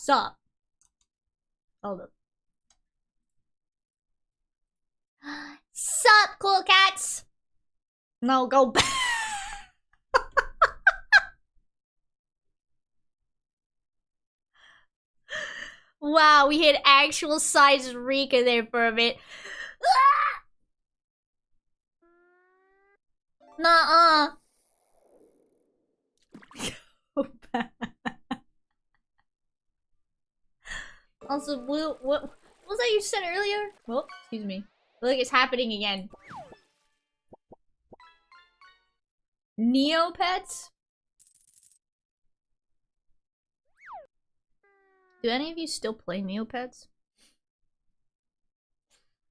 Sup? Hold up. Sup, cool cats? No, go back. Wow, we hit actual size Rika there for a bit. Nuh-uh. Go back. Also, what was that you said earlier? Oh, excuse me. Look, it's happening again. Neopets? Do any of you still play Neopets?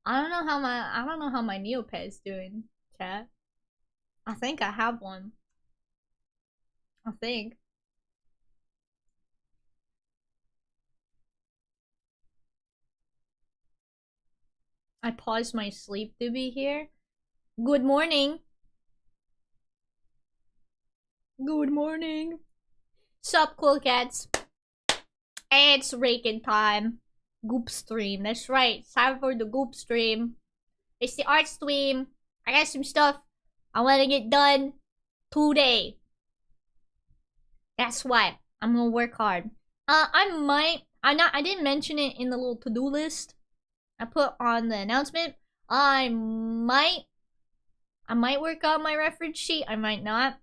I don't know how my Neopet is doing, chat. I think I have one. I think. I paused my sleep to be here. Good morning. Good morning. Sup, cool cats? It's raking time. Goop stream. That's right. It's time for the goop stream. It's the art stream. I got some stuff I want to get done today. That's why I'm gonna work hard. I didn't mention it in the little to-do list I put on the announcement. I might work on my reference sheet. I might not.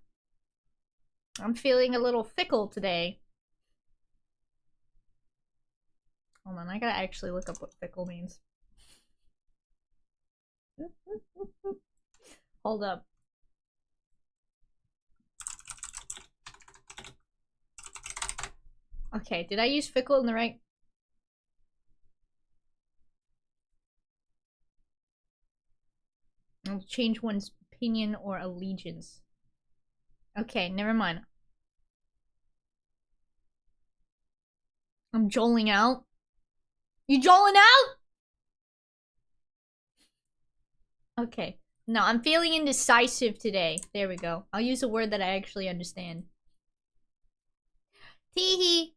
I'm feeling a little fickle today. Hold on, I gotta actually look up what fickle means. Hold up. Okay, did I use fickle in the right? I'll change one's opinion or allegiance. Okay, never mind. I'm joling out. You joling out? Okay. No, I'm feeling indecisive today. There we go. I'll use a word that I actually understand. Teehee.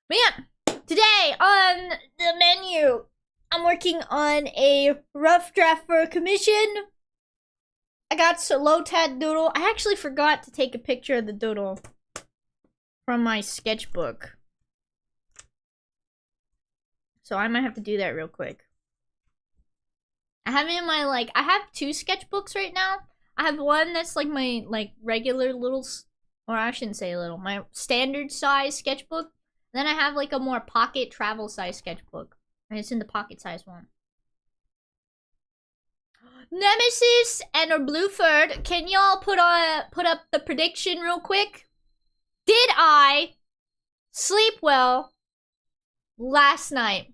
But yeah, today on the menu, I'm working on a rough draft for a commission. I got a low-tad doodle. I actually forgot to take a picture of the doodle from my sketchbook. So I might have to do that real quick. I have it in my, like, I have two sketchbooks right now. I have one that's like my, like, regular little, or I shouldn't say little, my standard size sketchbook. Then I have like a more pocket travel size sketchbook. And it's in the pocket size one. Nemesis and or Blueford, can y'all put up the prediction real quick? Did I sleep well last night?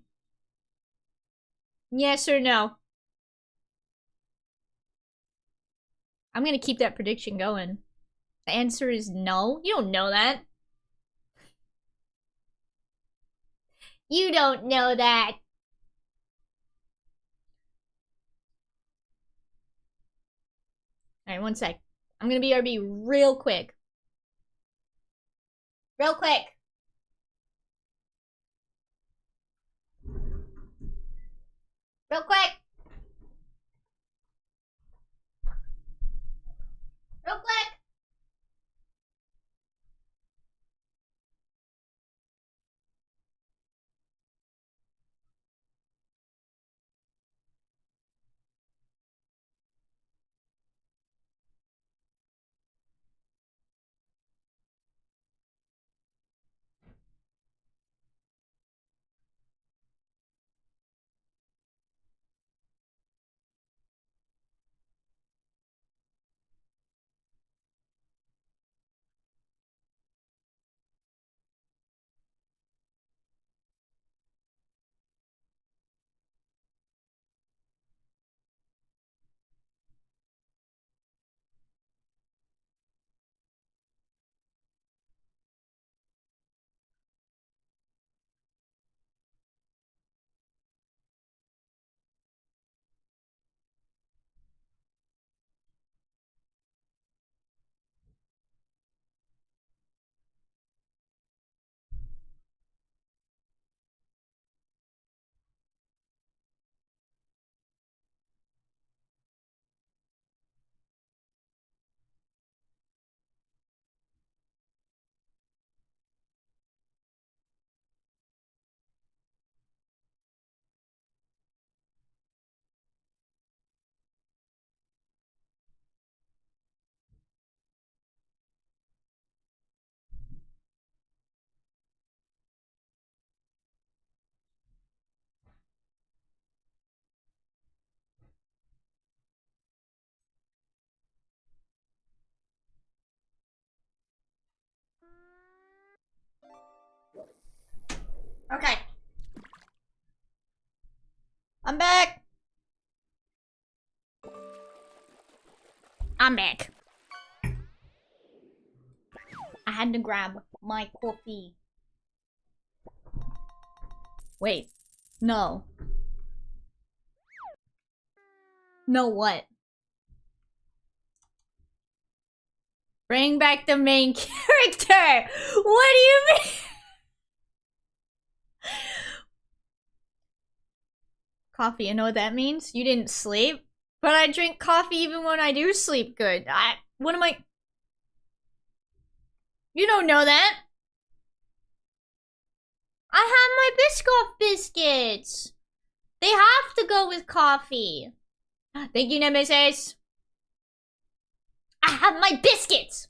Yes or no? I'm gonna keep that prediction going. The answer is no. You don't know that. You don't know that. Alright, one sec. I'm gonna BRB real quick. Real quick. Real quick. Real quick. Okay. I'm back. I'm back. I had to grab my coffee. Wait. No. No what? Bring back the main character! What do you mean? Coffee, you know what that means? You didn't sleep? But I drink coffee even when I do sleep good. What am I? You don't know that. I have my Biscoff biscuits. They have to go with coffee. Thank you, Nemesis. I have my biscuits.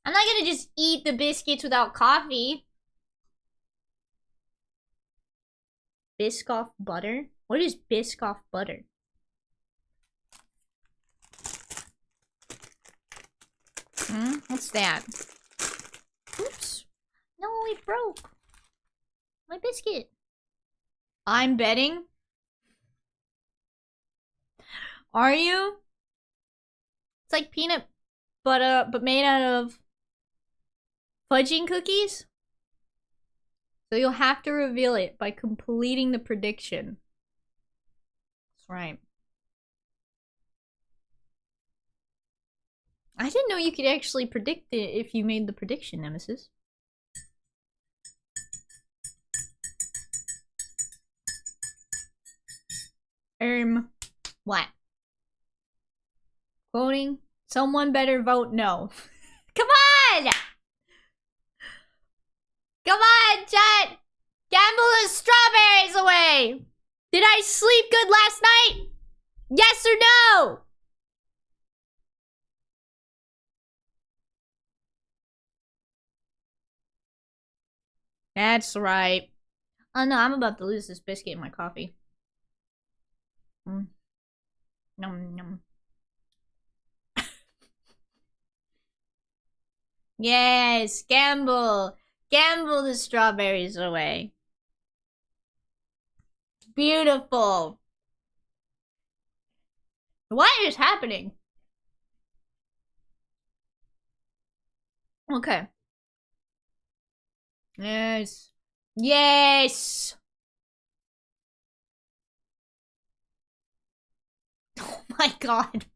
I'm not gonna just eat the biscuits without coffee. Biscoff butter? What is Biscoff butter? What's that? Oops. No, it broke. My biscuit. I'm betting. Are you? It's like peanut butter, but made out of fudging cookies? So you'll have to reveal it by completing the prediction. That's right. I didn't know you could actually predict it if you made the prediction, Nemesis. What? Voting? Someone better vote no. Come on! Come on, chat! Gamble the strawberries away! Did I sleep good last night? Yes or no? That's right. Oh no, I'm about to lose this biscuit in my coffee. Num num. Yes, gamble. Gamble the strawberries away. Beautiful. What is happening? Okay. Yes. Yes! Oh my god.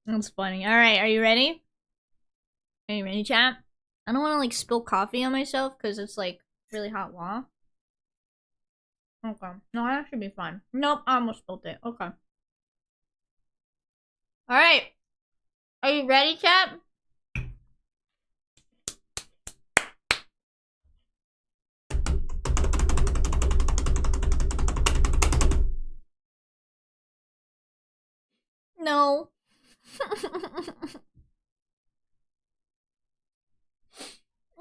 That's funny. Alright, are you ready? Are you ready, chat? I don't want to like spill coffee on myself because it's like really hot water. Okay. No, that should be fine. Nope, I almost spilled it. Okay. Alright. Are you ready, chat? No.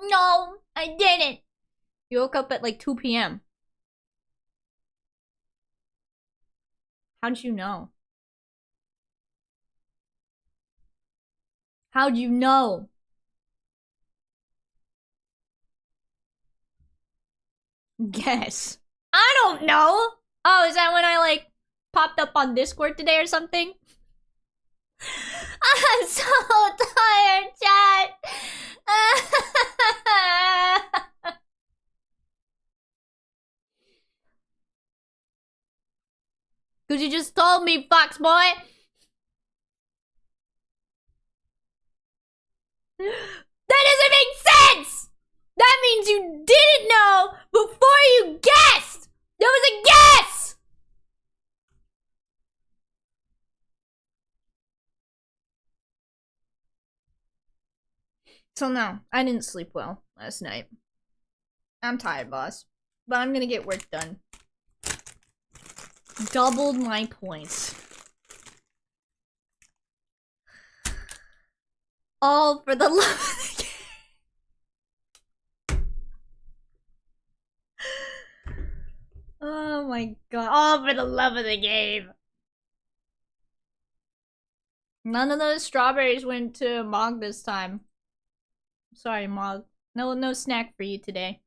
No, I didn't. You woke up at like 2 p.m. How'd you know? How'd you know? Guess. I don't know. Oh, is that when I like popped up on Discord today or something? I'm so tired, chat. Cause you just told me, Fox boy. That doesn't make sense! That means you didn't know before you guessed! That was a guess! So no, I didn't sleep well last night. I'm tired, boss. But I'm gonna get work done. Doubled my points. All for the love of the game. Oh my god. All for the love of the game. None of those strawberries went to Mog this time. Sorry, Mog. No snack for you today.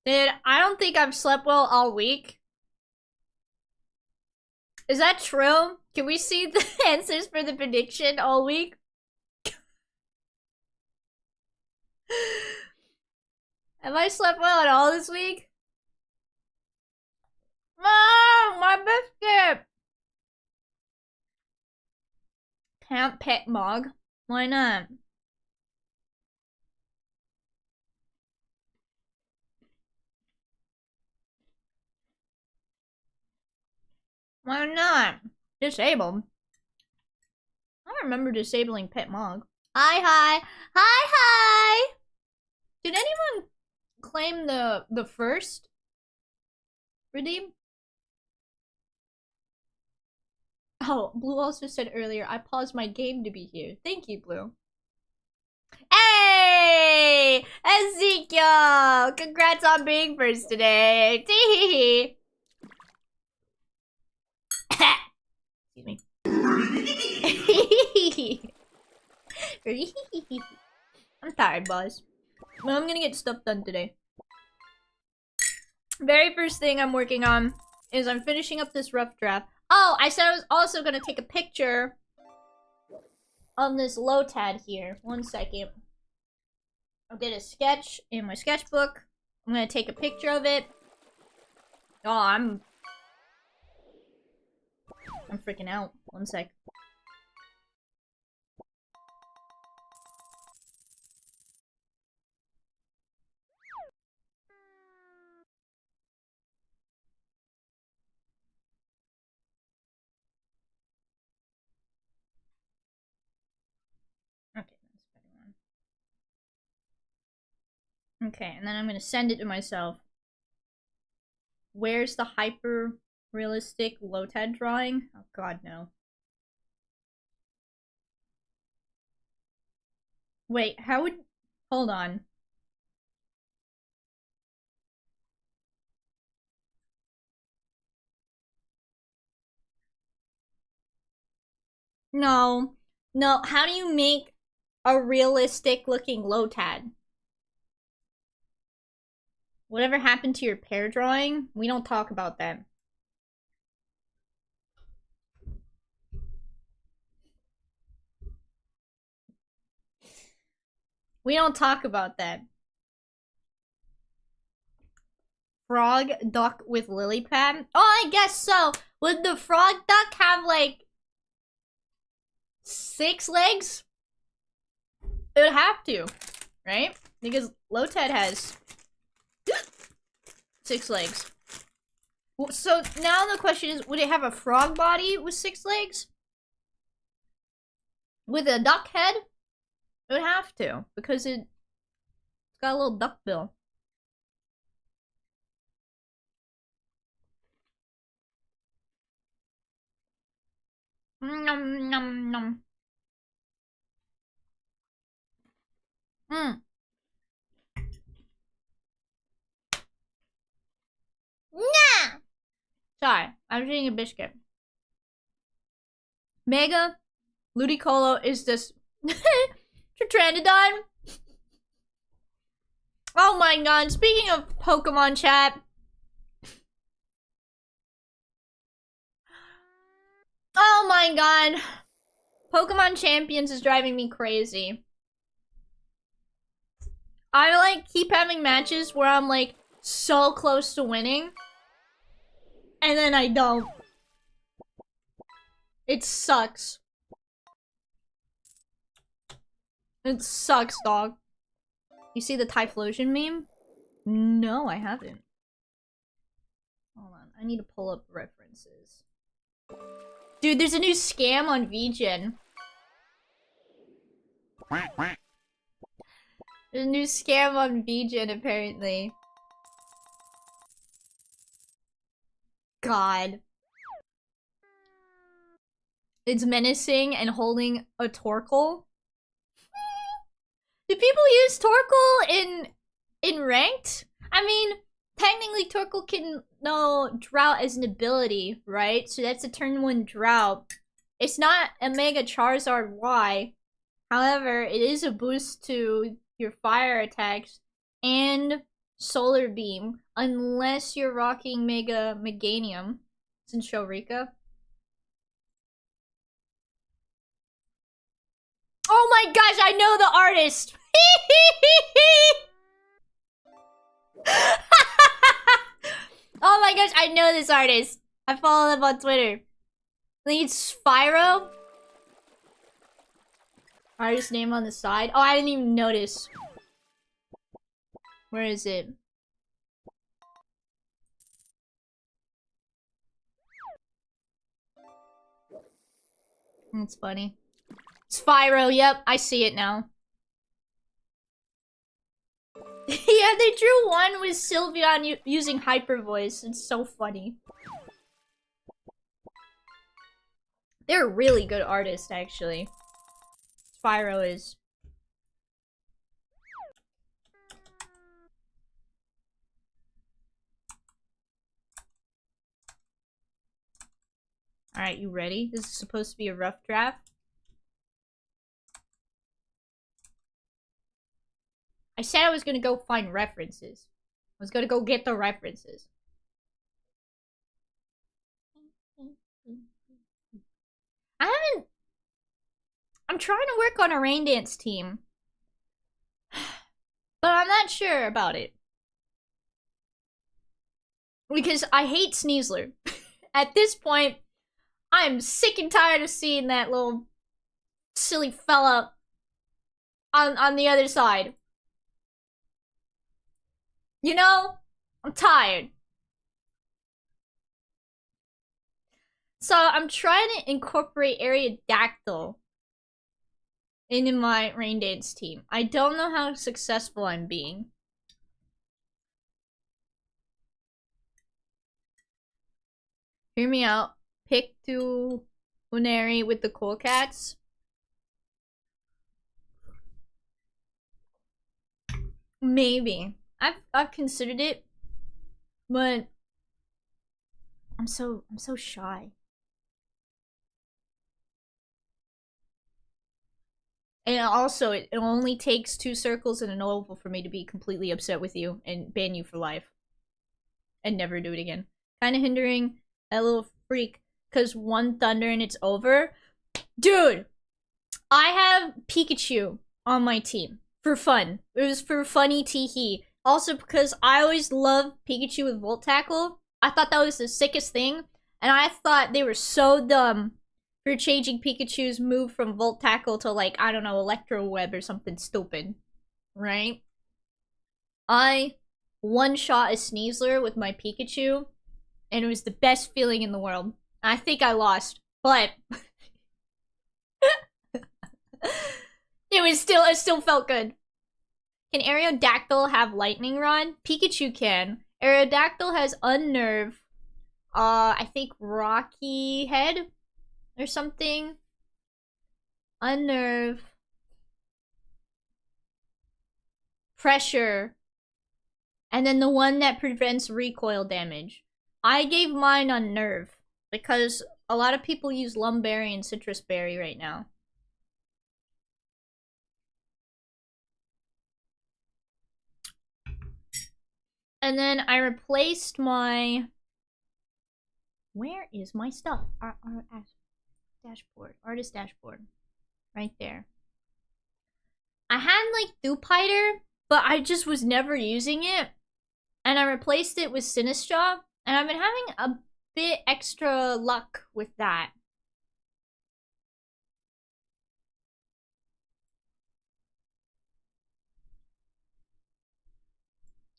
Dude, I don't think I've slept well all week. Is that true? Can we see the answers for the prediction all week? Have I slept well at all this week? Mom, my biscuit! Can't pet Mog. Why not? Why not? Disabled. I don't remember disabling Pet Mog. Hi. Did anyone claim the first redeem? Oh, Blue also said earlier, I paused my game to be here. Thank you, Blue. Hey! Ezekiel! Congrats on being first today. Tee. Excuse me. I'm tired, boss. Well, I'm gonna get stuff done today. Very first thing I'm working on is I'm finishing up this rough draft. Oh, I said I was also gonna take a picture on this Lotad here. 1 second. I'll get a sketch in my sketchbook. I'm gonna take a picture of it. Oh, I'm freaking out. 1 sec. Okay, that's a better one. Okay, and then I'm gonna send it to myself. Where's the hyper realistic Lotad drawing? Oh god, no. Wait, how would... Hold on. No. No, how do you make a realistic looking Lotad? Whatever happened to your pear drawing? We don't talk about that. We don't talk about that. Frog duck with lily pad? Oh, I guess so. Would the frog duck have like 6 legs? It would have to, right? Because Lotad has 6 legs. So now the question is, would it have a frog body with 6 legs? With a duck head? It would have to, because it's got a little duck bill. Nom nom nom. Nah! Sorry, I was eating a biscuit. Mega Ludicolo is this Tetrandodon. Oh my god, speaking of Pokemon chat. Oh my god. Pokemon Champions is driving me crazy. I like keep having matches where I'm like so close to winning. And then I don't. It sucks. It sucks, dog. You see the Typhlosion meme? No, I haven't. Hold on, I need to pull up references. Dude, there's a new scam on VGen. There's a new scam on VGen, apparently. God. It's menacing and holding a Torkoal. Do people use Torkoal in ranked? I mean, technically Torkoal can know Drought as an ability, right? So that's a turn 1 Drought. It's not a Mega Charizard Y. However, it is a boost to your fire attacks and Solar Beam, unless you're rocking Mega Meganium. It's in Shorika. Oh my gosh, I know the artist! Oh my gosh, I know this artist. I follow them on Twitter. I think it's Spyro. Artist name on the side. Oh, I didn't even notice. Where is it? That's funny. Spyro, yep, I see it now. Yeah, they drew one with Sylveon using Hyper Voice. It's so funny. They're really good artists, actually. Spyro is. Alright, you ready? This is supposed to be a rough draft. I said I was gonna go find references. I was gonna go get the references. I'm trying to work on a rain dance team. But I'm not sure about it. Because I hate Sneasler. At this point, I'm sick and tired of seeing that little silly fella on the other side. You know? I'm tired. So I'm trying to incorporate Aerodactyl into my rain dance team. I don't know how successful I'm being. Hear me out. Pick to Uneri with the cool cats. Maybe. I've considered it, but I'm so shy. And also, it only takes 2 circles and an oval for me to be completely upset with you and ban you for life. And never do it again. Kinda hindering that little freak, because 1 thunder and it's over. Dude! I have Pikachu on my team. For fun. It was for funny tee-hee. Also because I always loved Pikachu with Volt Tackle. I thought that was the sickest thing. And I thought they were so dumb for changing Pikachu's move from Volt Tackle to, like, I don't know, Electro Web or something stupid. Right? I one-shot a Sneasler with my Pikachu, and it was the best feeling in the world. I think I lost, but it still felt good. Can Aerodactyl have Lightning Rod? Pikachu can. Aerodactyl has Unnerve. I think Rocky Head or something. Unnerve. Pressure. And then the one that prevents recoil damage. I gave mine Unnerve because a lot of people use Lumberry and Citrus Berry right now. And then I replaced my... Where is my stuff? Our dashboard. Artist dashboard. Right there. I had, like, Thupiter, but I just was never using it. And I replaced it with Sinistcha. And I've been having a bit extra luck with that.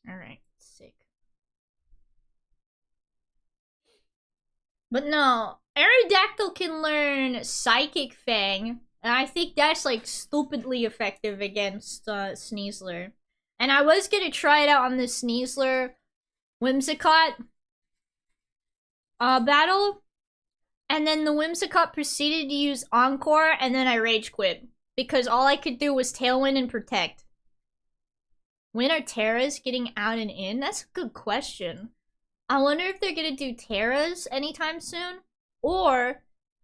Alright, sick. But no, Aerodactyl can learn Psychic Fang. And I think that's, like, stupidly effective against Sneasler. And I was gonna try it out on the Sneasler Whimsicott battle. And then the Whimsicott proceeded to use Encore, and then I rage quit. Because all I could do was Tailwind and Protect. When are Terras getting out and in? That's a good question. I wonder if they're gonna do Terras anytime soon. Or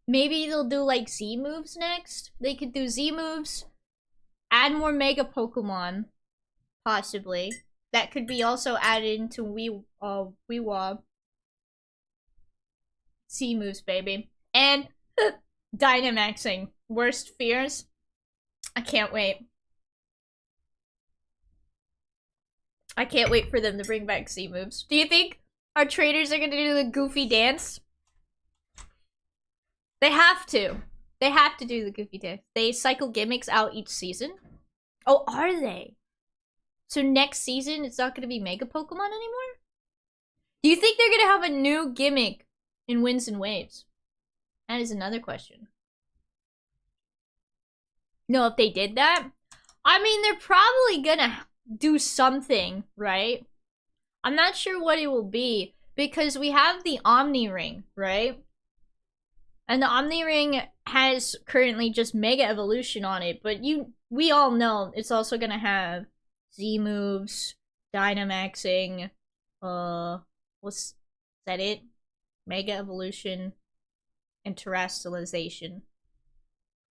Maybe they'll do like Z moves next. They could do Z moves, add more Mega Pokemon, possibly. That could be also added into Weewa. Z moves, baby. And Dynamaxing. Worst fears. I can't wait. I can't wait for them to bring back Z moves. Do you think our traders are gonna do the goofy dance? They have to. They have to do the goofy dance. They cycle gimmicks out each season. Oh, are they? So next season, it's not gonna be Mega Pokemon anymore? Do you think they're gonna have a new gimmick in Winds and Waves? That is another question. No, if they did that, I mean, they're probably gonna do something, right? I'm not sure what it will be, because we have the Omni Ring, right? And the Omni Ring has currently just Mega Evolution on it, but we all know it's also gonna have Z moves, Dynamaxing, is that it? Mega Evolution, and Terrestrialization.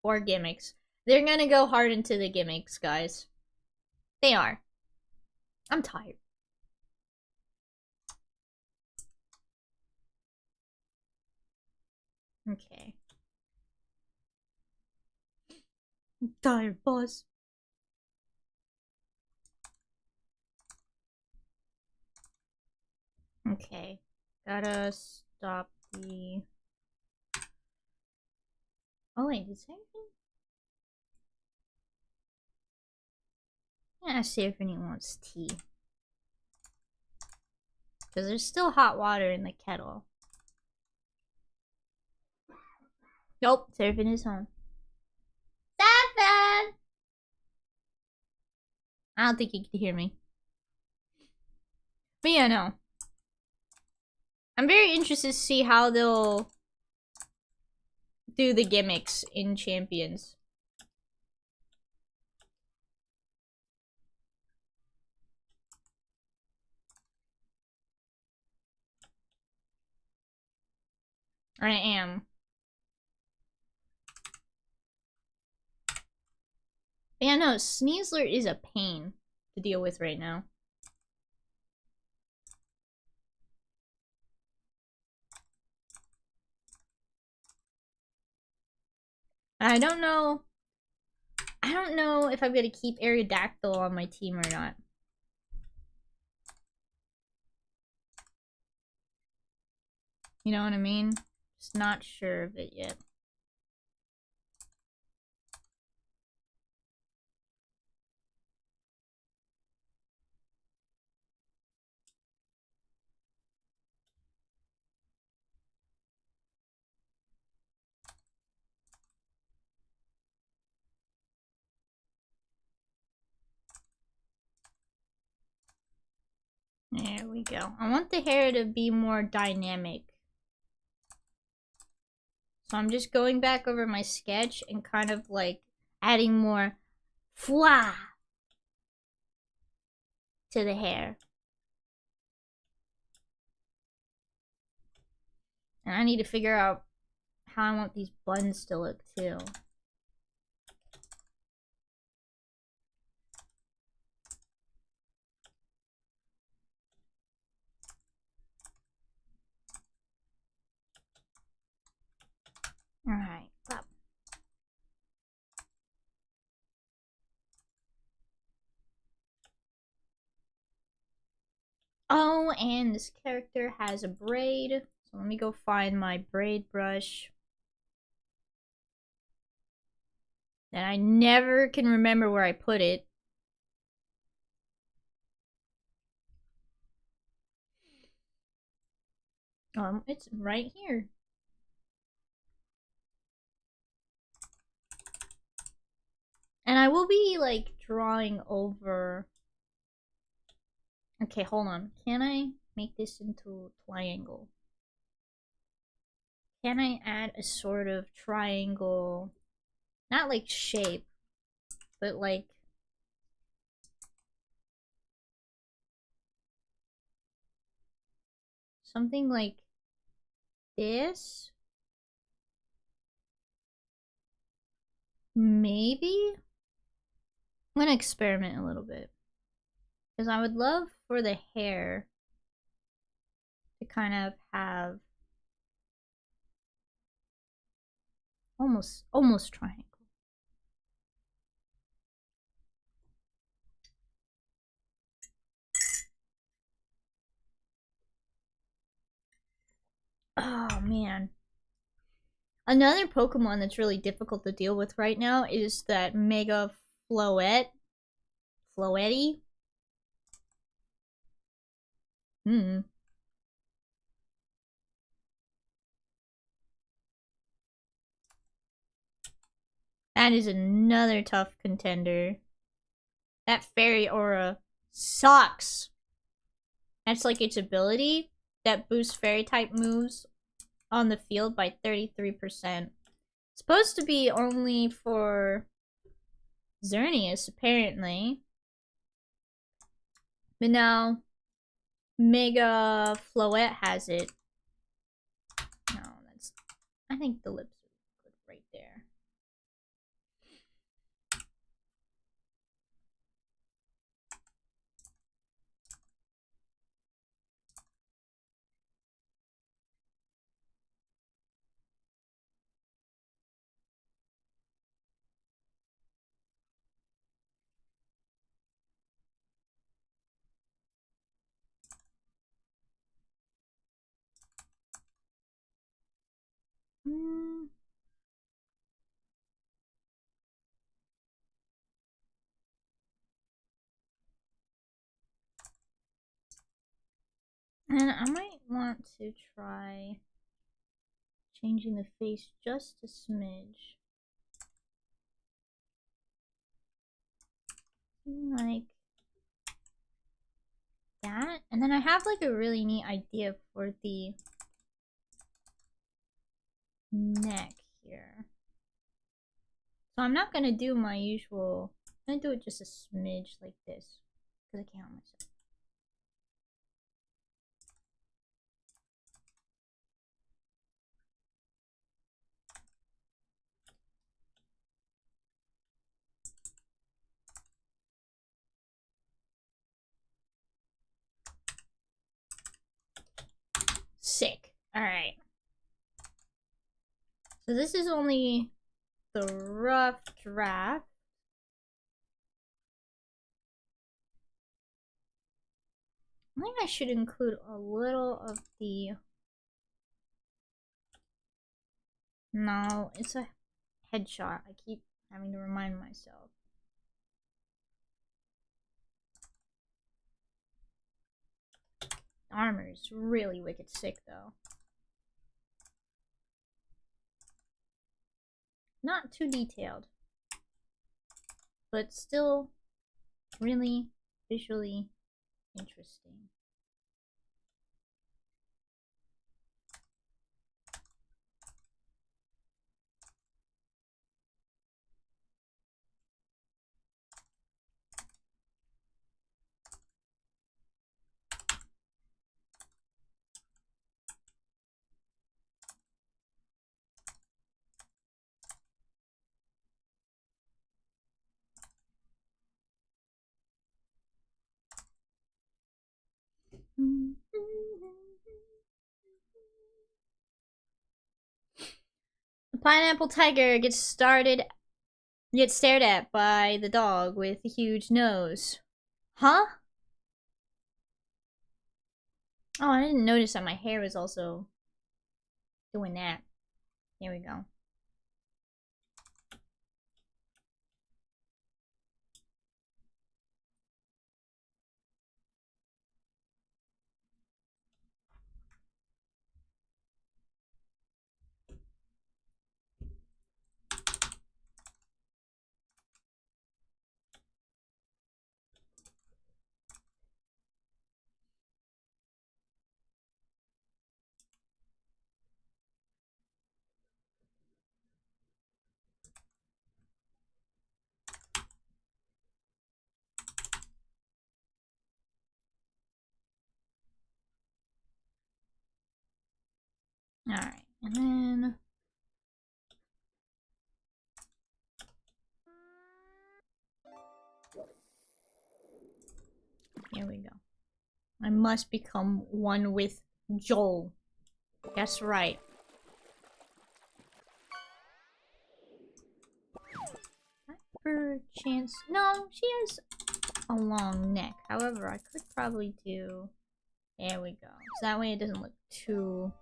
4 gimmicks. They're gonna go hard into the gimmicks, guys. They are. I'm tired. Okay. I'm tired, boss. Okay. Gotta stop the... Oh wait, did anything? Yeah, see if anyone wants tea. Because there's still hot water in the kettle. Nope, Seraphin is home. Seraphin! I don't think he could hear me. But yeah, no. I'm very interested to see how they'll do the gimmicks in Champions. I am. But yeah, no, Sneasler is a pain to deal with right now. I don't know if I'm gonna keep Aerodactyl on my team or not. You know what I mean? Just not sure of it yet. There we go. I want the hair to be more dynamic. So I'm just going back over my sketch and kind of like adding more fwa to the hair. And I need to figure out how I want these buns to look too. Alright, up. Oh, and this character has a braid. So let me go find my braid brush. And I never can remember where I put it. It's right here. And I will be like drawing over. Okay, hold on. Can I make this into a triangle? Can I add a sort of triangle? Not like shape, but like something like this. Maybe? I'm gonna experiment a little bit. Because I would love for the hair to kind of have almost triangle. Oh man. Another Pokemon that's really difficult to deal with right now is that Mega Floette. Floetti? Hmm. That is another tough contender. That Fairy Aura sucks. That's like its ability that boosts Fairy type moves on the field by 33%. Supposed to be only for Xerneas, apparently. But now Mega Floette has it. No, that's... I think the lips are good right there. Hmm. And I might want to try changing the face just a smidge. Like that. And then I have like a really neat idea for the neck here. So I'm not gonna do my usual. I'm gonna do it just a smidge like this. Because I can't help myself. Sick. Alright. So this is only the rough draft. I think I should include a little of the... No, it's a headshot. I keep having to remind myself. Armor is really wicked sick, though. Not too detailed, but still really visually interesting. The pineapple tiger gets stared at by the dog with a huge nose. Huh? Oh, I didn't notice that my hair was also doing that. Here we go. Alright, and then... Here we go. I must become one with Joel. That's right. Per chance. No, she has a long neck. However, I could probably do... There we go. So that way it doesn't look too...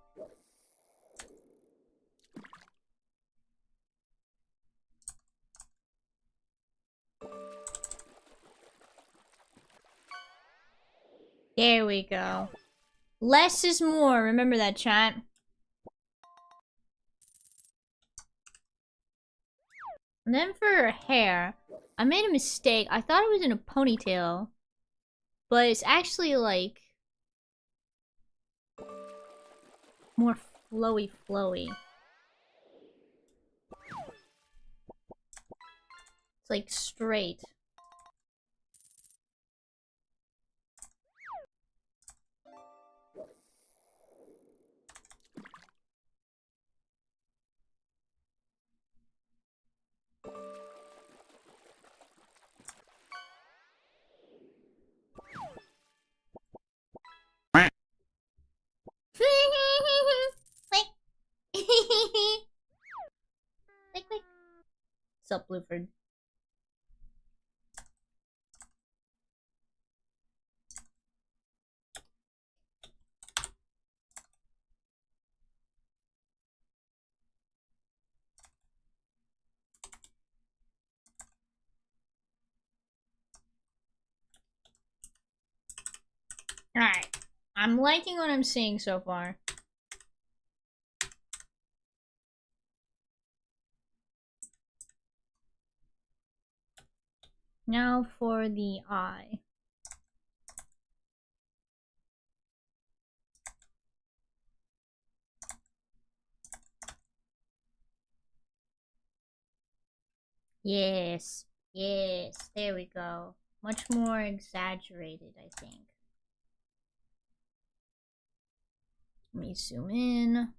There we go. Less is more. Remember that, chat. And then for her hair, I made a mistake. I thought it was in a ponytail. But it's actually like... more flowy. It's like straight. Click. Sup, Bluford? Alright. I'm liking what I'm seeing so far. Now for the eye. Yes. Yes. There we go. Much more exaggerated, I think. Let me zoom in.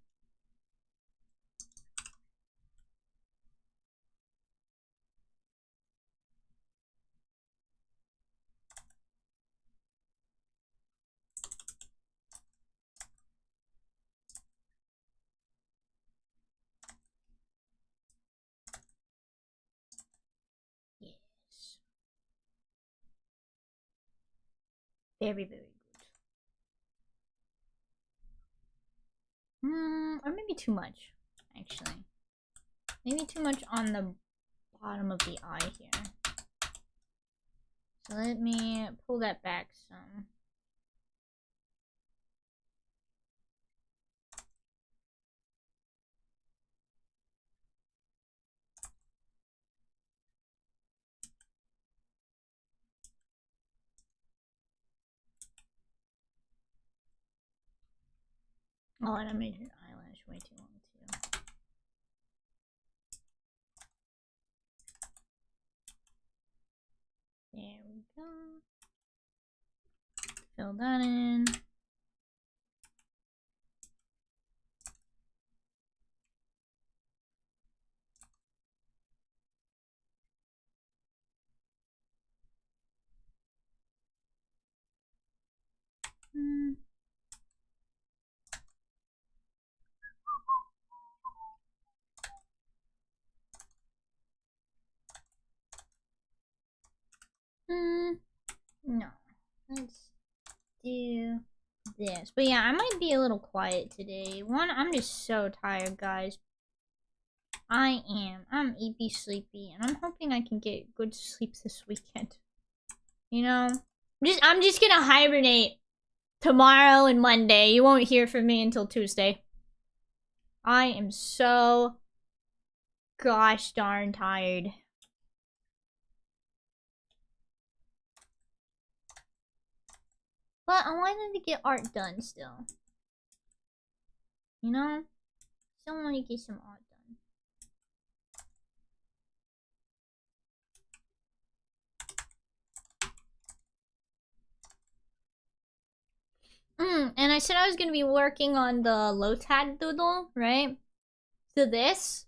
Yes. Very, very good. Or maybe too much, actually. Maybe too much on the bottom of the eye here. So let me pull that back some. Oh, and I made her eyelash way too long, too. There we go. Fill that in. No. Let's do this. But yeah, I might be a little quiet today. One, I'm just so tired, guys. I am. I'm eepy sleepy, and I'm hoping I can get good sleep this weekend. You know? I'm just gonna hibernate tomorrow and Monday. You won't hear from me until Tuesday. I am so gosh darn tired. But I wanted to get art done still. You know? Still want to get some art done. And I said I was gonna be working on the Lotad doodle, right? So this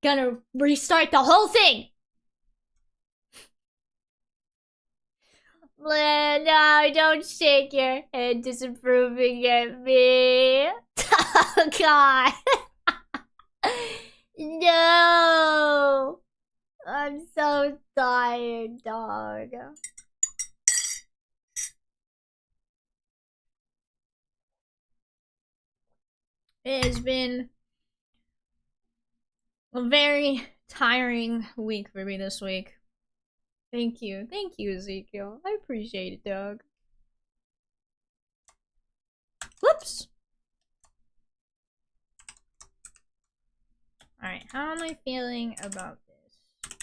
gonna restart the whole thing. No, don't shake your head disapproving at me. Oh, God. No. I'm so tired, dog. It has been a very tiring week for me this week. Thank you. Thank you, Ezekiel. I appreciate it, dog. Whoops. Alright, how am I feeling about this?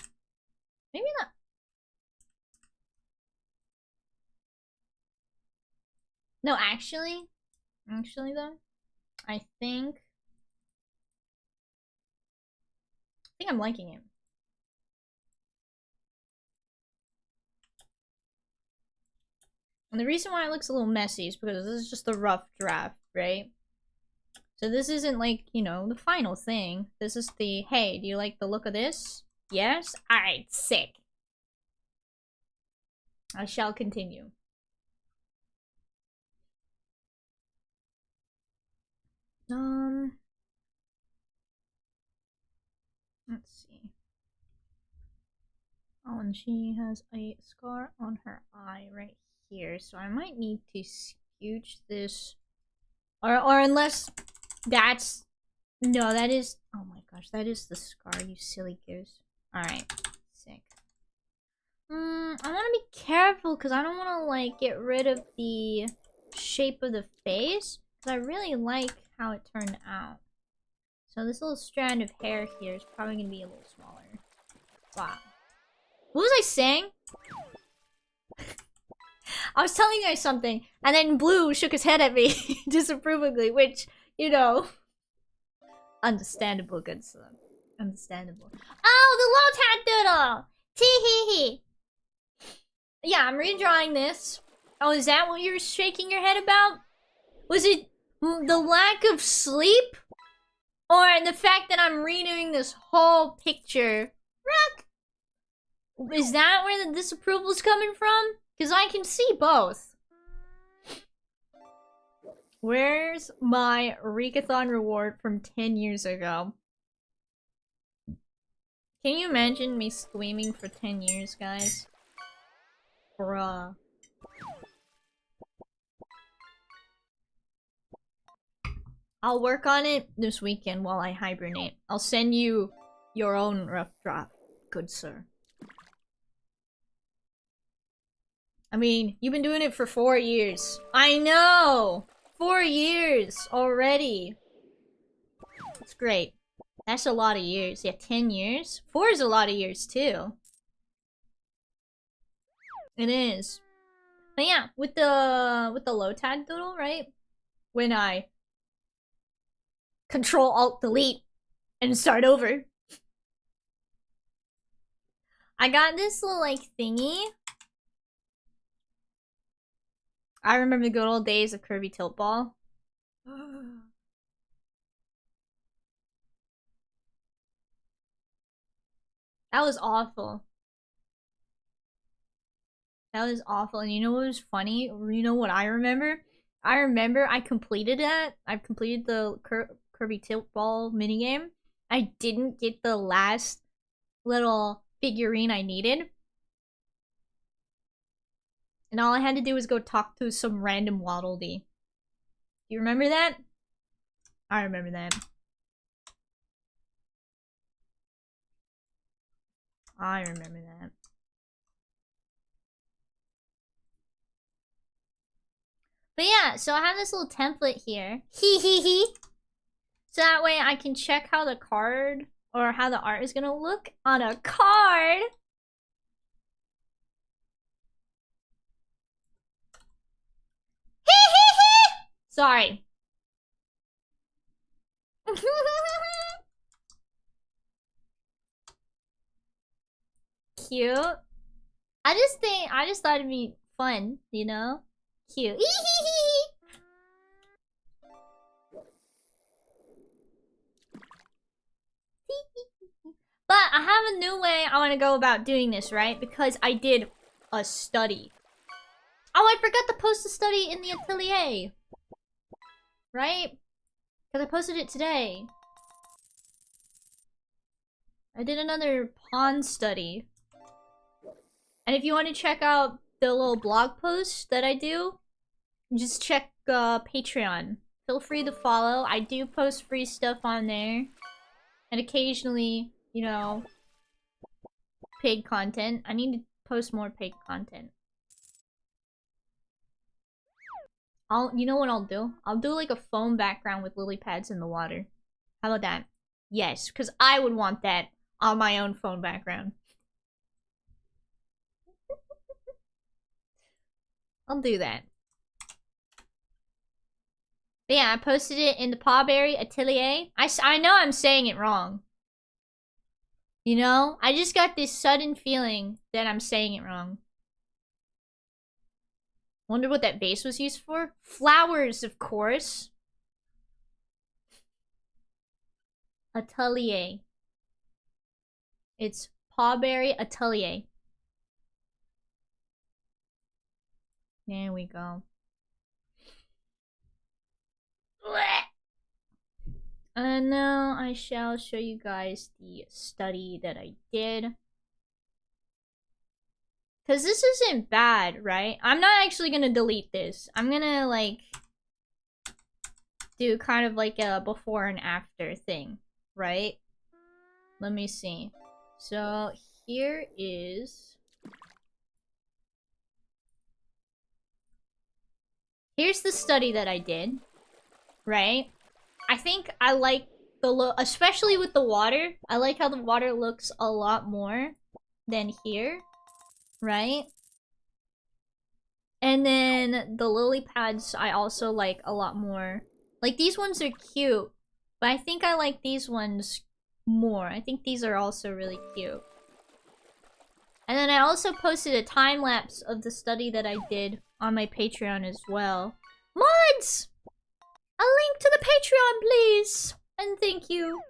Maybe not. No, actually though, I think I'm liking it. And the reason why it looks a little messy is because this is just a rough draft, right? So this isn't like, you know, the final thing. This is the, hey, do you like the look of this? Yes? Alright, sick. I shall continue. Let's see. Oh, and she has a scar on her eye right here, so I might need to scooch this. Or unless that's... No, that is... Oh my gosh, that is the scar, you silly goose. Alright, sick. I want to be careful because I don't want to, like, get rid of the shape of the face. Because I really like how it turned out. So this little strand of hair here is probably going to be a little smaller. Wow. What was I saying? I was telling you guys something, and then Blue shook his head at me disapprovingly, which, you know... Understandable, good son. Understandable. Oh, the low tat doodle! Tee-hee-hee! Yeah, I'm redrawing this. Oh, is that what you're shaking your head about? Was it the lack of sleep? Or the fact that I'm redoing this whole picture? Rock! Is that where the disapproval is coming from? Because I can see both. Where's my Reekathon reward from 10 years ago? Can you imagine me squeaming for 10 years, guys? Bruh. I'll work on it this weekend while I hibernate. I'll send you your own rough draft, good sir. I mean, you've been doing it for 4 years. I know! 4 years already. That's great. That's a lot of years. Yeah, 10 years? 4 is a lot of years too. It is. But yeah, with the low tag doodle, right? When I Control Alt Delete and start over. I got this little like thingy. I remember the good old days of Kirby Tilt Ball. That was awful. That was awful. And you know what was funny? You know what I remember? I remember I completed it. I've completed the Kirby Tilt Ball minigame. I didn't get the last little figurine I needed. And all I had to do was go talk to some random Waddle Dee. You remember that? I remember that. I remember that. But yeah, so I have this little template here. Hee hee hee. So that way I can check how the card or how the art is gonna look on a card. Hee hee hee! Sorry. Cute. I just thought it'd be fun, you know? Cute. But I have a new way I want to go about doing this, right? Because I did a study. Oh, I forgot to post the study in the atelier. Right? Because I posted it today. I did another pond study. And if you want to check out the little blog post that I do, just check Patreon. Feel free to follow. I do post free stuff on there. And occasionally, you know, paid content. I need to post more paid content. You know what I'll do? I'll do like a foam background with lily pads in the water. How about that? Yes, because I would want that on my own phone background. I'll do that. But yeah, I posted it in the Pawberry Atelier. I know I'm saying it wrong. You know? I just got this sudden feeling that I'm saying it wrong. Wonder what that vase was used for? Flowers, of course. Atelier. It's Pawberry Atelier. There we go. And now I shall show you guys the study that I did. Because this isn't bad, right? I'm not actually going to delete this. I'm going to, like, do kind of like a before and after thing, right? Let me see. So, here is... Here's the study that I did, right? I think I like the look, especially with the water. I like how the water looks a lot more than here, right? And then the lily pads I also like a lot more. Like, these ones are cute, but I think I like these ones more. I think these are also really cute. And then I also posted a time-lapse of the study that I did on my Patreon as well. Mods! A link to the Patreon, please! And thank you.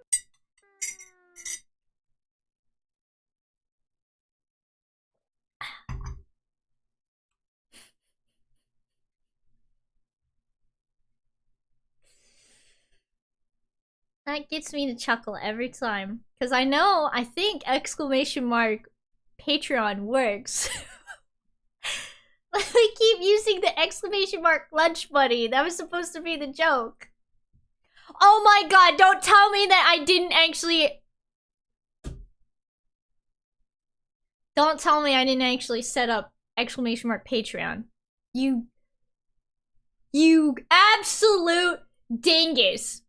That gets me to chuckle every time. Because I think exclamation mark Patreon works. I keep using the exclamation mark lunch buddy. That was supposed to be the joke. Oh my god, don't tell me that I didn't actually... Don't tell me I didn't actually set up exclamation mark Patreon. You absolute dingus.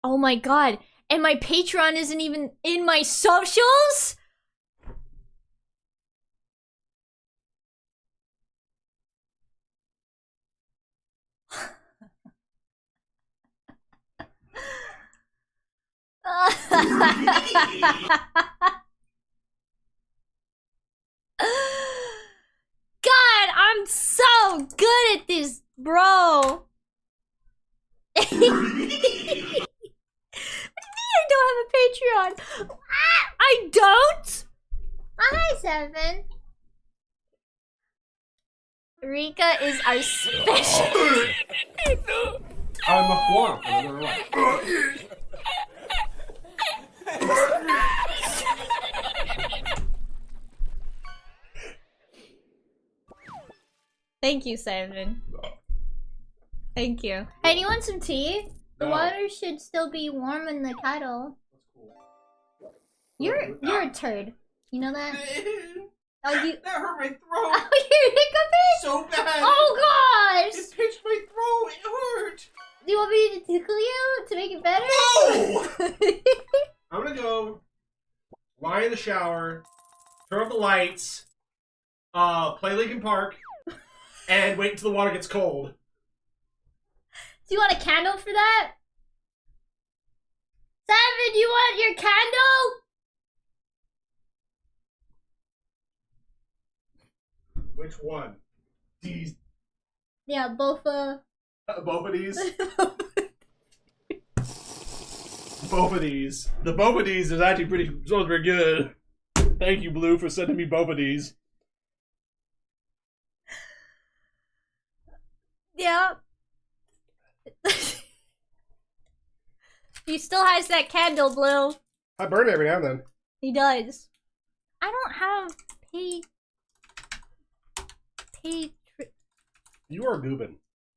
Oh my god. And my Patreon isn't even in my socials? God, I'm so good at this, bro. What do you mean I don't have a Patreon? I don't? Hi, Seven. Rika is our special. I'm a flop. Thank you, Simon. Thank you. Hey, do you want some tea? The water should still be warm in the kettle. That's cool. You're a turd. You know that? Oh, That hurt my throat. Oh, you hiccuping? So bad. Oh gosh! It pinched my throat. It hurt. Do you want me to tickle you to make it better? No! I'm gonna go lie in the shower, turn off the lights, play Linkin Park, and wait until the water gets cold. Do you want a candle for that? Seven, you want your candle? Which one? These. Yeah, both Both of these. both of these. The both of these is actually pretty good. Thank you, Blue, for sending me both of these. Yeah. He still has that candle, Blue. I burn it every now and then. He does. I don't have You are goobin.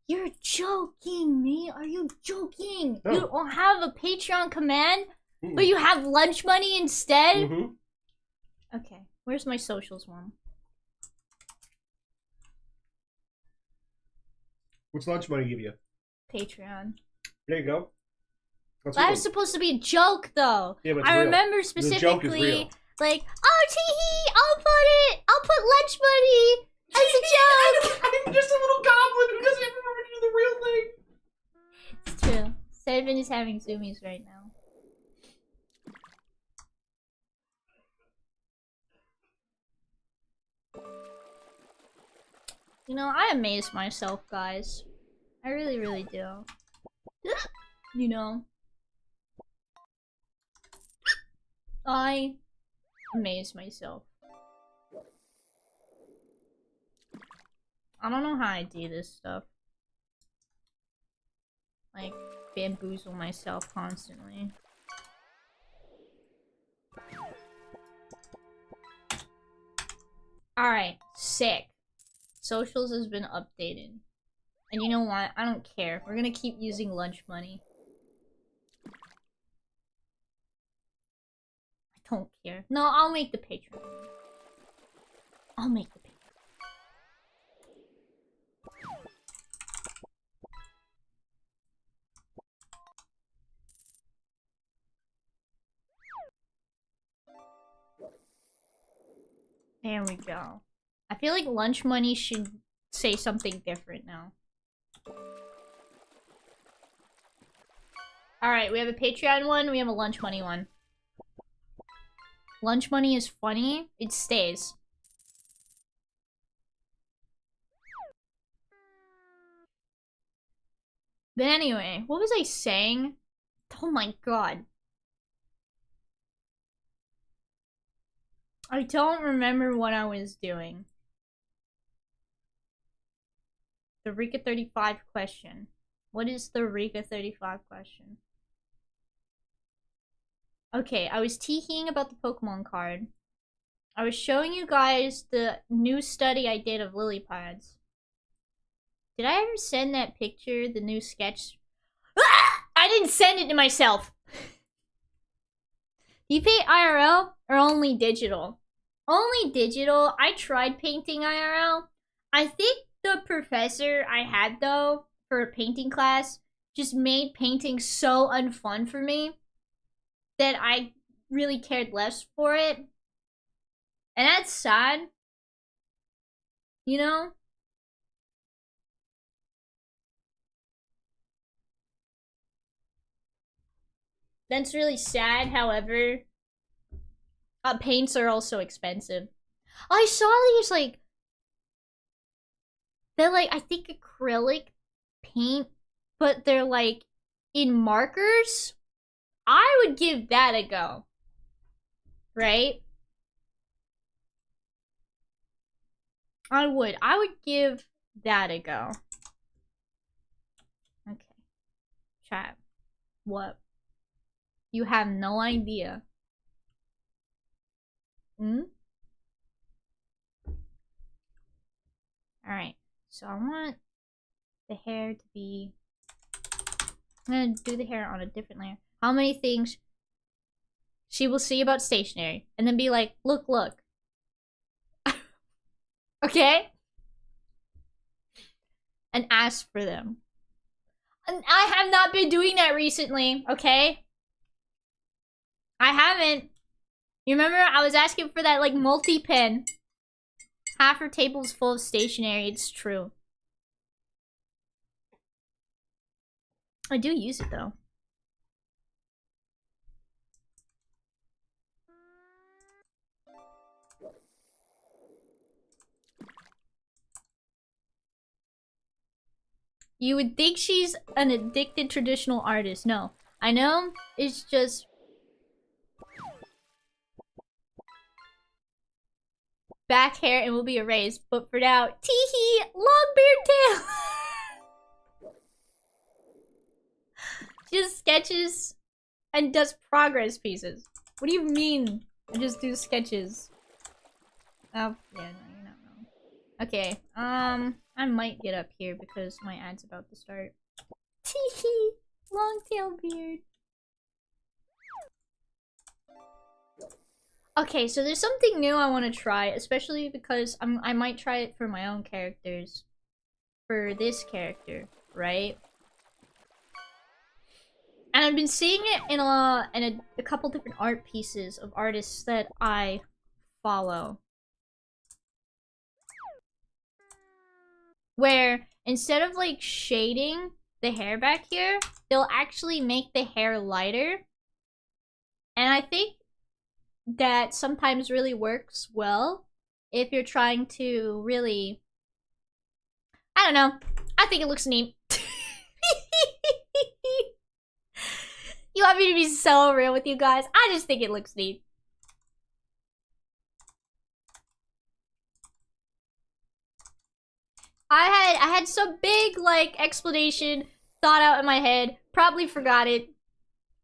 You're joking me. Are you joking? No. You don't have a Patreon command, but you have lunch money instead? Mm-hmm. Okay. Where's my socials one? What's lunch money give you? Patreon. There you go. That was supposed to be a joke, though. Yeah, but it's I real. remember The joke is real. specifically, like, oh, tee-hee, I'll put lunch money as a joke. I'm just a little goblin who doesn't even remember to do the real thing. It's true. Seven is having zoomies right now. You know, I amaze myself, guys. I really, really do. You know. I amaze myself. I don't know how I do this stuff. Like, bamboozle myself constantly. Alright, sick. Socials has been updated. And you know what? I don't care. We're gonna keep using lunch money. I don't care. No, I'll make the Patreon. I'll make the Patreon. There we go. I feel like lunch money should say something different now. Alright, we have a Patreon one, we have a lunch money one. Lunch money is funny, it stays. But anyway, what was I saying? Oh my god. I don't remember what I was doing. The Rika 35 question. What is the Rika 35 question? Okay, I was teeing about the Pokemon card. I was showing you guys the new study I did of lily pads. Did I ever send that picture, the new sketch? Ah! I didn't send it to myself! You pay IRL or only digital? Only digital. I tried painting IRL. I think the professor I had, though, for a painting class just made painting so unfun for me that I really cared less for it. And that's sad. You know? That's really sad, however. Paints are also expensive. I saw these, like... They're, like, I think acrylic paint, but they're, like, in markers. I would give that a go. Right? I would give that a go. Okay. Chat. What? You have no idea. Hmm? Alright. So I want the hair to be... I'm gonna do the hair on a different layer. How many things she will see about stationery. And then be like, look, look. Okay? And ask for them. And I have not been doing that recently, okay? I haven't. You remember I was asking for that, like, multi-pen. Half her table's full of stationery. It's true. I do use it, though. You would think she's an addicted traditional artist. No. I know it's just back hair and will be erased, but for now, teehee, long beard tail. Just sketches and does progress pieces. What do you mean? I just do sketches. Oh, yeah, no, you're not wrong. Okay, I might get up here because my ad's about to start. Teehee, long tail beard. Okay, so there's something new I want to try, especially because I might try it for my own characters. For this character, right? And I've been seeing it in a couple different art pieces of artists that I follow. Where instead of like shading the hair back here, they'll actually make the hair lighter. And I think that sometimes really works well if you're trying to really, I don't know. I think it looks neat. You want me to be so real with you guys? I just think it looks neat. I had some big like explanation thought out in my head. Probably forgot it.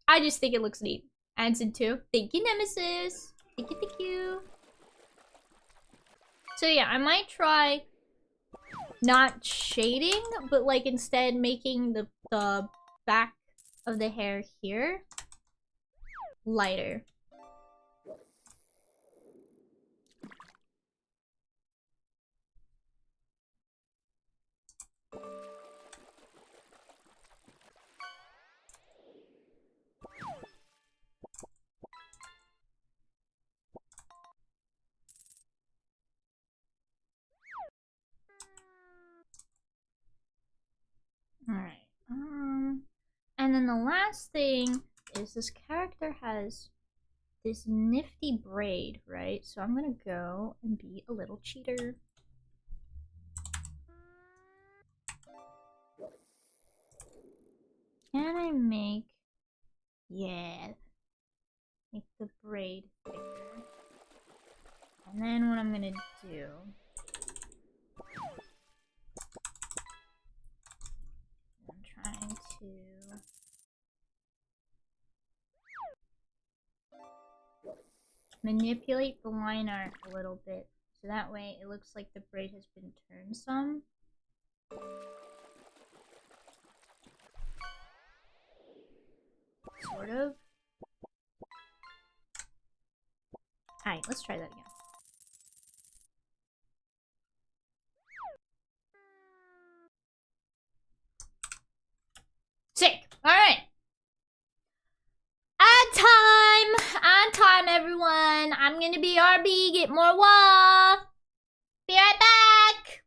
I just think it looks neat. Anson too. Thank you, Nemesis. Thank you, thank you. So yeah, I might try not shading, but like instead making the back of the hair here lighter. Alright. And then the last thing is this character has this nifty braid, right? So I'm gonna go and be a little cheater. Can I make... Yeah. Make the braid bigger. And then what I'm gonna do... I'm trying to... manipulate the line art a little bit. So that way it looks like the braid has been turned some. Sort of. Alright, let's try that again. Sick! Alright! Ad time! Ad time, everyone! I'm gonna be RB, get more wah! Be right back!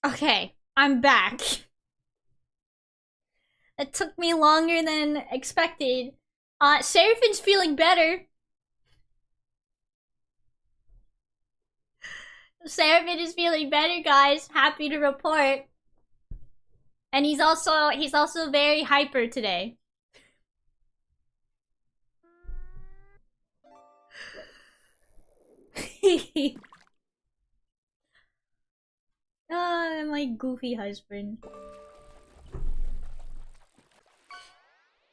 Okay, I'm back. It took me longer than expected. Seraphine's feeling better. Seraphine is feeling better, guys. Happy to report. And he's also very hyper today. Ah, my goofy husband.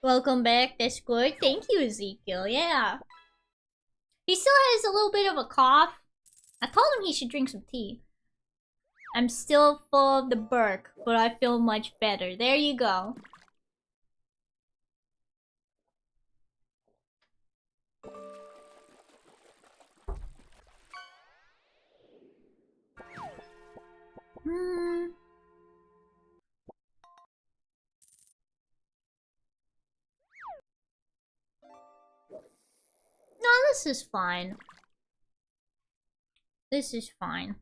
Welcome back, Discord. Thank you, Ezekiel. Yeah. He still has a little bit of a cough. I told him he should drink some tea. I'm still full of the burk, but I feel much better. There you go. No, this is fine. This is fine.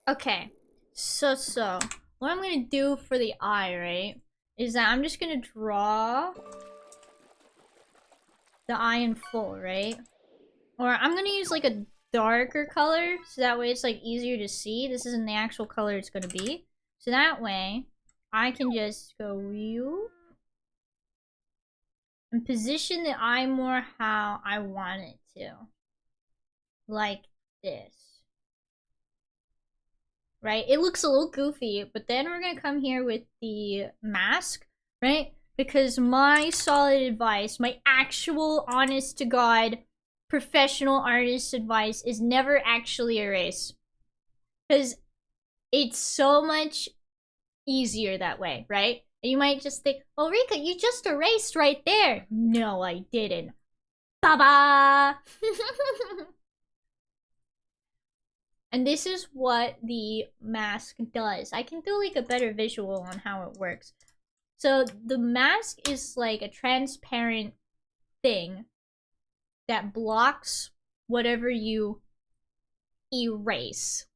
Okay, so what I'm gonna do for the eye, right, is that I'm just gonna draw the eye in full, right? Or I'm gonna use like a darker color, so that way it's like easier to see. This isn't the actual color it's gonna be. So that way, I can just go whew, and position the eye more how I want it to. Like this. Right? It looks a little goofy, but then we're gonna come here with the mask, right? Because my solid advice, my actual honest to God professional artist advice is never actually erase. Because it's so much easier that way, right? And you might just think, oh, Rika, you just erased right there. No, I didn't. Ba-ba! And this is what the mask does. I can do like a better visual on how it works. So the mask is like a transparent thing that blocks whatever you erase.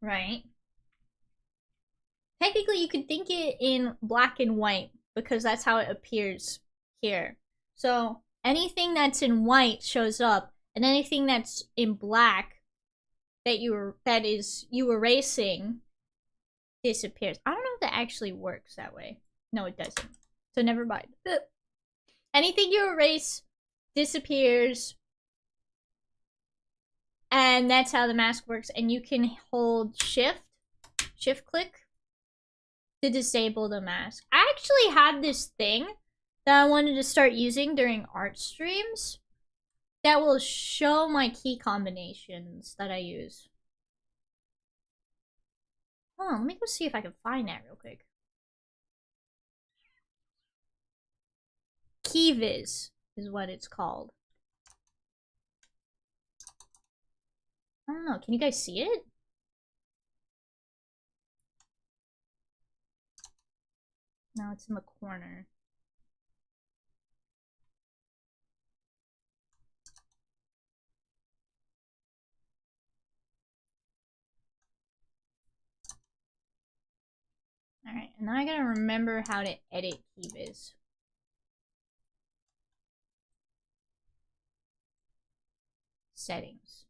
Right? Technically, you could think it in black and white because that's how it appears here. So anything that's in white shows up, and anything that's in black that you erasing disappears. I don't know if that actually works that way. No, it doesn't. So never mind. Anything you erase disappears, and that's how the mask works. And you can hold shift click to disable the mask. I actually had this thing that I wanted to start using during art streams that will show my key combinations that I use. Hold on, let me go see if I can find that real quick. Keyviz is what it's called. I don't know, can you guys see it? No, it's in the corner. Alright, and now I gotta remember how to edit Keyviz. Settings.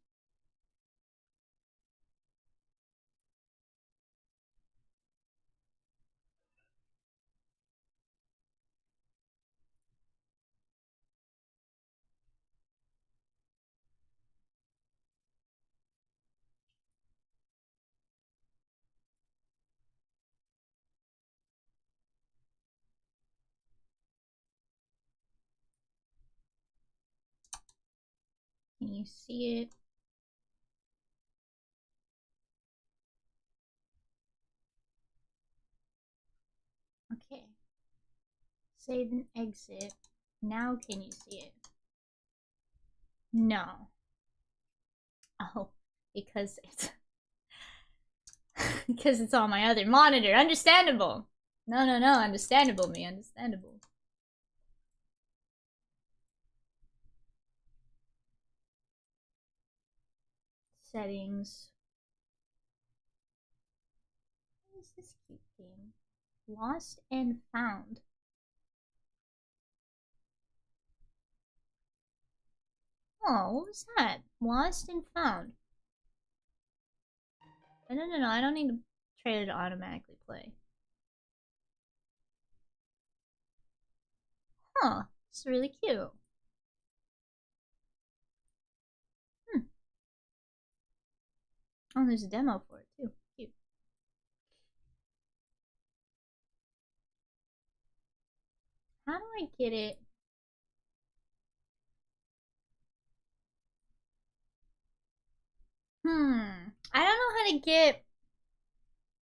Can you see it? Okay. Save and exit. Now can you see it? No. Oh, because it's because it's on my other monitor. Understandable. No, understandable, me, understandable. Settings. What is this cute game? Lost and found. Oh, what was that? Lost and found. No, I don't need the trailer to automatically play. Huh, it's really cute. Oh, there's a demo for it too. Cute. How do I get it? I don't know how to get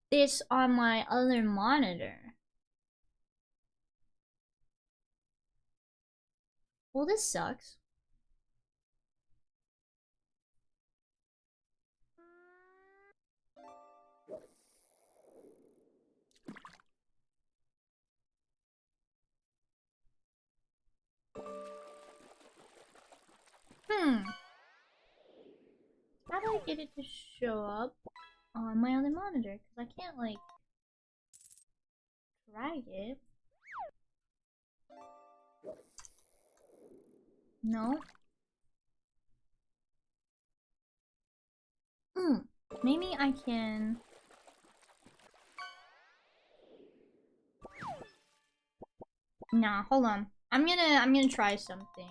this on my other monitor. Well, this sucks. How do I get it to show up on my other monitor? Because I can't, like, drag it. No. Maybe I can... Nah, hold on. I'm gonna try something.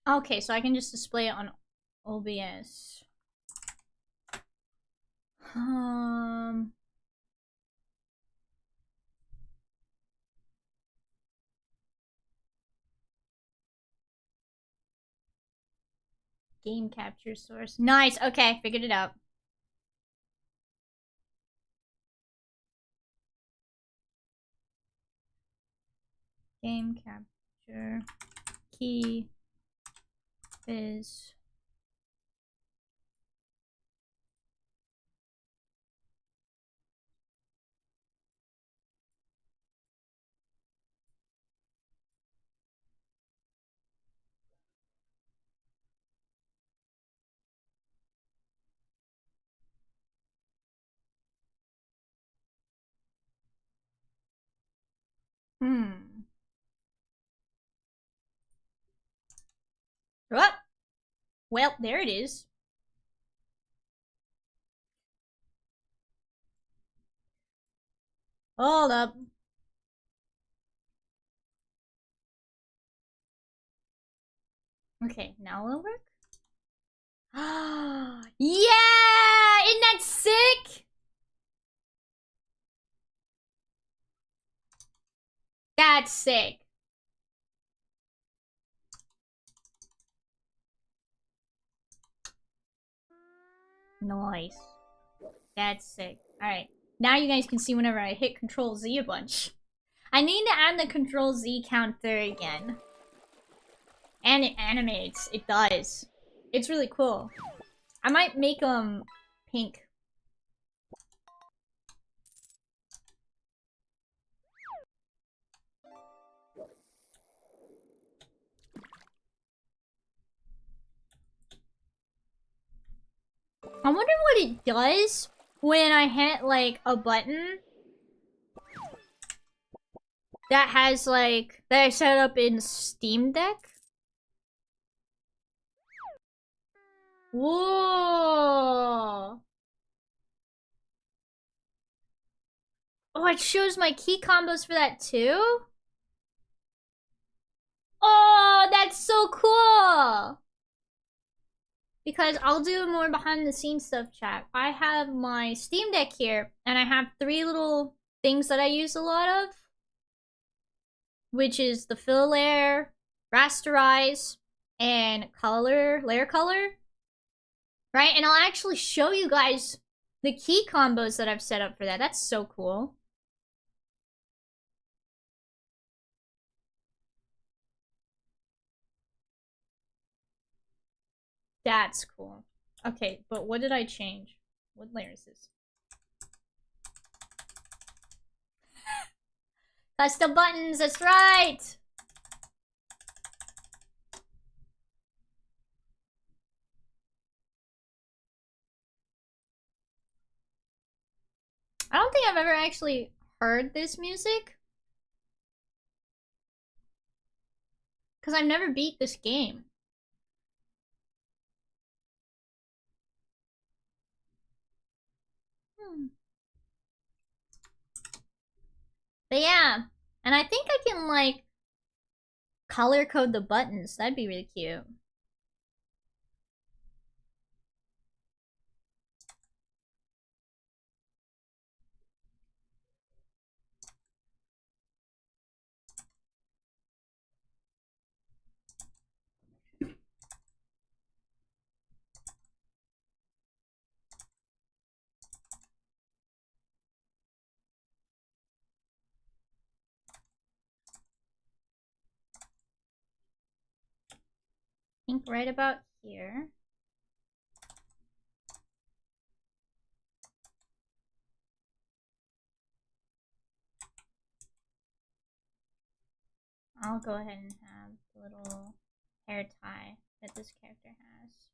Okay, so I can just display it on OBS. Game capture source. Nice. Okay, figured it out. Game capture key is What? Well, there it is. Hold up. Okay, now it'll work. Yeah! Isn't that sick? That's sick. Nice. That's sick. Alright. Now you guys can see whenever I hit Control Z a bunch. I need to add the Control Z counter again. And it animates. It does. It's really cool. I might make them pink. I wonder what it does when I hit, like, a button that has, like, that I set up in Steam Deck. Whoa! Oh, it shows my key combos for that too? Oh, that's so cool! Because I'll do more behind the scenes stuff, chat. I have my Steam Deck here, and I have 3 little things that I use a lot of. Which is the fill layer, rasterize, and layer color. Right? And I'll actually show you guys the key combos that I've set up for that. That's so cool. That's cool. Okay, but what did I change? What layer is this? Custom buttons, that's right! I don't think I've ever actually heard this music. Because I've never beat this game. But yeah, and I think I can, like, color code the buttons. That'd be really cute. I think right about here. I'll go ahead and have the little hair tie that this character has.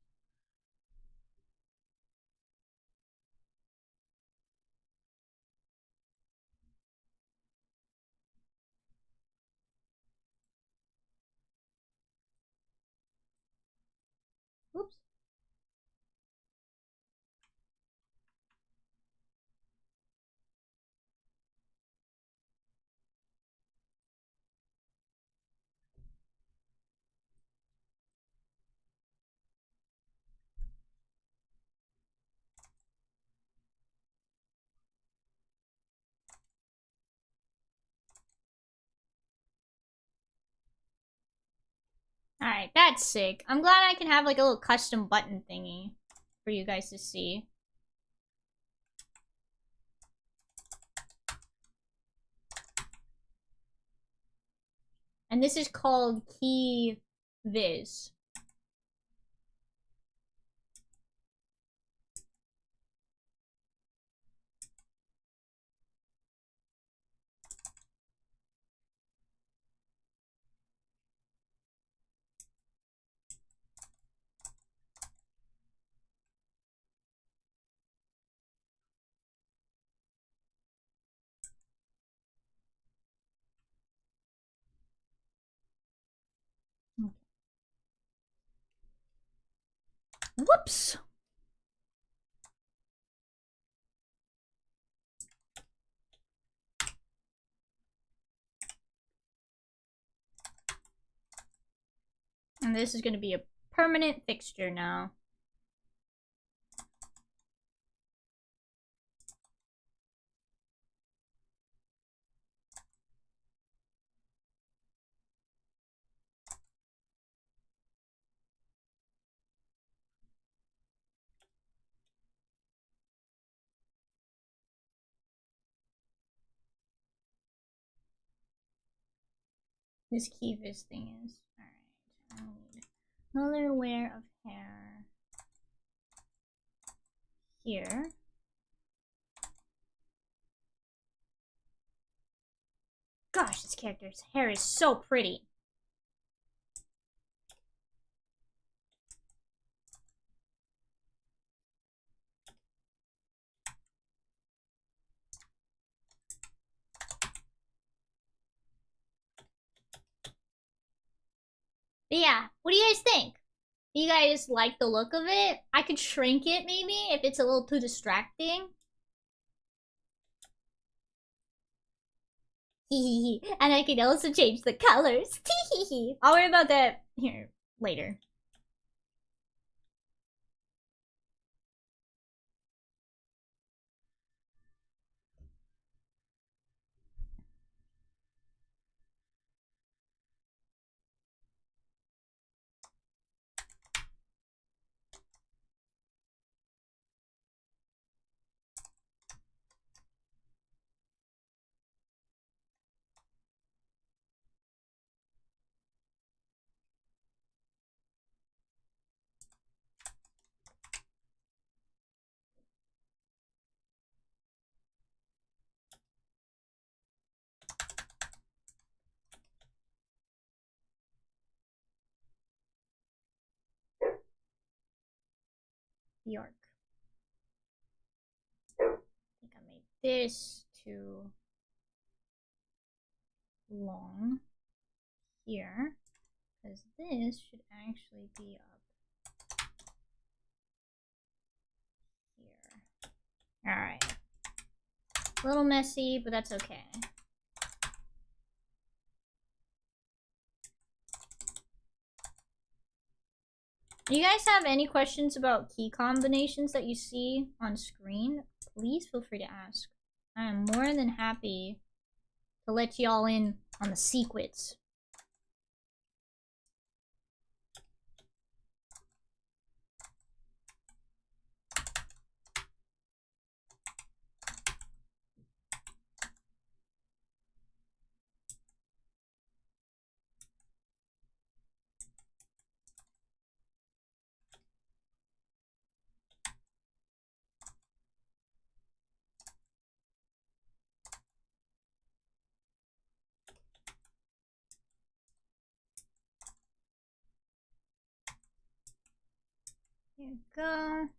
Oops. Alright, that's sick. I'm glad I can have like a little custom button thingy for you guys to see. And this is called Key Viz. Whoops! And this is gonna be a permanent fixture now. This Key Viz thing is. Alright, I need another layer of hair here. Gosh, this character's hair is so pretty. But yeah, what do you guys think? Do you guys like the look of it? I could shrink it maybe if it's a little too distracting. And I can also change the colors. I'll worry about that here later. York. I think I made this too long here, because this should actually be up here. Alright. A little messy, but that's okay. Do you guys have any questions about key combinations that you see on screen? Please feel free to ask. I am more than happy to let y'all in on the secrets. Here we go.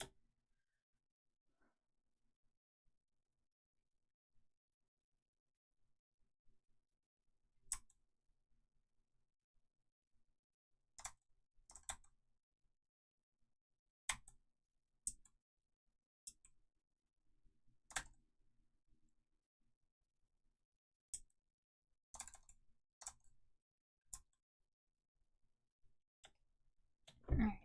Alright.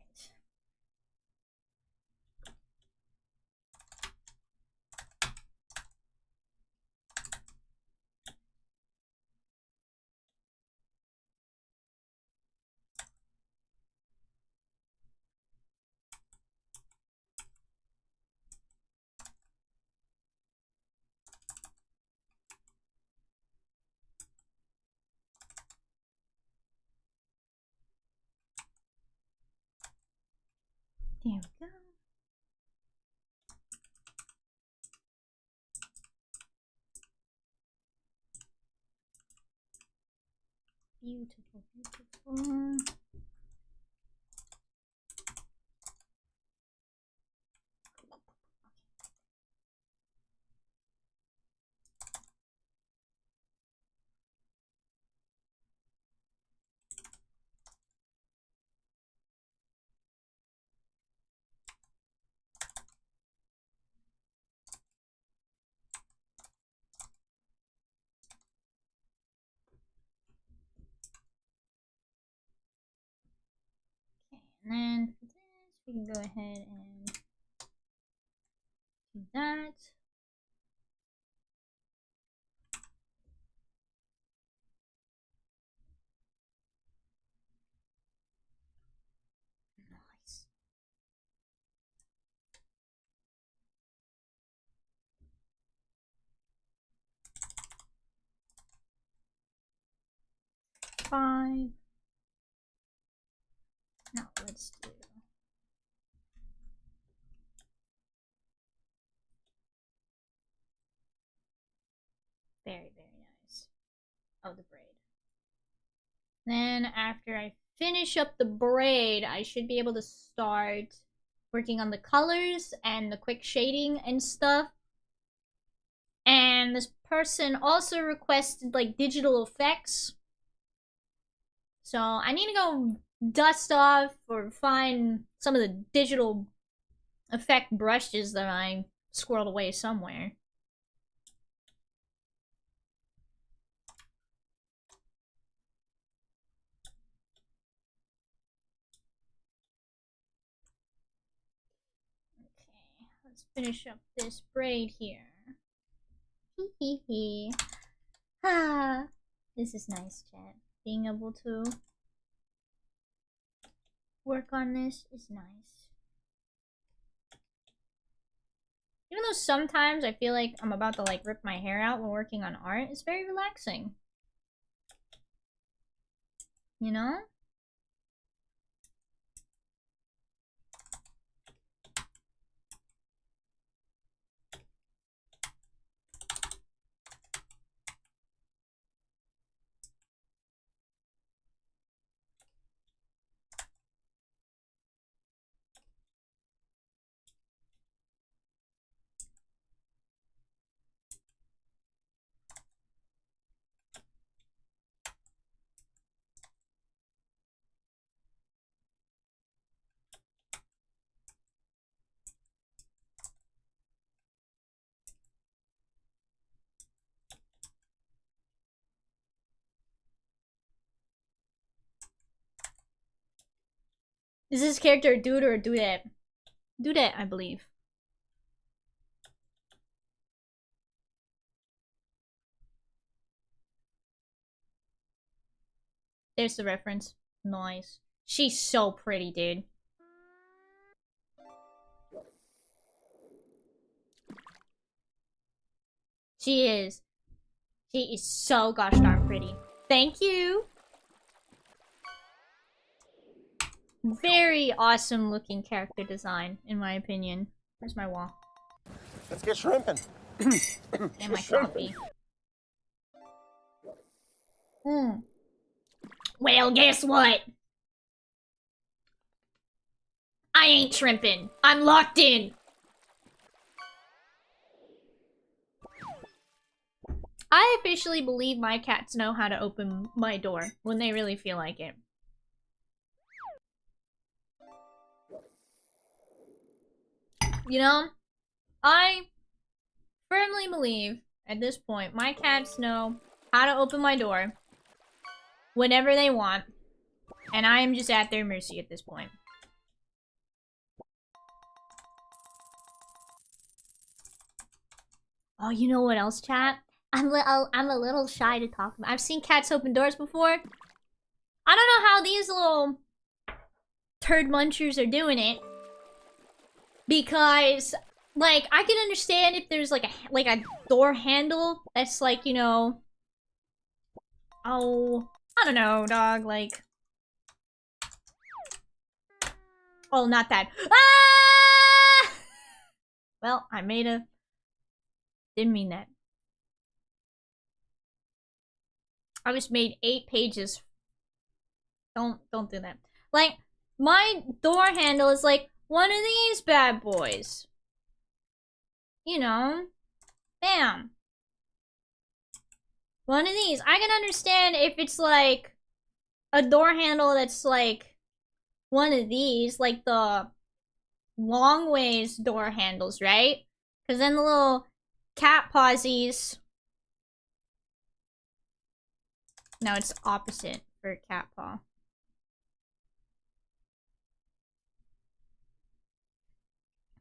There we go. Beautiful, beautiful. Okay, and then for this, we can go ahead and do that. Nice. Five. Now let's do very, very nice. Oh, the braid. Then after I finish up the braid, I should be able to start working on the colors and the quick shading and stuff. And this person also requested like digital effects. So I need to go dust off or find some of the digital effect brushes that I squirreled away somewhere. Let's finish up this braid here. Hee hee hee. Ah, this is nice, chat. Being able to work on this is nice. Even though sometimes I feel like I'm about to like rip my hair out when working on art, it's very relaxing. You know? Is this character a dude or a dudette? Dudette, I believe. There's the reference. Nice. She's so pretty, dude. She is. She is so gosh darn pretty. Thank you. Very awesome looking character design, in my opinion. Where's my wall? Let's get shrimping. And my coffee. Well, guess what? I ain't shrimping. I'm locked in. I officially believe my cats know how to open my door when they really feel like it. You know, I firmly believe at this point my cats know how to open my door whenever they want, and I am just at their mercy at this point. Oh, you know what else, chat? I'm a little shy to talk about. I've seen cats open doors before. I don't know how these little turd munchers are doing it. Because, like, I can understand if there's like a door handle that's like, you know, oh, I don't know, dog, like, oh, not that. Ah! Well, I made a, didn't mean that. I just made 8 pages. Don't do that. Like, my door handle is like one of these bad boys. You know? Bam. One of these. I can understand if it's like a door handle that's like one of these, like the long ways door handles, right? Because then the little cat pawsies. No, it's opposite for cat paw.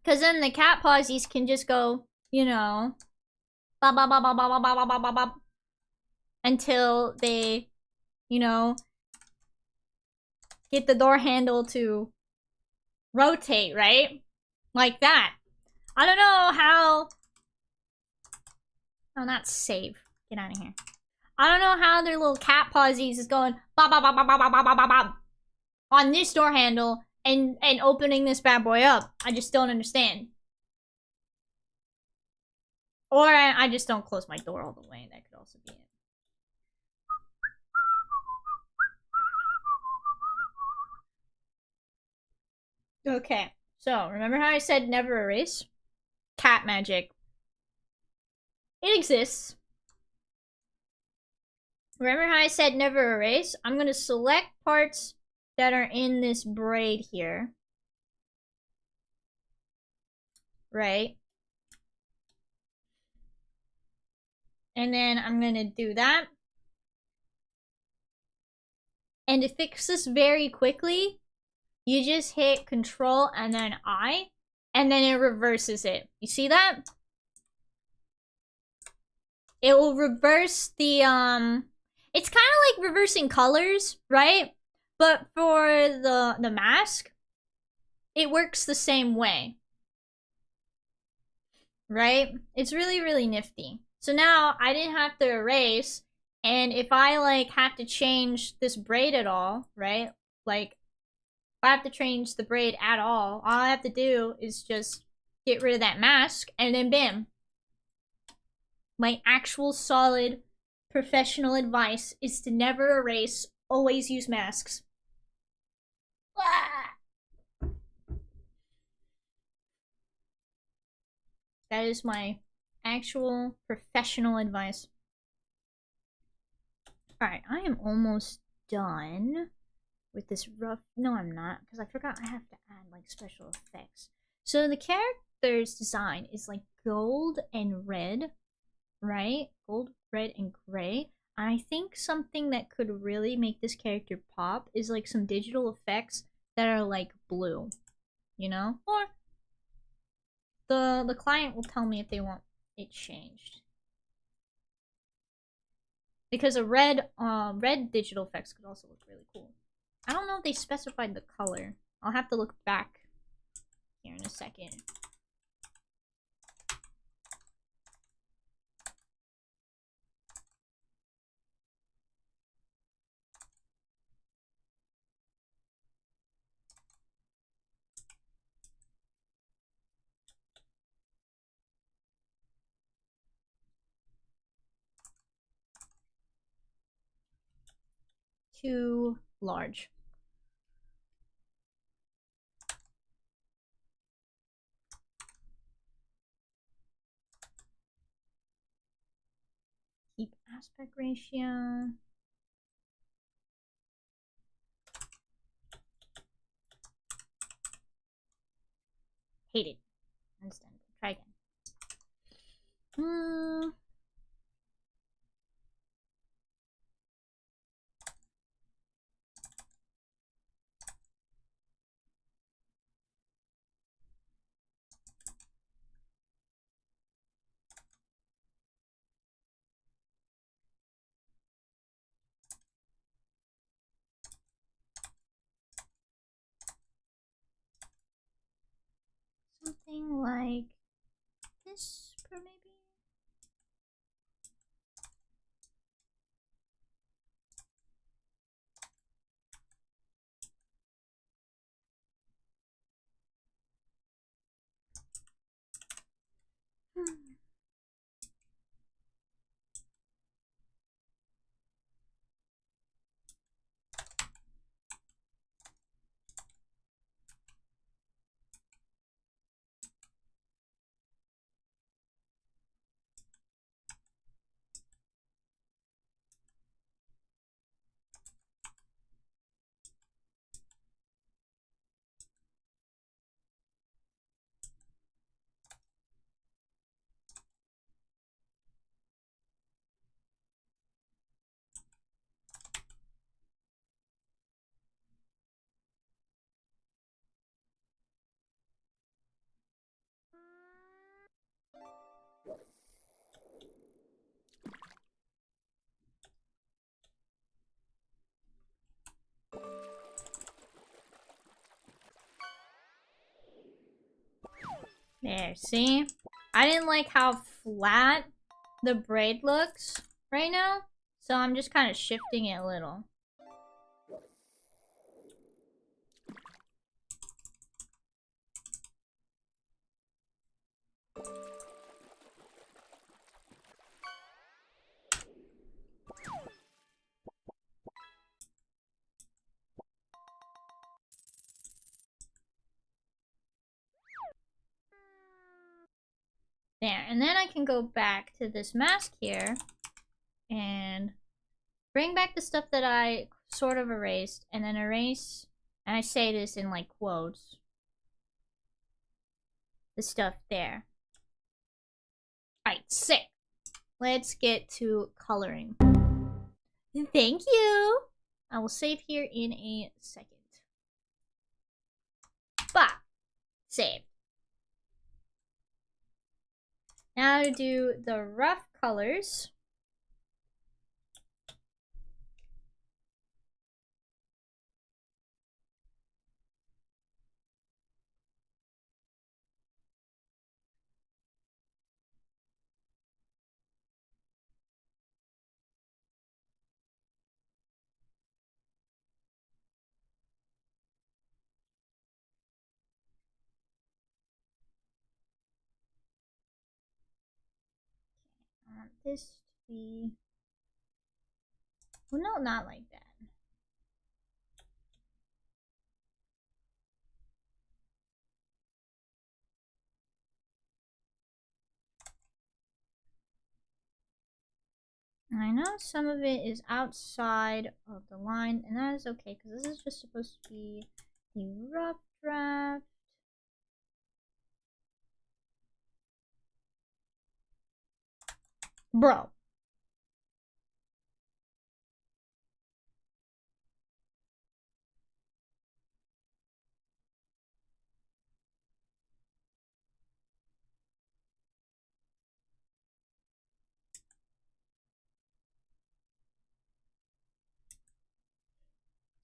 Because then the cat pawsies can just go, you know, bop, bop, bop, bop, bop, bop, bop, bop, bop, bop, until they, you know, get the door handle to rotate, right? Like that. I don't know how... Oh, not save. Get out of here. I don't know how their little cat pawsies is going bop, bop, bop, bop, bop, bop, bop, bop, bop, on this door handle and opening this bad boy up. I just don't understand. Or I just don't close my door all the way. That could also be it. Okay, so remember how I said never erase? Cat magic. It exists. Remember how I said never erase? I'm gonna select parts that are in this braid here. Right? And then I'm gonna do that. And to fix this very quickly, you just hit Control and then I, and then it reverses it. You see that? It will reverse the, it's kind of like reversing colors, right? But for the mask, it works the same way. Right? It's really, really nifty. So now I didn't have to erase, and if I like have to change this braid at all, right? Like, if I have to change the braid at all I have to do is just get rid of that mask, and then bam. My actual solid professional advice is to never erase, always use masks. Ah! That is my actual professional advice. Alright, I am almost done with this rough... No, I'm not, because I forgot I have to add, like, special effects. So the character's design is, like, gold and red, right? Gold, red, and gray. I think something that could really make this character pop is, like, some digital effects that are, like, blue. You know? Or the client will tell me if they want it changed. Because a red digital effects could also look really cool. I don't know if they specified the color. I'll have to look back here in a second. Too large. Keep aspect ratio. Hate it. Understand. Try again. Something like this, maybe? There, see? I didn't like how flat the braid looks right now, so I'm just kind of shifting it a little. There, and then I can go back to this mask here and bring back the stuff that I sort of erased, and then erase, and I say this in like quotes, the stuff there. Alright, sick. Let's get to coloring. Thank you! I will save here in a second. Bah! Save. Now to do the rough colors. I want this to be... Well, no, not like that. I know some of it is outside of the line, and that is okay, because this is just supposed to be a rough draft. Bro.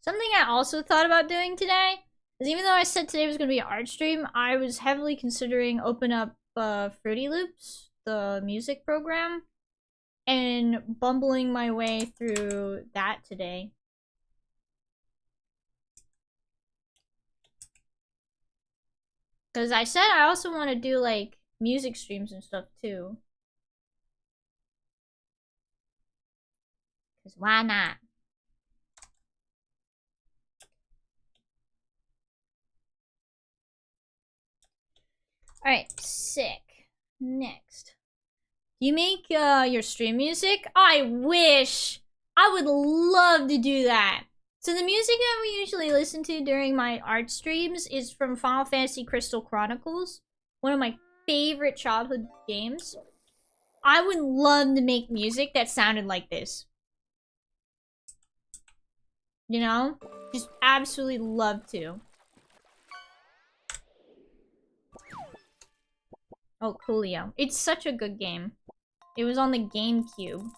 Something I also thought about doing today is, even though I said today was going to be an art stream, I was heavily considering open up Fruity Loops, the music program, and bumbling my way through that today. Because I said I also want to do like music streams and stuff too. Because why not? Alright, sick. Next. Do you make your stream music? I wish! I would love to do that. So the music that we usually listen to during my art streams is from Final Fantasy Crystal Chronicles, one of my favorite childhood games. I would love to make music that sounded like this. You know? Just absolutely love to. Oh, Coolio. It's such a good game. It was on the GameCube.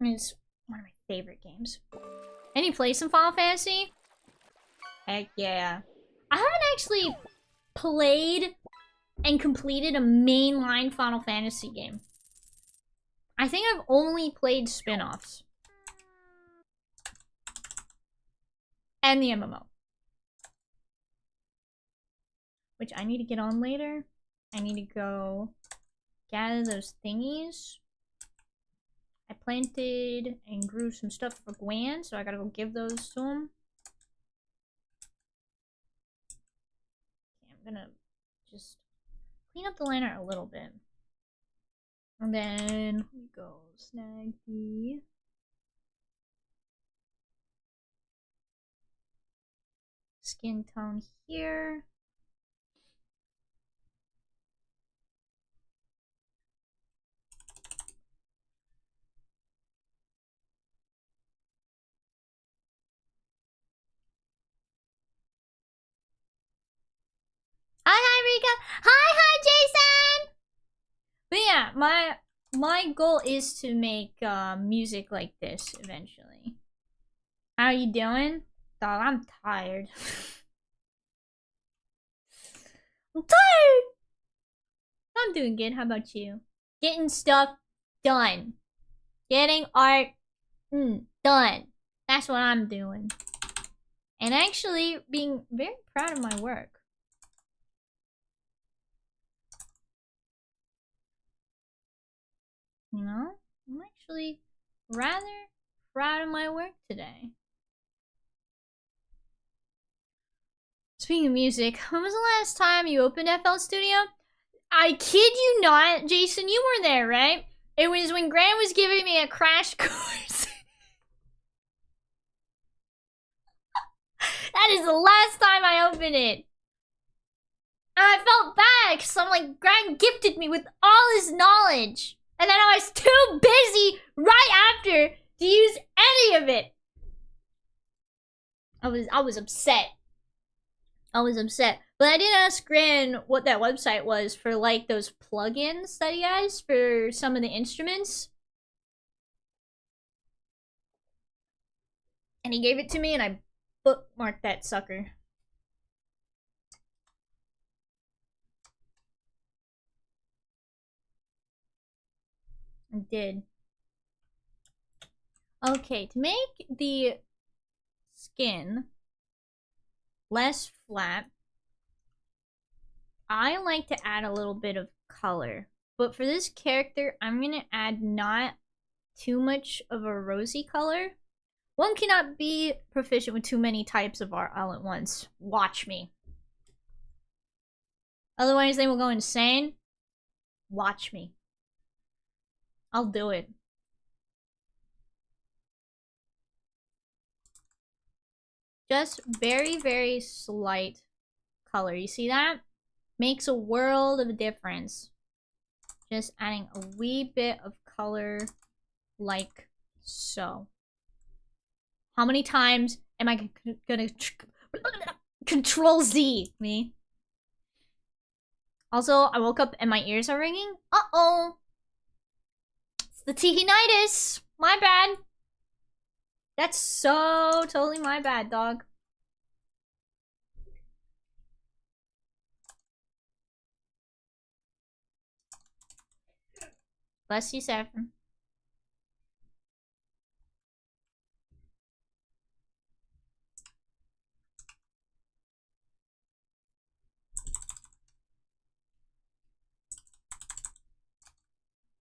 It's one of my favorite games. And you play some Final Fantasy? Heck yeah. I haven't actually played and completed a mainline Final Fantasy game. I think I've only played spin-offs. And the MMO. Which I need to get on later. I need to go gather those thingies. I planted and grew some stuff for Gwen, so I gotta go give those to him. Okay, I'm gonna just clean up the lantern a little bit. And then, let me go snag the... skin tone here. Hi, Rika. Hi, Jason. But yeah, my goal is to make music like this eventually. How you doing? Dog, I'm tired. I'm tired. I'm doing good. How about you? Getting stuff done. Getting art done. That's what I'm doing. And actually being very proud of my work. You know? I'm actually rather proud of my work today. Speaking of music, when was the last time you opened FL Studio? I kid you not, Jason, you were there, right? It was when Grant was giving me a crash course. That is the last time I opened it. And I felt bad, because I'm like, Grant gifted me with all his knowledge. And then I was too busy right after to use any of it. I was upset. I was upset. But I did ask Gran what that website was for, like, those plugins that he has for some of the instruments. And he gave it to me, and I bookmarked that sucker. I did. Okay, to make the skin less flat, I like to add a little bit of color. But for this character, I'm gonna add not too much of a rosy color. One cannot be proficient with too many types of art all at once. Watch me. Otherwise, they will go insane. Watch me. I'll do it. Just very, very slight color. You see that? Makes a world of a difference. Just adding a wee bit of color like so. How many times am I gonna Control Z me? Also, I woke up and my ears are ringing. Uh-oh. It's the Tihinitis. My bad. That's so totally my bad, dog. Bless you, Saffron.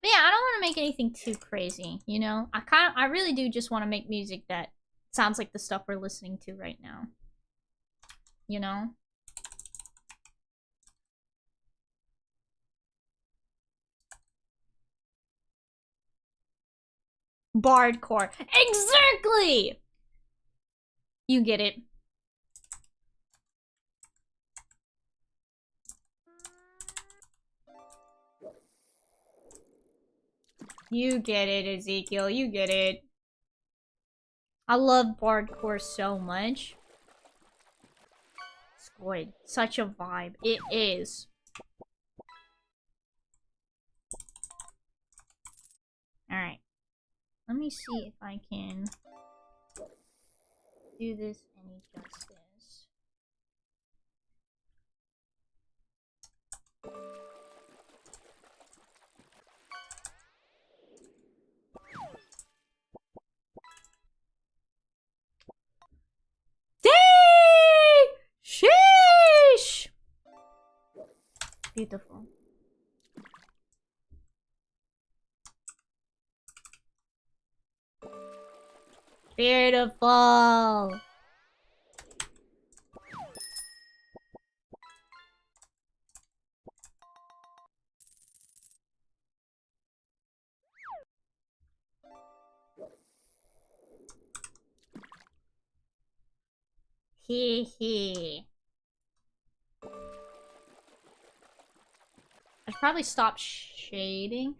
But yeah, I don't want to make anything too crazy, you know? I really do just want to make music that sounds like the stuff we're listening to right now. You know? Bardcore. Exactly! You get it. You get it, Ezekiel. You get it. I love Bardcore so much. It's good. Such a vibe. It is. Alright. Let me see if I can do this any justice. Dang! Sheesh! Beautiful. Beautiful. Hee hee. I should probably stop shading.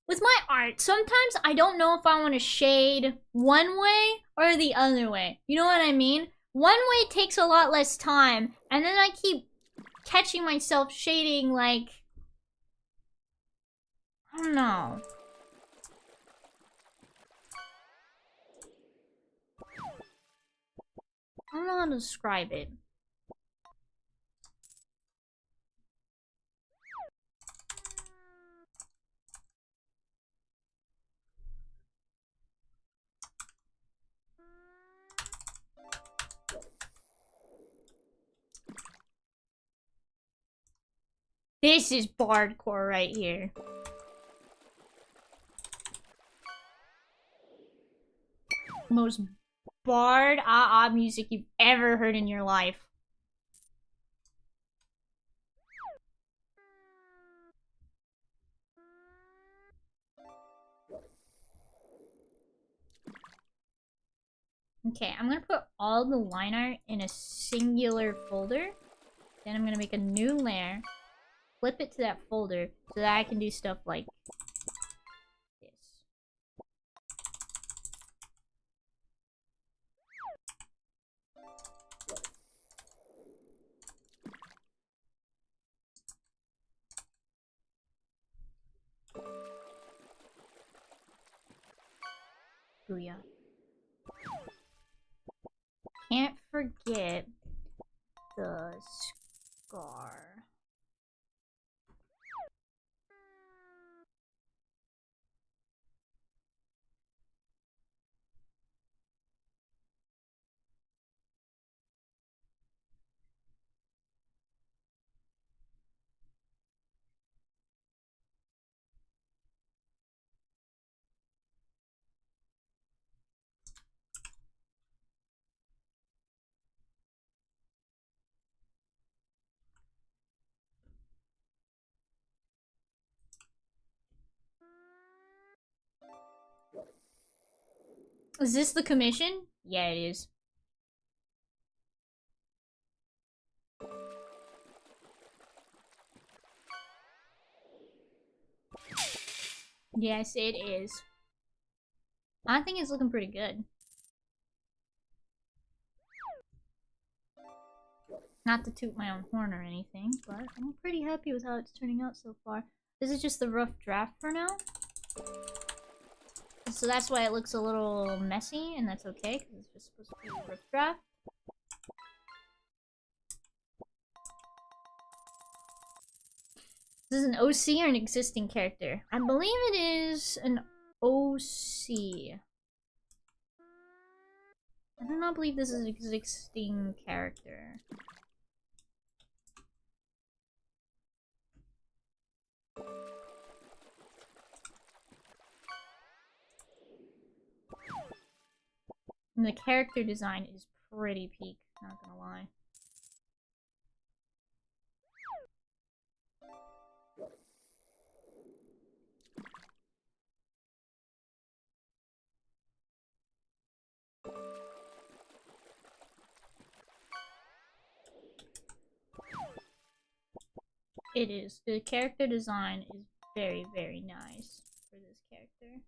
With my art, sometimes I don't know if I want to shade one way or the other way. You know what I mean? One way takes a lot less time, and then I keep catching myself shading like... I don't know. I don't know how to describe it. This is bardcore right here. Most bard music you've ever heard in your life. Okay, I'm gonna put all the line art in a singular folder. Then I'm gonna make a new layer, flip it to that folder, so that I can do stuff like this. Booyah. Can't forget the scar. Is this the commission? Yeah, it is. Yes, it is. I think it's looking pretty good. Not to toot my own horn or anything, but I'm pretty happy with how it's turning out so far. This is just the rough draft for now. So that's why it looks a little messy, and that's okay, because it's just supposed to be a rough draft. This is an OC or an existing character? I believe it is an OC. I do not believe this is an existing character. And the character design is pretty peak, not gonna lie. It is. The character design is very, very nice for this character.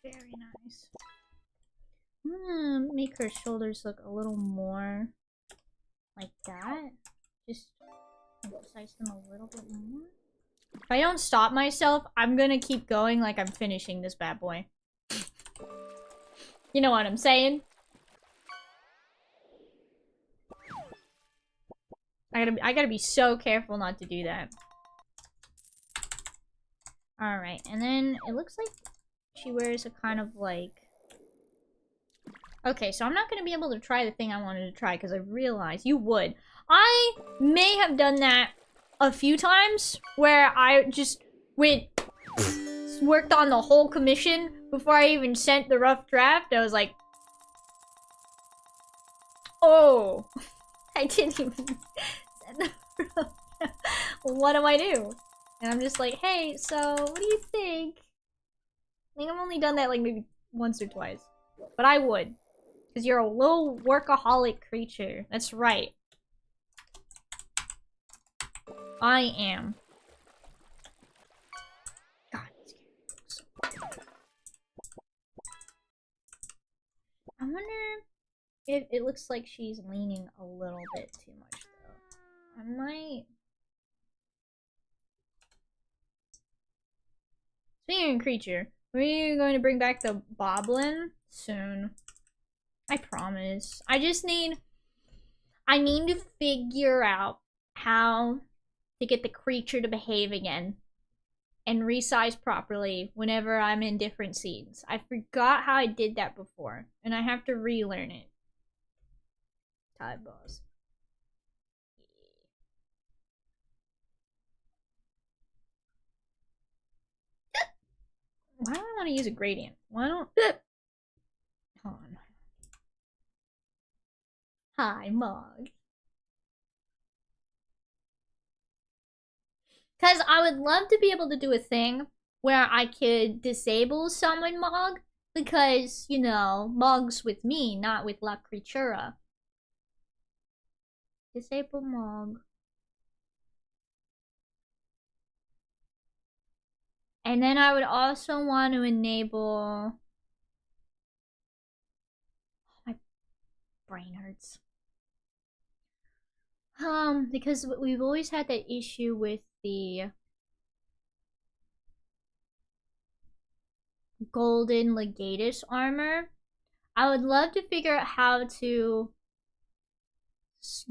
Very nice. I'm gonna make her shoulders look a little more like that. Just emphasize them a little bit more. If I don't stop myself, I'm gonna keep going like I'm finishing this bad boy. You know what I'm saying? I gotta be so careful not to do that. Alright, and then it looks like she wears a kind of like... Okay, so I'm not gonna be able to try the thing I wanted to try because I realized you would. I may have done that a few times where I just worked on the whole commission before I even sent the rough draft. I was like, oh, I didn't even send the rough draft. What do I do? And I'm just like, hey, so what do you think? I think I've only done that like maybe once or twice. But I would. Because you're a little workaholic creature. That's right. I am. God, this character looks so... I wonder if it looks like she's leaning a little bit too much, though. I might... Speaking of creature, we're going to bring back the Boblin soon. I promise. I need to figure out how to get the creature to behave again and resize properly whenever I'm in different scenes. I forgot how I did that before, and I have to relearn it. Tide boss. Why do I want to use a gradient? Why don't... Hold on. Hi, Mog. Because I would love to be able to do a thing where I could disable summon Mog. Because, you know, Mog's with me, not with La Creatura. Disable Mog. And then I would also want to enable... My brain hurts. Because we've always had that issue with the golden Legatus armor. I would love to figure out how to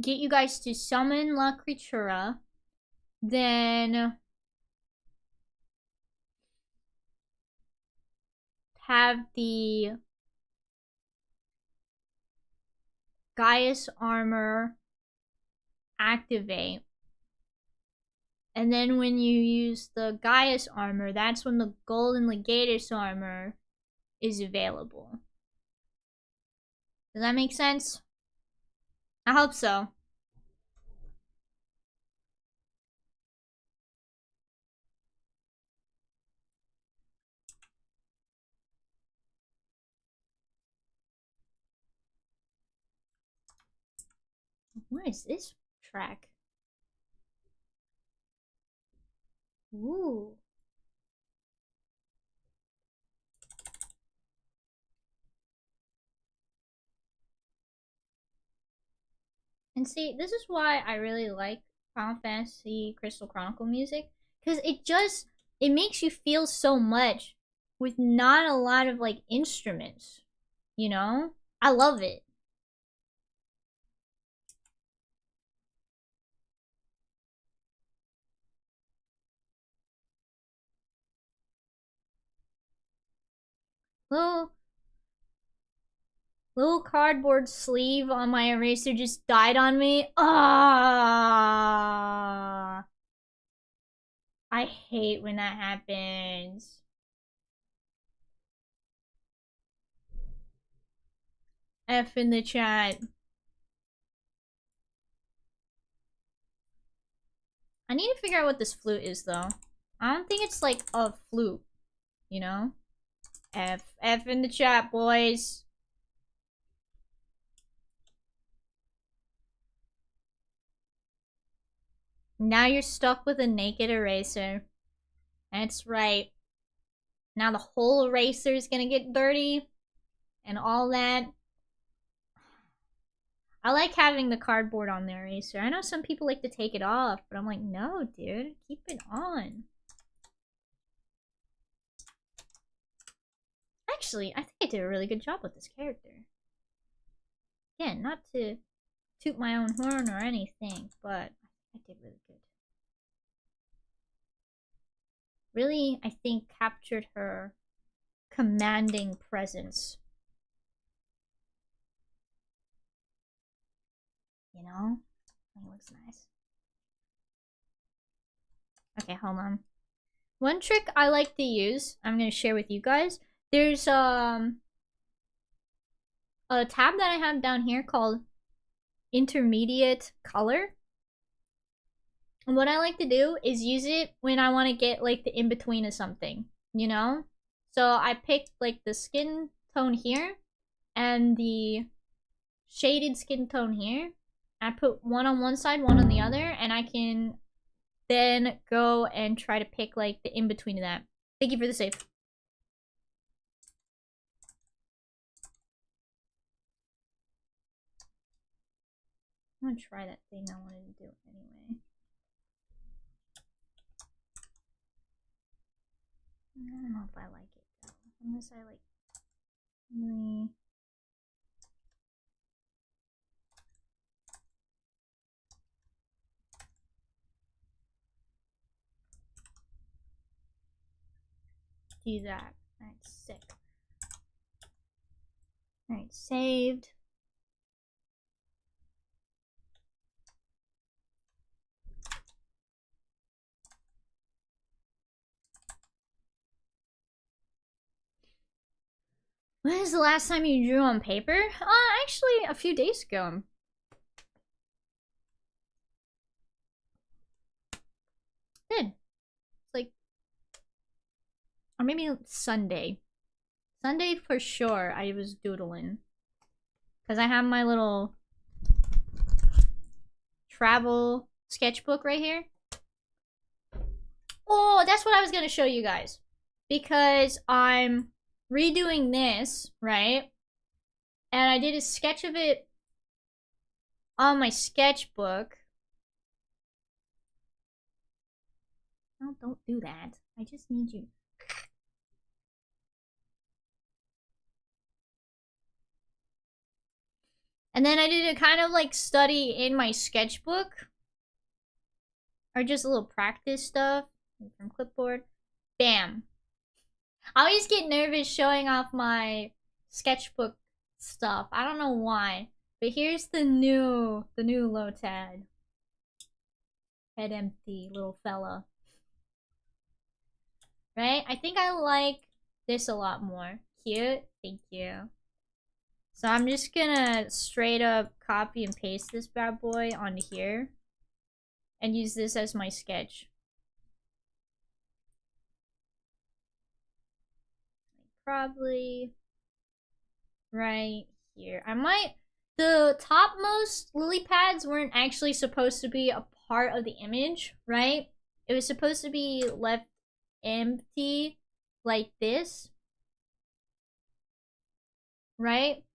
get you guys to summon La Creatura, then have the Gaius armor activate. And then when you use the Gaius armor, that's when the golden Legatus armor is available. Does that make sense? I hope so. What is this track? Ooh. And see, this is why I really like Final Fantasy Crystal Chronicle music. Because it makes you feel so much with not a lot of, like, instruments. You know? I love it. Little cardboard sleeve on my eraser just died on me. Ah, I hate when that happens. F in the chat. I need to figure out what this flute is, though. I don't think it's like a flute, you know? F in the chat, boys. Now you're stuck with a naked eraser. That's right. Now the whole eraser is gonna get dirty and all that. I like having the cardboard on the eraser. I know some people like to take it off, but I'm like, no, dude, keep it on. Actually, I think I did a really good job with this character. Again, not to toot my own horn or anything, but I did really good. Really, I think, captured her commanding presence. You know? It looks nice. Okay, hold on. One trick I like to use, I'm gonna share with you guys. There's a tab that I have down here called Intermediate Color. And what I like to do is use it when I want to get like the in-between of something, you know? So I picked like the skin tone here and the shaded skin tone here. I put one on one side, one on the other, and I can then go and try to pick like the in-between of that. Thank you for the save. I'm gonna try that thing I wanted to do anyway. I don't know if I like it though. Unless I like really... do that. Alright, sick. Alright, saved. When is the last time you drew on paper? Actually, a few days ago. Did. It's like, or maybe Sunday. Sunday for sure, I was doodling. Because I have my little travel sketchbook right here. Oh, that's what I was going to show you guys. Because I'm redoing this, right? And I did a sketch of it on my sketchbook. No, don't do that. I just need you. And then I did a kind of like study in my sketchbook. Or just a little practice stuff from clipboard. Bam. I always get nervous showing off my sketchbook stuff. I don't know why. But here's the new Lotad. Head empty little fella. Right? I think I like this a lot more. Cute. Thank you. So I'm just gonna straight up copy and paste this bad boy onto here. And use this as my sketch. Probably right here. I might... The topmost lily pads weren't actually supposed to be a part of the image, right? It was supposed to be left empty like this. Right?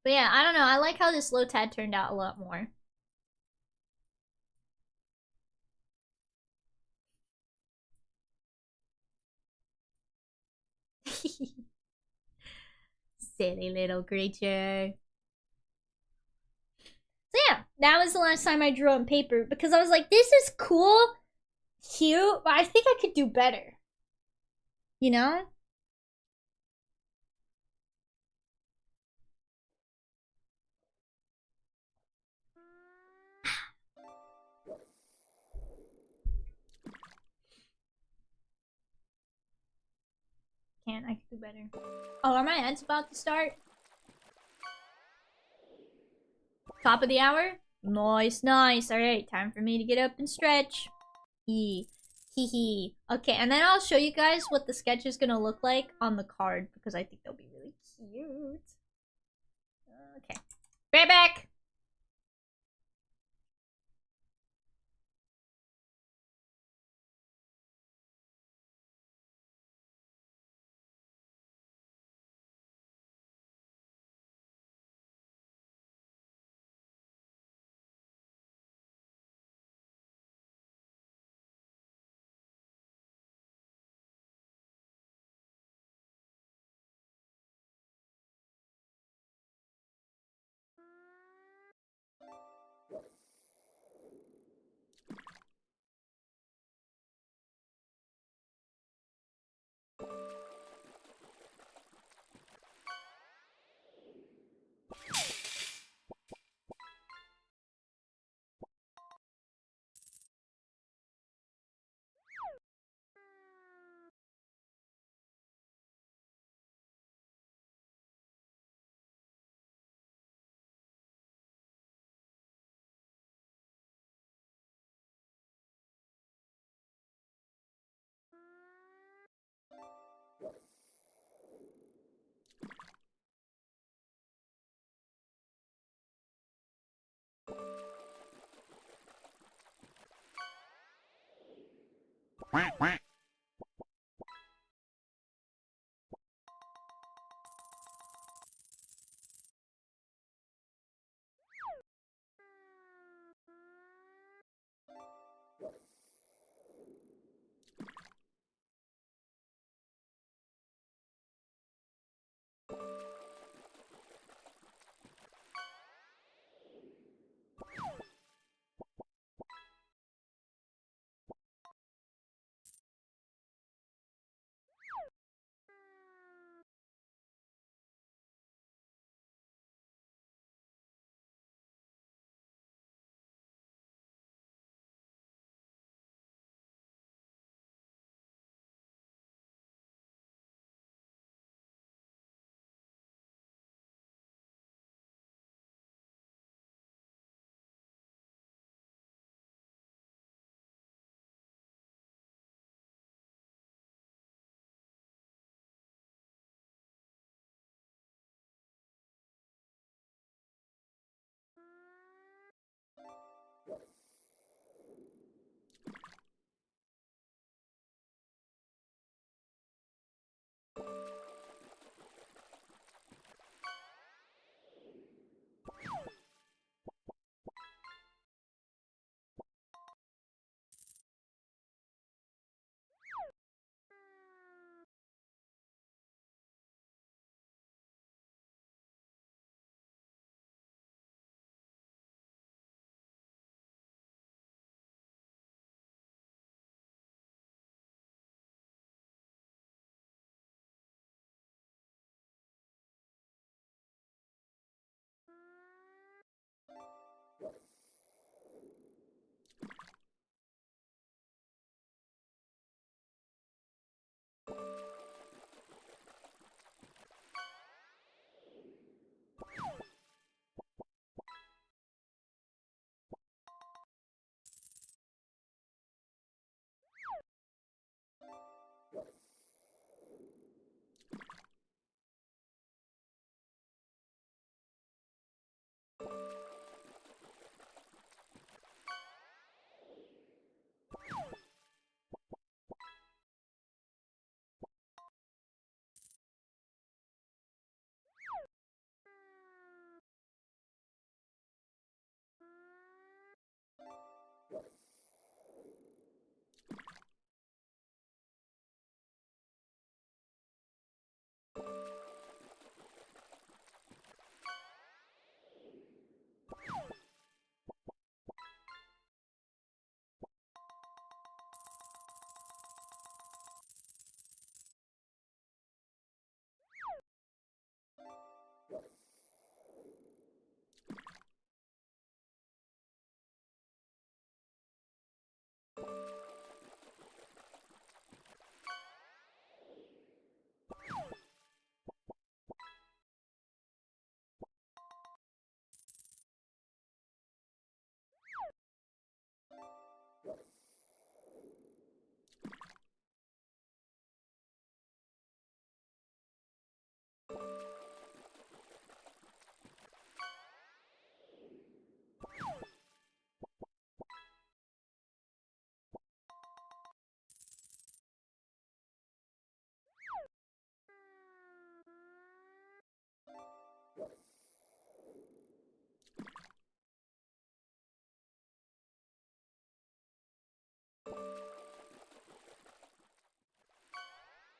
But yeah, I don't know. I like how this Lotad turned out a lot more. Silly little creature. So yeah, that was the last time I drew on paper because I was like, this is cool, cute, but I think I could do better. You know? Can't, I could do better. Oh, are my ads about to start? Top of the hour? Nice, nice. Alright, time for me to get up and stretch. Hee hee. Okay, and then I'll show you guys what the sketch is gonna look like on the card because I think they'll be really cute. Okay. Right back! Quack, quack.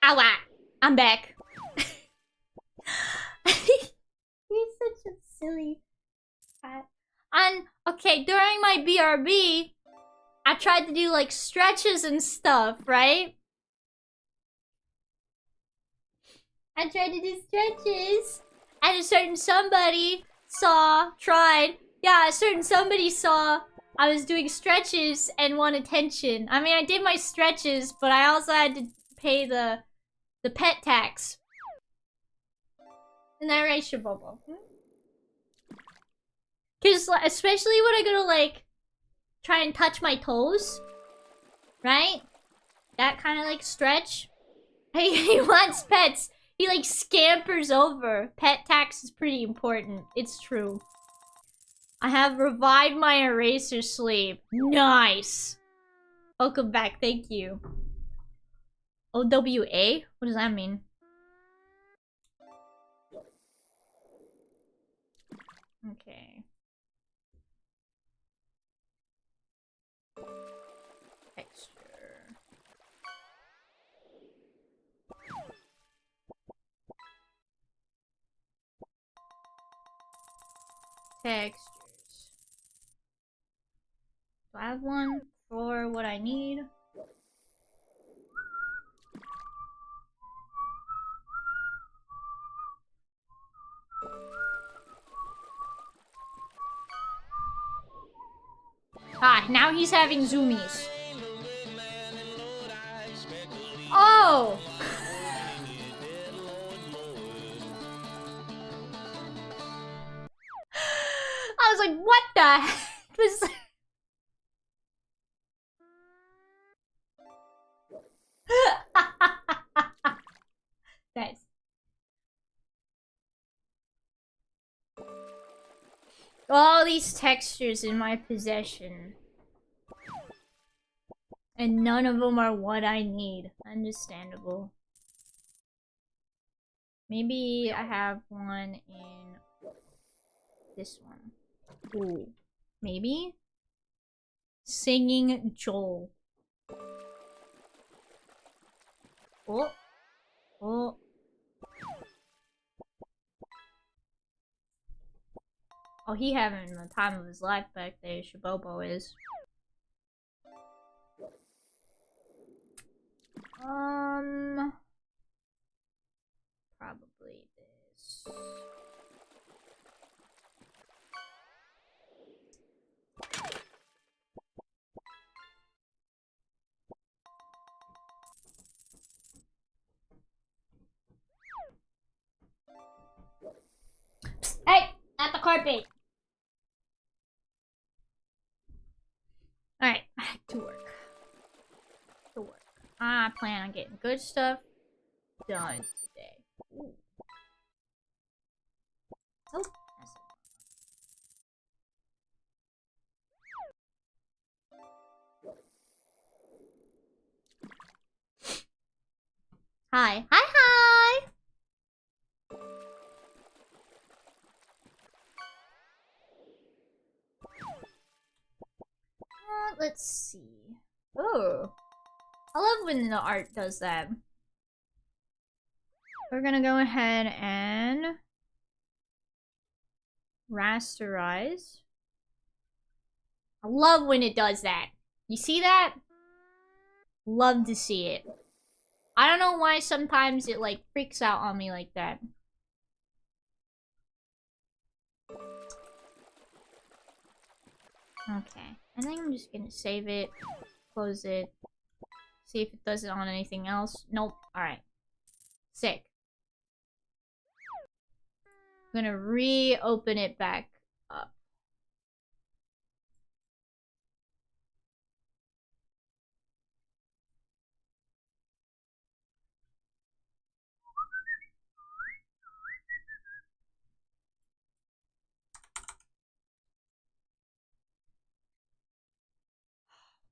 Ow, I'm back. You're such a silly cat. And, okay, during my BRB, I tried to do, like, stretches and stuff, right? I tried to do stretches. And a certain somebody saw I was doing stretches and want attention. I mean, I did my stretches, but I also had to pay the pet tax. And I raised Shabobo. Because, especially when I go to, like, try and touch my toes. Right? That kind of, like, stretch. He wants pets. He, like, scampers over. Pet tax is pretty important. It's true. I have revived my eraser sleep. Nice. Welcome back. Thank you. OWA? What does that mean? Okay. Texture. Textures. Do I have one for what I need? Ah, now he's having zoomies. Oh! I was like, what the heck was... Nice. All these textures in my possession. And none of them are what I need. Understandable. Maybe I have one in this one. Ooh. Maybe? Singing Joel. Oh. Oh. Oh, he having the time of his life back there, Shabobo is. Probably this. Psst, hey! Not the carpet! Alright, back to work. I plan on getting good stuff done today. Ooh. Oh, that's it. Hi. Hi! Let's see. Oh. I love when the art does that. We're gonna go ahead and rasterize. I love when it does that. You see that? Love to see it. I don't know why sometimes it like freaks out on me like that. Okay. I think I'm just gonna save it, close it, see if it does it on anything else. Nope. Alright. Sick. I'm gonna reopen it back up.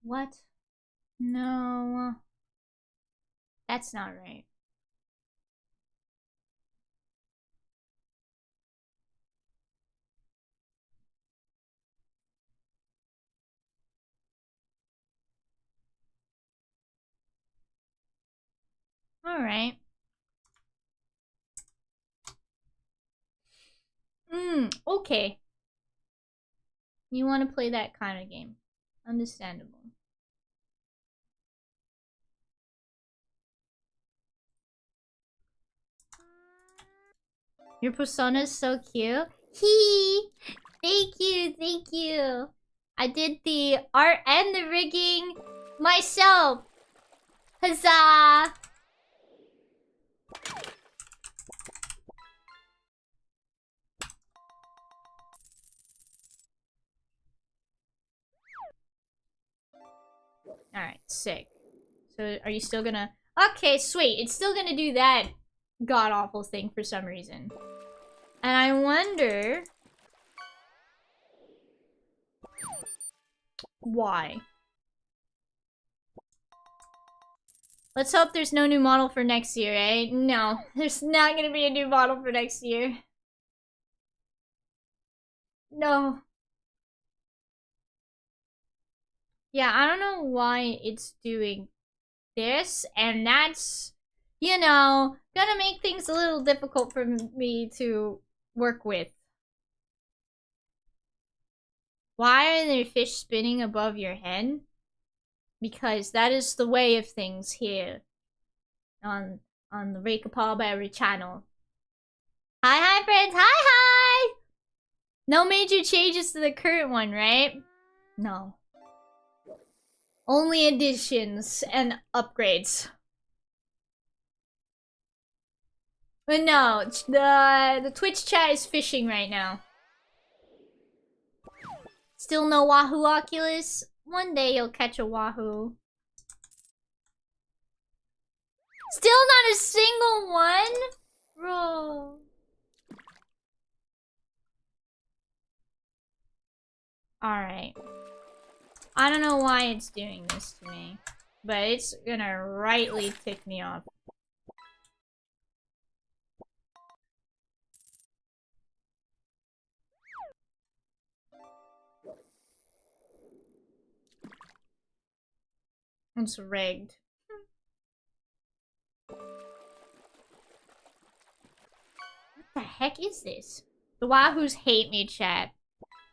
What? No. That's not right. Alright. Okay. You want to play that kind of game. Understandable. Your persona is so cute. Thank you, thank you. I did the art and the rigging myself. Huzzah! Alright, sick. So, are you still gonna... Okay, sweet. It's still gonna do that god-awful thing for some reason. And I wonder... why? Let's hope there's no new model for next year, eh? No, there's not gonna be a new model for next year. No. Yeah, I don't know why it's doing this, and that's, you know, gonna make things a little difficult for me to work with. Why are there fish spinning above your head? Because that is the way of things here on the Reikapaberry channel. Hi friends, hi! No major changes to the current one, right? No. Only additions and upgrades. But no, the Twitch chat is fishing right now. Still no Wahoo Oculus? One day you'll catch a Wahoo. Still not a single one? Bro. Alright. I don't know why it's doing this to me, but it's gonna rightly tick me off. It's rigged. What the heck is this? The Wahoos hate me, chat.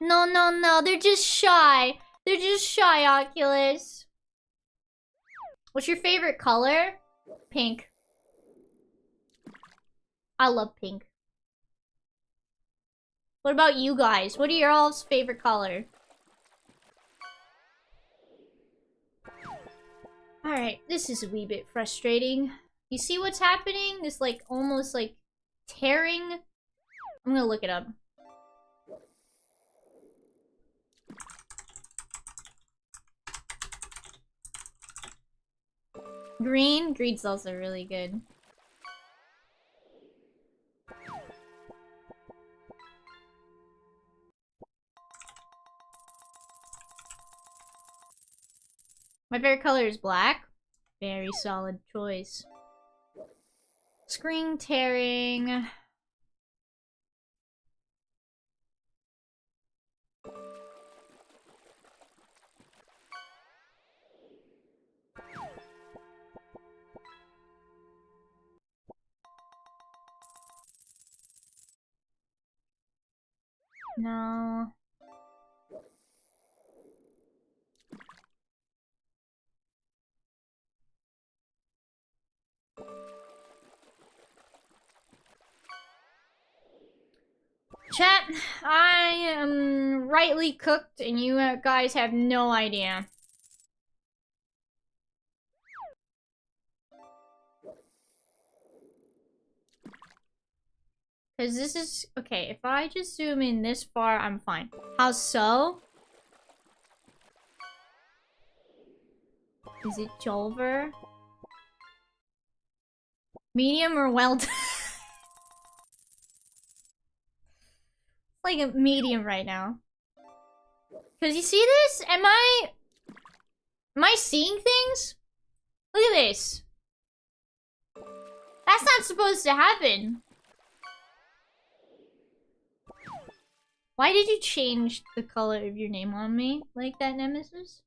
No, no, no, they're just shy. They're just shy, Oculus. What's your favorite color? Pink. I love pink. What about you guys? What are your all's favorite color? Alright, this is a wee bit frustrating. You see what's happening? This, like, almost, like, tearing? I'm gonna look it up. Green? Green's also really good. My favorite color is black. Very solid choice. Screen tearing. No. Chat, I am rightly cooked and you guys have no idea. Because this is... Okay, if I just zoom in this far, I'm fine. How so? Is it Jolver? Medium or well done? Like a medium right now. Because you see this? Am I seeing things? Look at this. That's not supposed to happen. Why did you change the color of your name on me like that, Nemesis? Is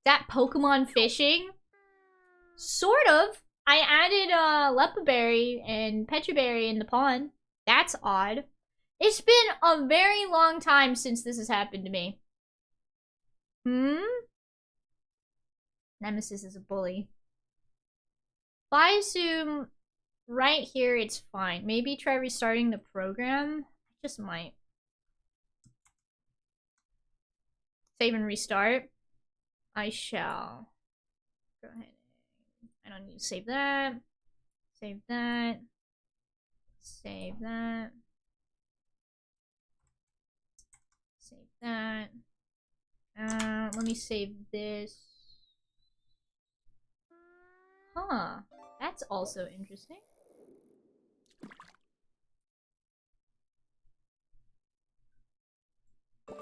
that Pokemon fishing? Sort of. I added Lepaberry and Petraberry in the pond. That's odd. It's been a very long time since this has happened to me. Nemesis is a bully. If I assume right here it's fine. Maybe try restarting the program. I just might. Save and restart. I shall. Go ahead. I don't need to save that. Save that. Save that. Save that. Let me save this. Huh. That's also interesting. Do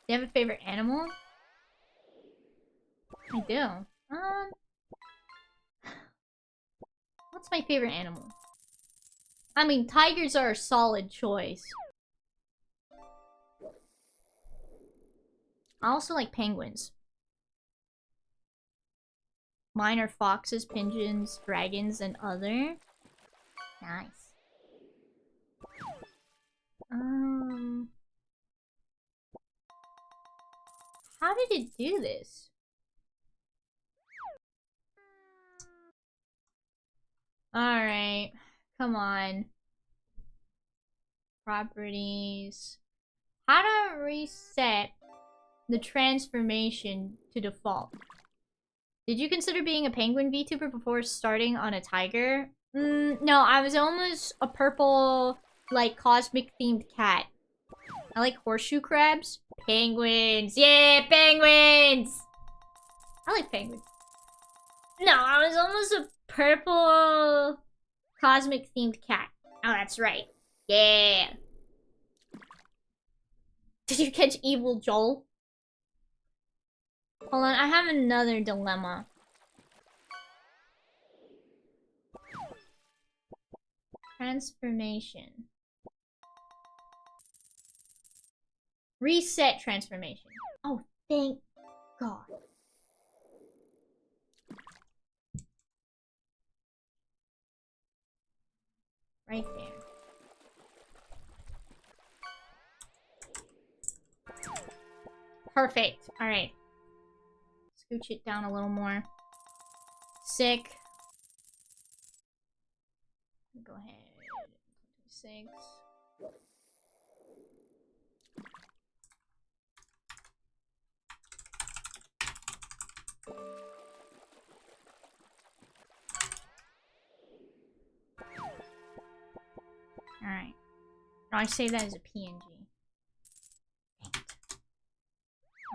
you have a favorite animal? I do. What's my favorite animal? I mean, tigers are a solid choice. I also like penguins. Mine are foxes, pigeons, dragons, and other. Nice. How did it do this? Alright. Come on. Properties. How to reset the transformation to default? Did you consider being a penguin VTuber before starting on a tiger? No, I was almost a purple, like, cosmic-themed cat. I like horseshoe crabs. Penguins! Yeah, penguins! I like penguins. No, I was almost a purple, cosmic-themed cat. Oh, that's right. Yeah. Did you catch Evil Joel? Hold on, I have another dilemma. Transformation. Reset transformation. Oh, thank God. Right there. Perfect. Alright. Scooch it down a little more. Sick. Go ahead. 26. Alright. I save that as a PNG.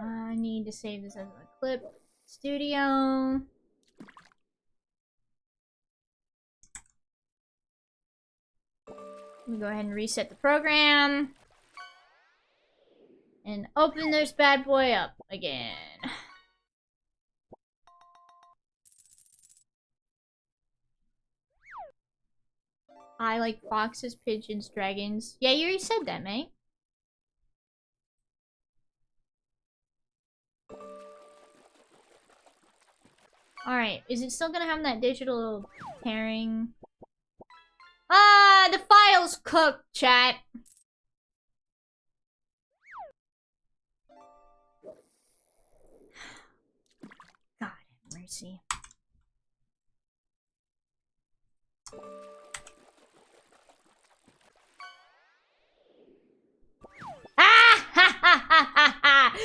I need to save this as a clip. Studio. Let me go ahead and reset the program. And open this bad boy up again. I like foxes, pigeons, dragons. Yeah, you already said that, mate. Alright, is it still gonna have that digital tearing? Ah, the file's cooked, chat. God have mercy. Ah! Ha ha ha ha ha!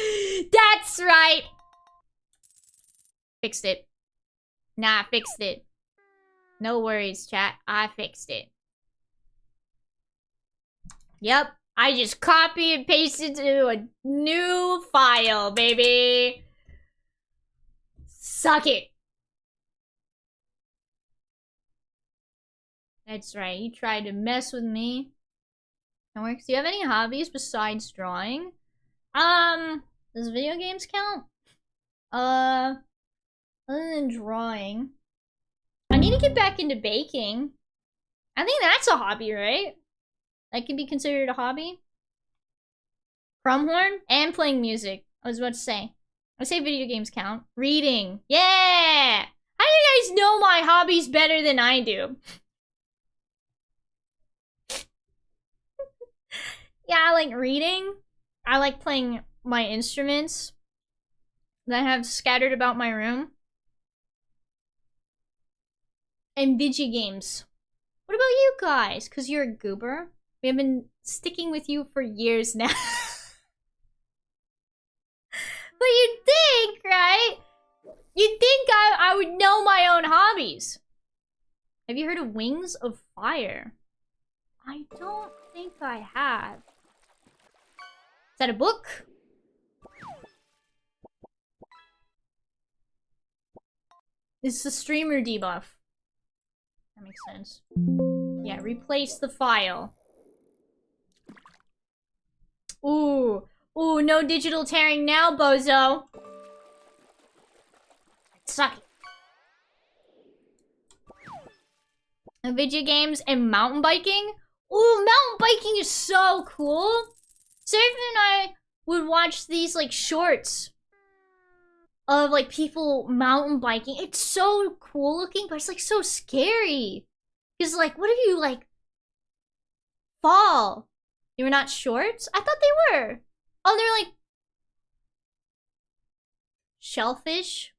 That's right! Fixed it. Nah, I fixed it. No worries, chat. I fixed it. Yep. I just copy and pasted to a new file, baby. Suck it. That's right. You tried to mess with me. That works. Do you have any hobbies besides drawing? Does video games count? Other than drawing. I need to get back into baking. I think that's a hobby, right? That can be considered a hobby. Crumhorn and playing music. I was about to say. I say video games count. Reading. Yeah! How do you guys know my hobbies better than I do? Yeah, I like reading. I like playing my instruments that I have scattered about my room. And video games. What about you guys? Because you're a goober. We have been sticking with you for years now. But you think, right? You'd think I would know my own hobbies. Have you heard of Wings of Fire? I don't think I have. Is that a book? It's the streamer debuff. That makes sense. Yeah, replace the file. Ooh. Ooh, no digital tearing now, bozo. Suck it. Video games and mountain biking? Ooh, mountain biking is so cool. Surfing and I would watch these, like, shorts of, like, people mountain biking. It's so cool looking, but it's, like, so scary. Because, like, what if you, like, fall? They were not shorts? I thought they were. Oh, they're, like, shellfish?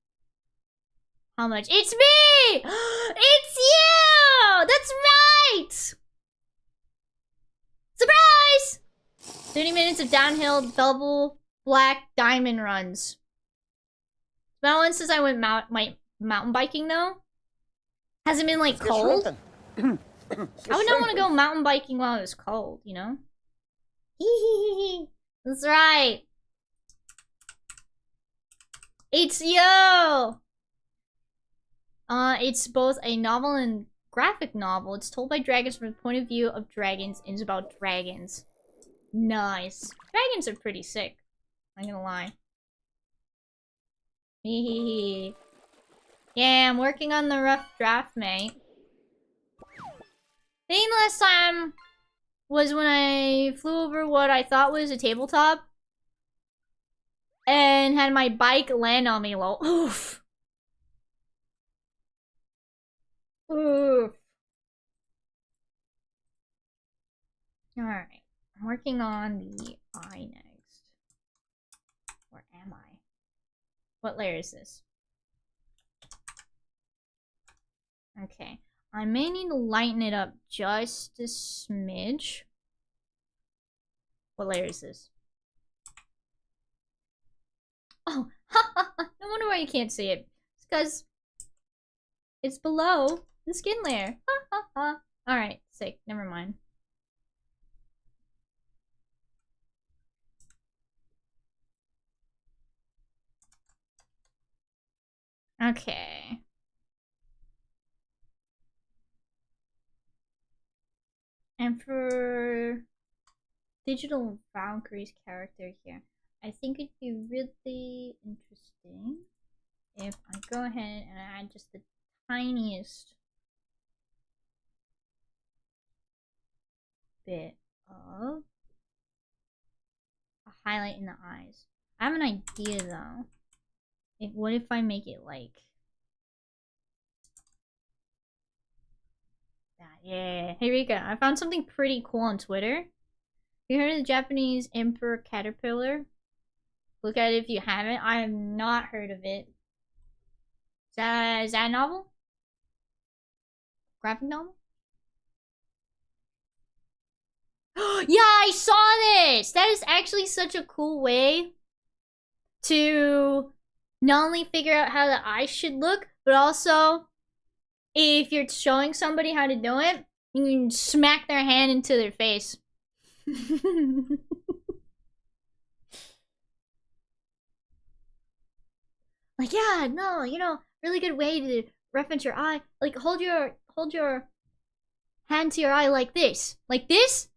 How much? It's me! It's you! That's right! Surprise! 30 minutes of downhill double black diamond runs. That one says I went mountain biking though. Has it been like cold? I would not want to go mountain biking while it was cold, you know? That's right. It's you! It's both a novel and graphic novel. It's told by dragons from the point of view of dragons and is about dragons. Nice. Dragons are pretty sick. I'm gonna lie. Hehehe. Yeah, I'm working on the rough draft, mate. I think last time was when I flew over what I thought was a tabletop and had my bike land on me low. Oof. Oof. Alright. I'm working on the eye next. Where am I? What layer is this? Okay. I may need to lighten it up just a smidge. What layer is this? Oh, no wonder why you can't see it. It's because it's below the skin layer. Alright, sick. Never mind. Okay. And for Digital Valkyrie's character here, I think it'd be really interesting if I go ahead and add just the tiniest bit of a highlight in the eyes. I have an idea though. What if I make it like that? Yeah. Hey Rika, I found something pretty cool on Twitter. You heard of the Japanese emperor caterpillar? Look at it if you haven't. I have not heard of it. Is that a novel? Graphic novel? Yeah, I saw this! That is actually such a cool way to not only figure out how the eyes should look, but also if you're showing somebody how to do it, you can smack their hand into their face. Like, yeah, no, you know, really good way to reference your eye. Like, hold your hand to your eye like this. Like this.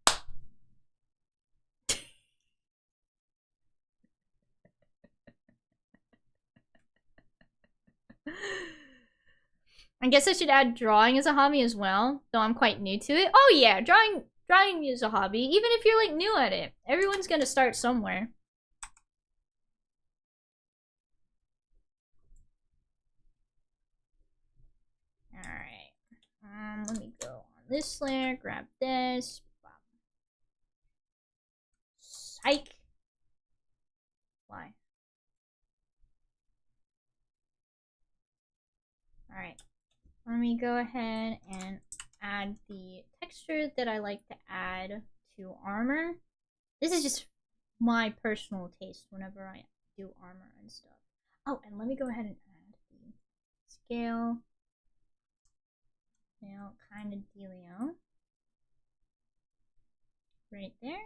I guess I should add drawing as a hobby as well, though I'm quite new to it. Oh yeah, drawing is a hobby, even if you're like new at it. Everyone's gonna start somewhere. Let me go on this layer, grab this. Psych. Why? Alright. Let me go ahead and add the texture that I like to add to armor. This is just my personal taste whenever I do armor and stuff. Oh, and let me go ahead and add the scale. Kind of dealio. Right there.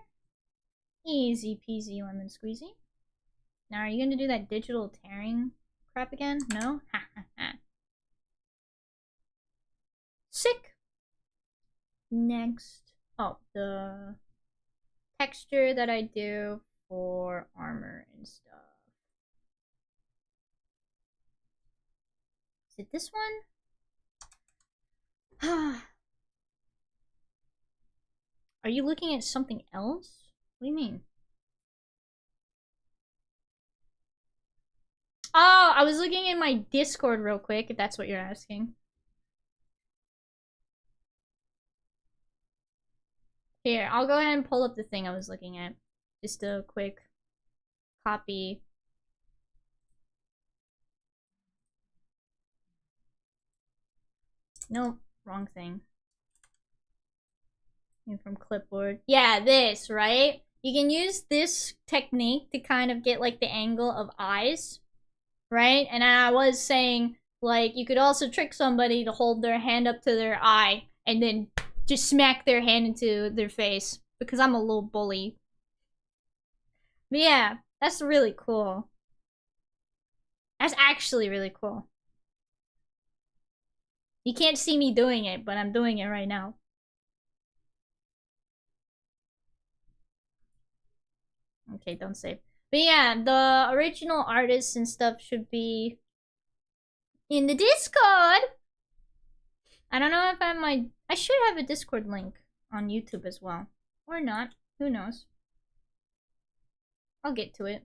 Easy peasy lemon squeezy. Now, are you gonna do that digital tearing crap again? No? Ha ha ha. Sick! Next. Oh, the texture that I do for armor and stuff. Is it this one? Are you looking at something else? What do you mean? Oh, I was looking in my Discord real quick, if that's what you're asking. Here, I'll go ahead and pull up the thing I was looking at. Just a quick copy. Nope, wrong thing. From clipboard. Yeah, this, right? You can use this technique to kind of get like the angle of eyes, right? And I was saying, like, you could also trick somebody to hold their hand up to their eye and then just smack their hand into their face because I'm a little bully. But yeah, that's really cool. That's actually really cool. You can't see me doing it, but I'm doing it right now. Okay, don't save. But yeah, the original artists and stuff should be in the Discord. I don't know if I should have a Discord link on YouTube as well. Or not. Who knows? I'll get to it.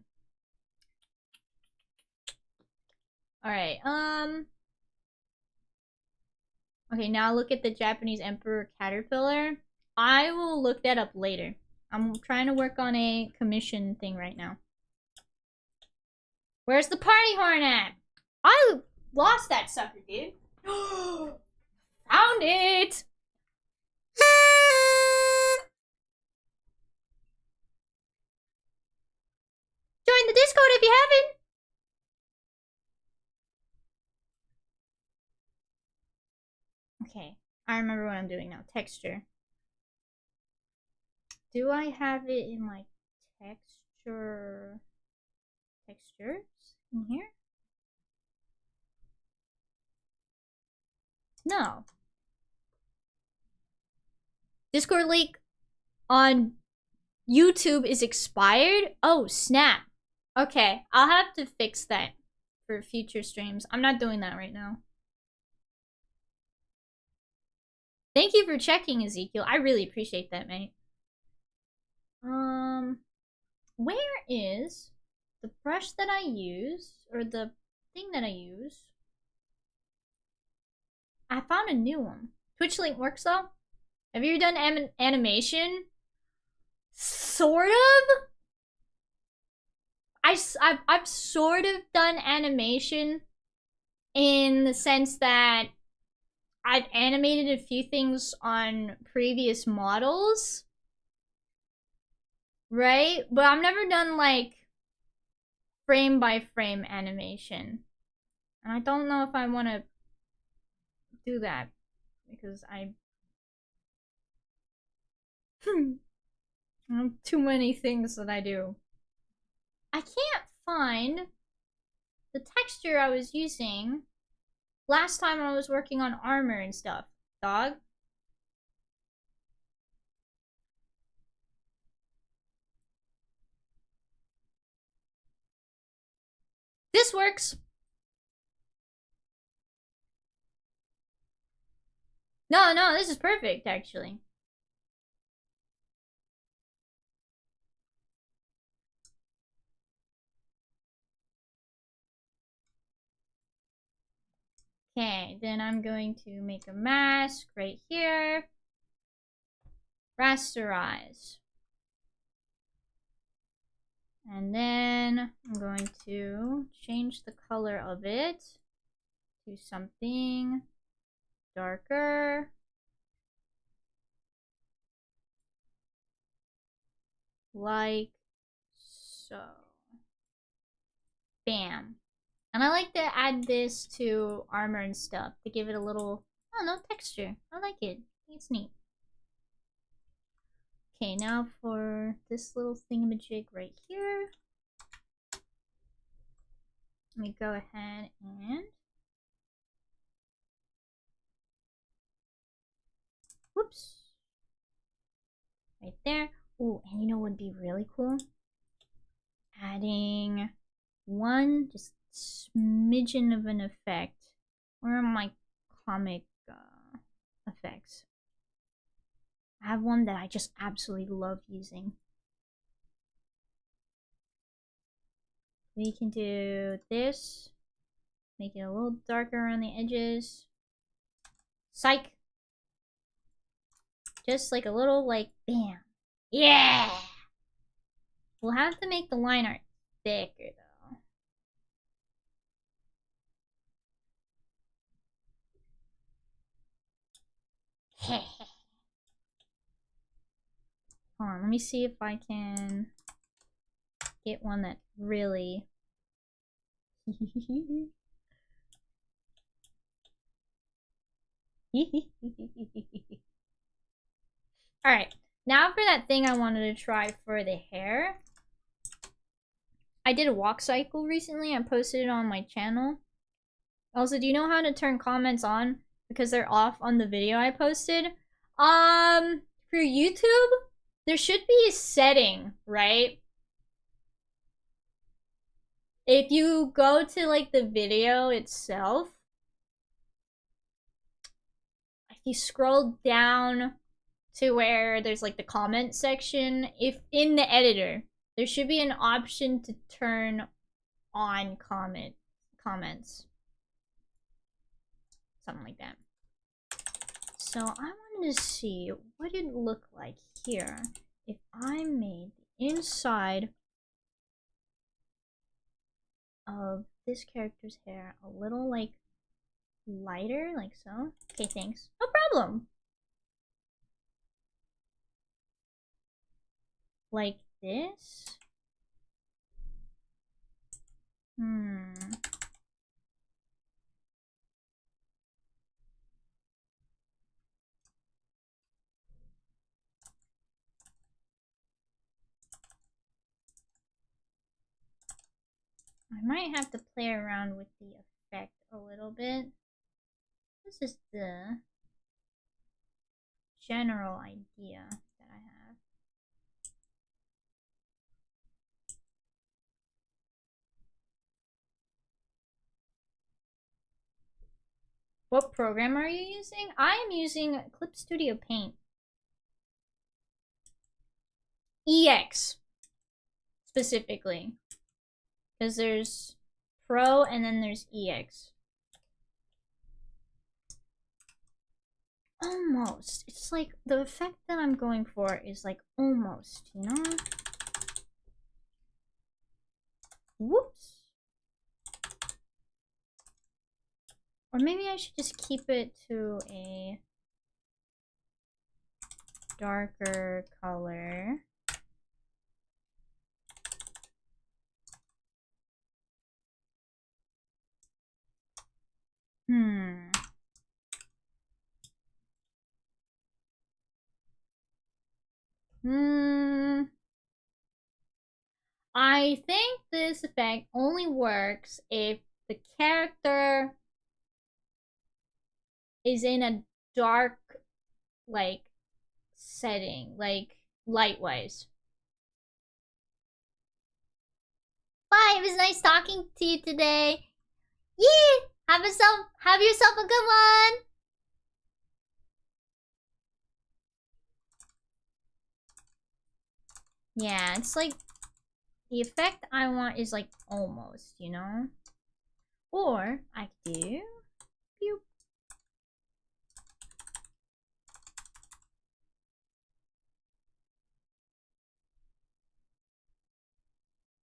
Alright, okay, now look at the Japanese Emperor Caterpillar. I will look that up later. I'm trying to work on a commission thing right now. Where's the party horn at? I lost that sucker, dude. Found it! Join the Discord if you haven't. Okay, I remember what I'm doing now. Texture. Do I have it in my textures in here? No. Discord link on YouTube is expired? Oh, snap. Okay, I'll have to fix that for future streams. I'm not doing that right now. Thank you for checking, Ezekiel. I really appreciate that, mate. Where is the brush that I use, or the thing that I use? I found a new one. Twitch link works though? Have you done animation? Sort of? I've sort of done animation in the sense that I've animated a few things on previous models. Right? But I've never done like frame by frame animation. And I don't know if I want to do that because I have too many things that I do. I can't find the texture I was using last time I was working on armor and stuff. Dog. This works. No, this is perfect, actually. Okay, then I'm going to make a mask right here. Rasterize. And then I'm going to change the color of it to something darker. Like so. Bam. And I like to add this to armor and stuff to give it a little, I don't know, texture. I like it. I think it's neat. Okay, now for this little thingamajig right here. Let me go ahead and... Whoops. Right there. Ooh, and you know what would be really cool? Adding one just smidgen of an effect. Where are my comic effects? I have one that I just absolutely love using. We can do this. Make it a little darker around the edges. Psych! Just like a little, like, bam. Yeah! We'll have to make the line art thicker, though. Hold on, let me see if I can get one that really... Alright, now for that thing I wanted to try for the hair. I did a walk cycle recently. I posted it on my channel. Also, do you know how to turn comments on? Because they're off on the video I posted. For YouTube, there should be a setting, right? If you go to, like, the video itself, if you scroll down to where there's, like, the comment section, if in the editor, there should be an option to turn on comments. Something like that. So I wanted to see what it'd look like here if I made the inside of this character's hair a little, like, lighter, like so. Okay, thanks. No problem. Like this. I might have to play around with the effect a little bit. This is the general idea that I have. What program are you using? I am using Clip Studio Paint. EX, specifically. Because there's Pro and then there's EX. Almost. It's like the effect that I'm going for is like almost, you know? Whoops. Or maybe I should just keep it to a darker color. I think this effect only works if the character is in a dark, like, setting, like, light-wise. Bye, it was nice talking to you today. Yeah! Have yourself a good one! Yeah, it's like, the effect I want is like almost, you know? Or, I could do pew.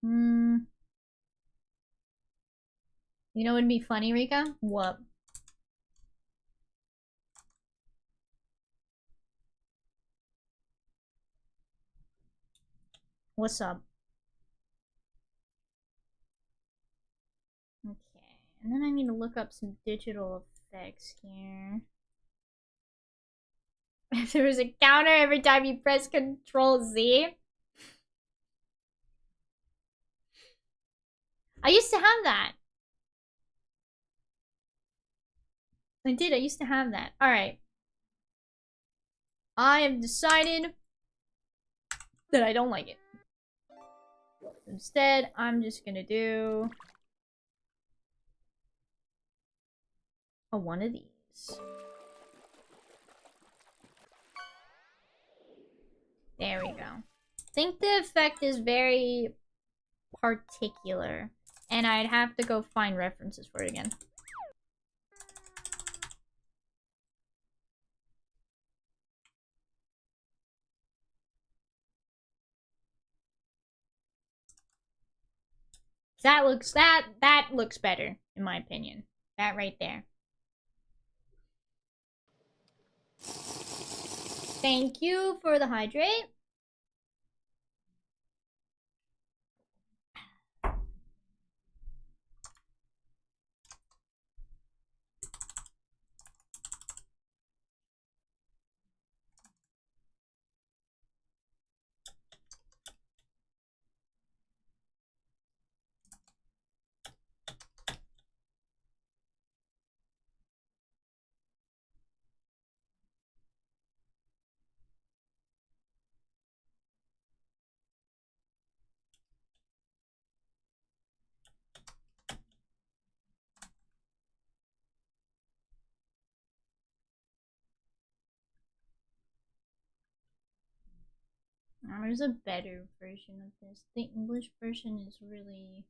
Hmm. You know what would be funny, Rika? What? What's up? Okay, and then I need to look up some digital effects here. If there was a counter every time you press Control Z. I used to have that. I did, I used to have that. Alright. I have decided that I don't like it. Instead, I'm just gonna do one of these. There we go. I think the effect is very particular, and I'd have to go find references for it again. That looks better, in my opinion. That right there. Thank you for the hydrate. There's a better version of this. The English version is really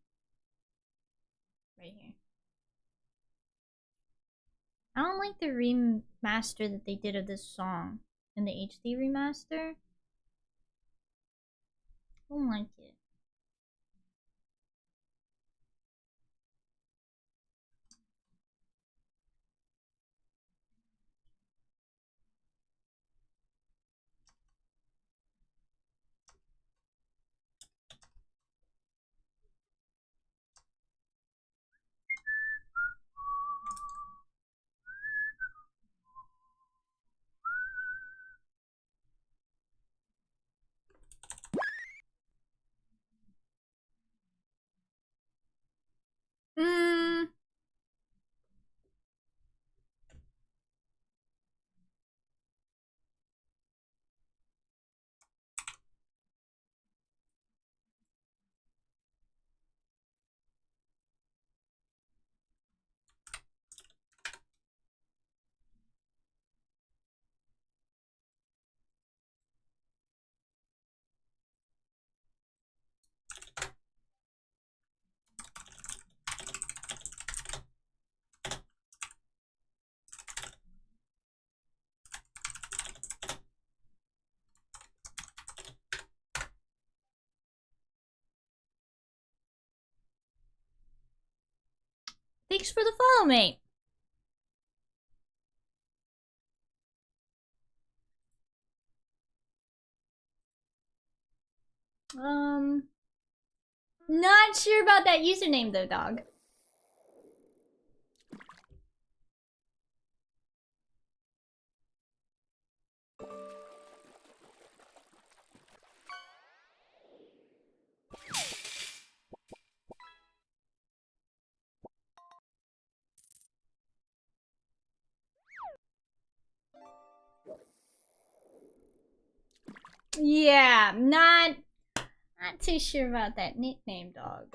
right here. I don't like the remaster that they did of this song in the HD remaster. I don't like it. Hmm. Thanks for the follow, mate. Not sure about that username though, dog. Yeah, not too sure about that nickname, dog.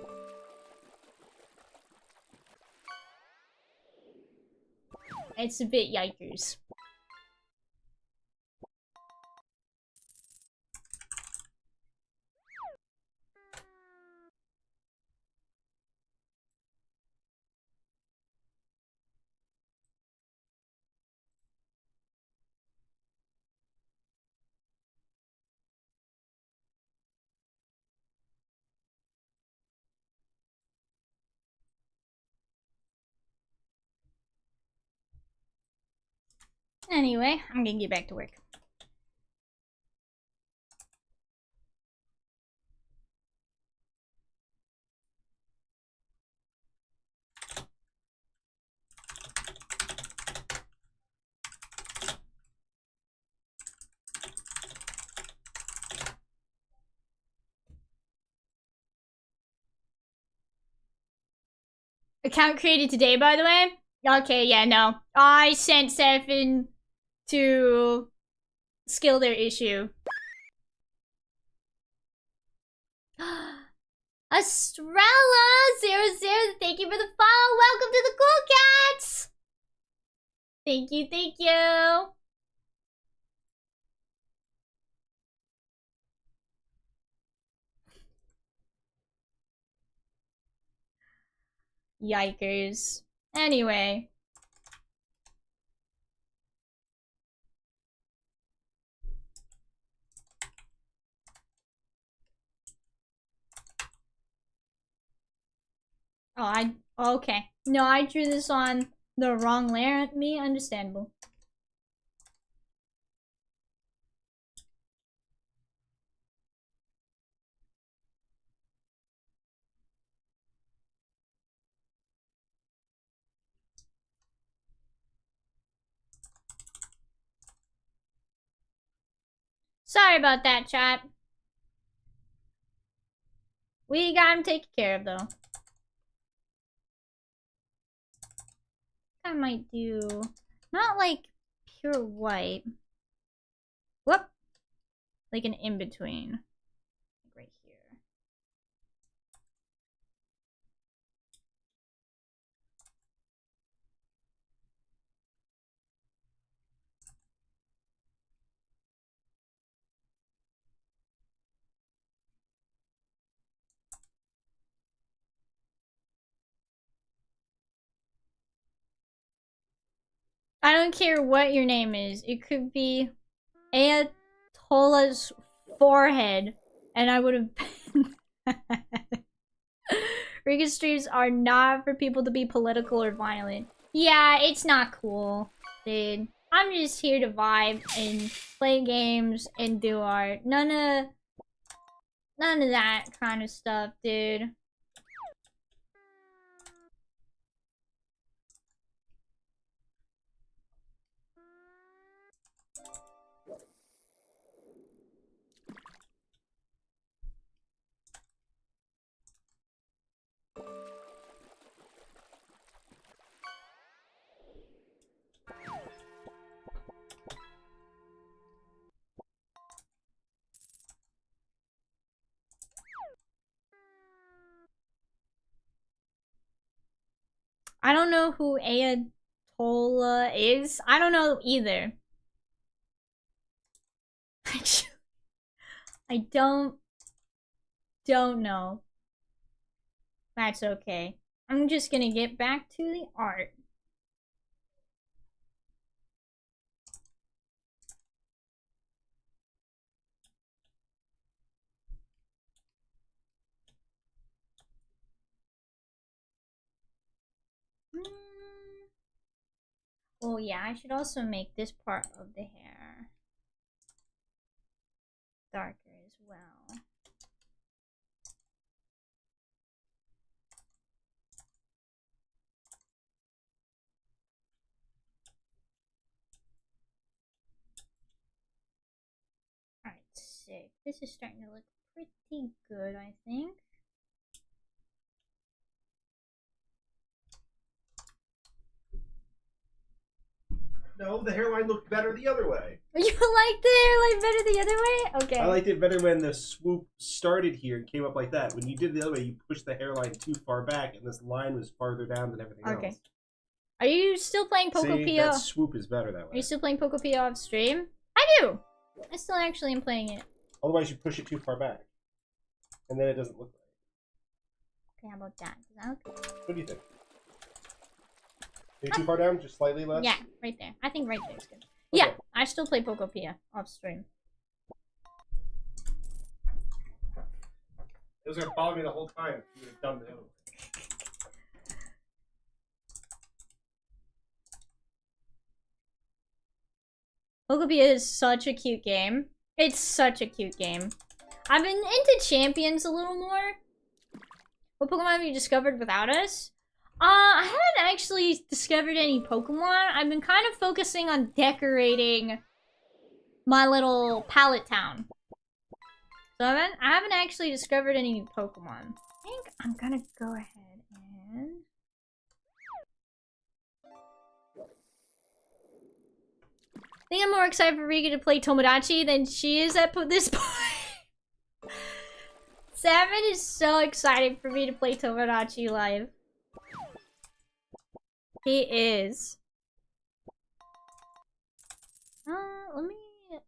It's a bit yikers. Anyway, I'm gonna get back to work. Account created today, by the way. Okay, yeah, no. I sent Seraphim to skill their issue. Estrella00, thank you for the follow. Welcome to the Cool Cats. Thank you, thank you. Yikers. Anyway. Okay. No, I drew this on the wrong layer. Me, understandable. Sorry about that, chat. We got him taken care of, though. I might do... Not like pure white. Whoop! Like an in-between. Right here. I don't care what your name is. It could be Ayatollah's forehead, and I would have been... Riga streams are not for people to be political or violent. Yeah, it's not cool, dude. I'm just here to vibe and play games and do art. None of that kind of stuff, dude. I don't know who Ayatollah is. I don't know either. I don't know. That's okay. I'm just gonna get back to the art. Oh yeah, I should also make this part of the hair darker as well. Alright, sick. This is starting to look pretty good, I think. No, the hairline looked better the other way. You like the hairline better the other way? Okay. I liked it better when the swoop started here and came up like that. When you did it the other way, you pushed the hairline too far back, and this line was farther down than everything else. Are you still playing Pokopia? See, that swoop is better that way. Are you still playing Pokopia off stream? I do! I still actually am playing it. Otherwise, you push it too far back. And then it doesn't look right. Okay, how about that? Does that look good? What do you think? Maybe too far down? Just slightly less? Yeah, right there. I think right there is good. Okay. Yeah, I still play Pokopia off stream. It was going to follow me the whole time if you would have done the other way. Pokepia is such a cute game. It's such a cute game. I've been into Champions a little more. What Pokemon have you discovered without us? I haven't actually discovered any Pokemon. I've been kind of focusing on decorating my little pallet town. So I haven't actually discovered any new Pokemon. I think I'm gonna go ahead and... I think I'm more excited for Rika to play Tomodachi than she is at this point. Salmon is so excited for me to play Tomodachi live. He is. Let me do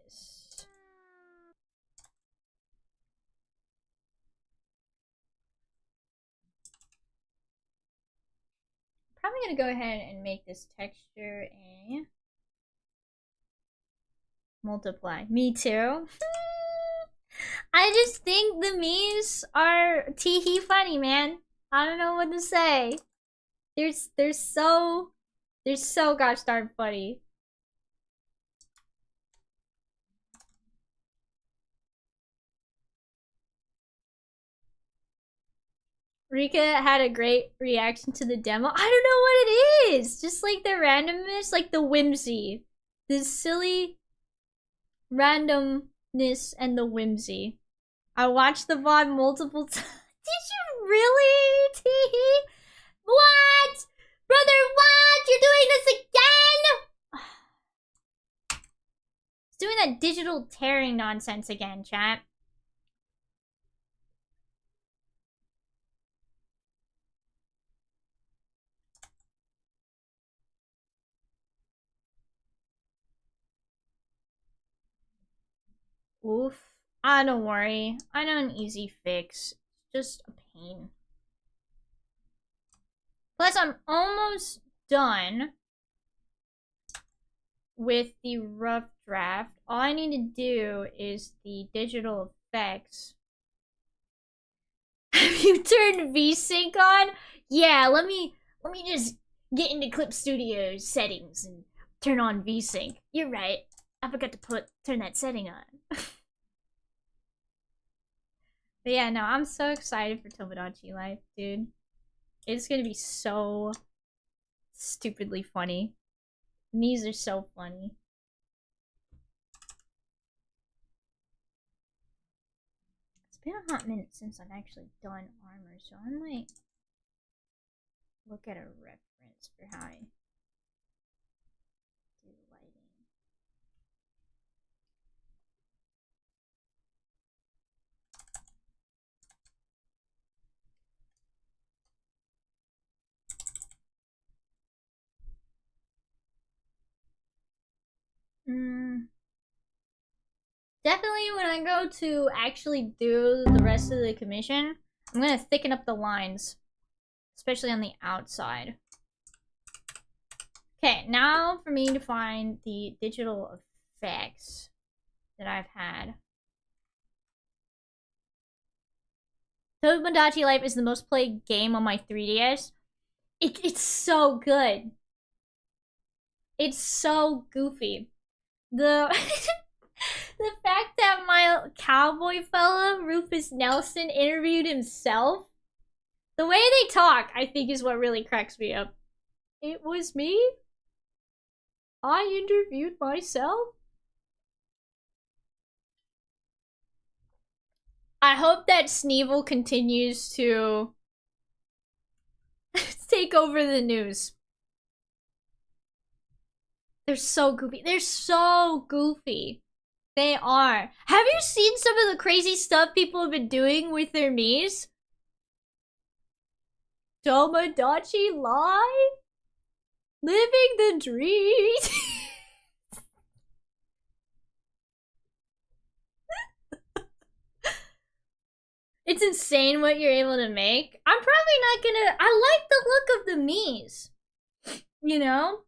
this. Probably gonna go ahead and make this texture a multiply. Me too. I just think the memes are teehee funny, man. I don't know what to say. They're so gosh darn funny. Rika had a great reaction to the demo. I don't know what it is. Just like the randomness, like the whimsy. The silly randomness and the whimsy. I watched the VOD multiple times. Did you really, Teehee? What? Brother, what? You're doing this again? He's doing that digital tearing nonsense again, chat. Oof. Ah, don't worry. I know an easy fix. It's just a pain. Plus, I'm almost done with the rough draft. All I need to do is the digital effects. Have you turned VSync on? Yeah, let me just get into Clip Studio settings and turn on VSync. You're right. I forgot to turn that setting on. But yeah, no, I'm so excited for Tomodachi Life, dude. It's gonna be so stupidly funny. These are so funny. It's been a hot minute since I've actually done armor, so I might look at a reference for how I do lighting. Definitely when I go to actually do the rest of the commission, I'm gonna thicken up the lines. Especially on the outside. Okay, now for me to find the digital effects that I've had. Tomodachi Life is the most played game on my 3DS. It's so good. It's so goofy. The the fact that my cowboy fella, Rufus Nelson, interviewed himself. The way they talk, I think, is what really cracks me up. It was me? I interviewed myself? I hope that Sneevil continues to take over the news. They're so goofy. They're so goofy. They are. Have you seen some of the crazy stuff people have been doing with their Miis? Tomodachi Life? Living the dream. It's insane what you're able to make. I'm probably not gonna... I like the look of the Miis. You know?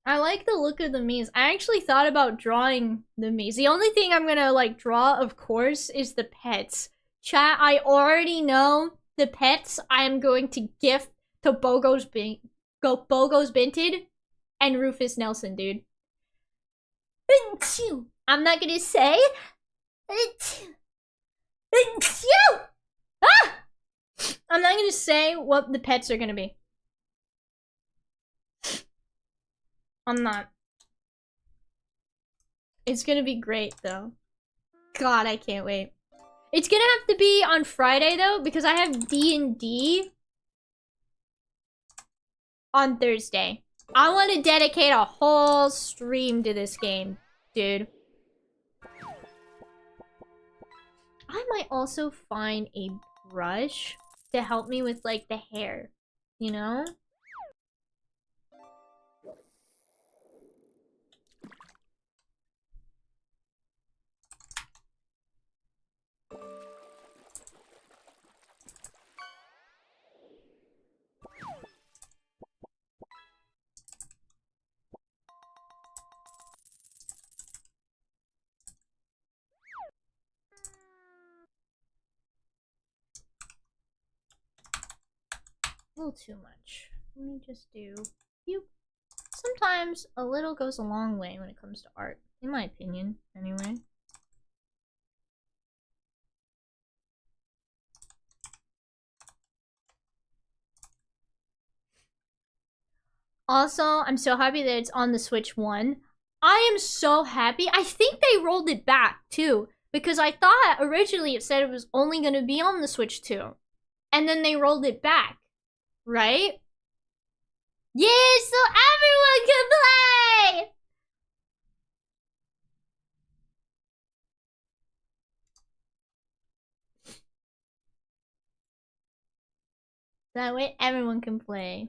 I like the look of the Miis. I actually thought about drawing the Miis. The only thing I'm gonna, like, draw, of course, is the pets. Chat, I already know the pets I'm going to gift to Bogo's Binted and Rufus Nelson, dude. I'm not gonna say. I'm not gonna say what the pets are gonna be. I'm not. It's gonna be great though. God, I can't wait. It's gonna have to be on Friday though, because I have D&D on Thursday. I want to dedicate a whole stream to this game, dude. I might also find a brush to help me with like the hair, you know? A little too much. Let me just do you. Sometimes a little goes a long way when it comes to art, in my opinion, anyway. Also, I'm so happy that it's on the Switch 1. I am so happy. I think they rolled it back, too. Because I thought originally it said it was only going to be on the Switch 2. And then they rolled it back. Right? Yeah, so everyone can play! That way everyone can play.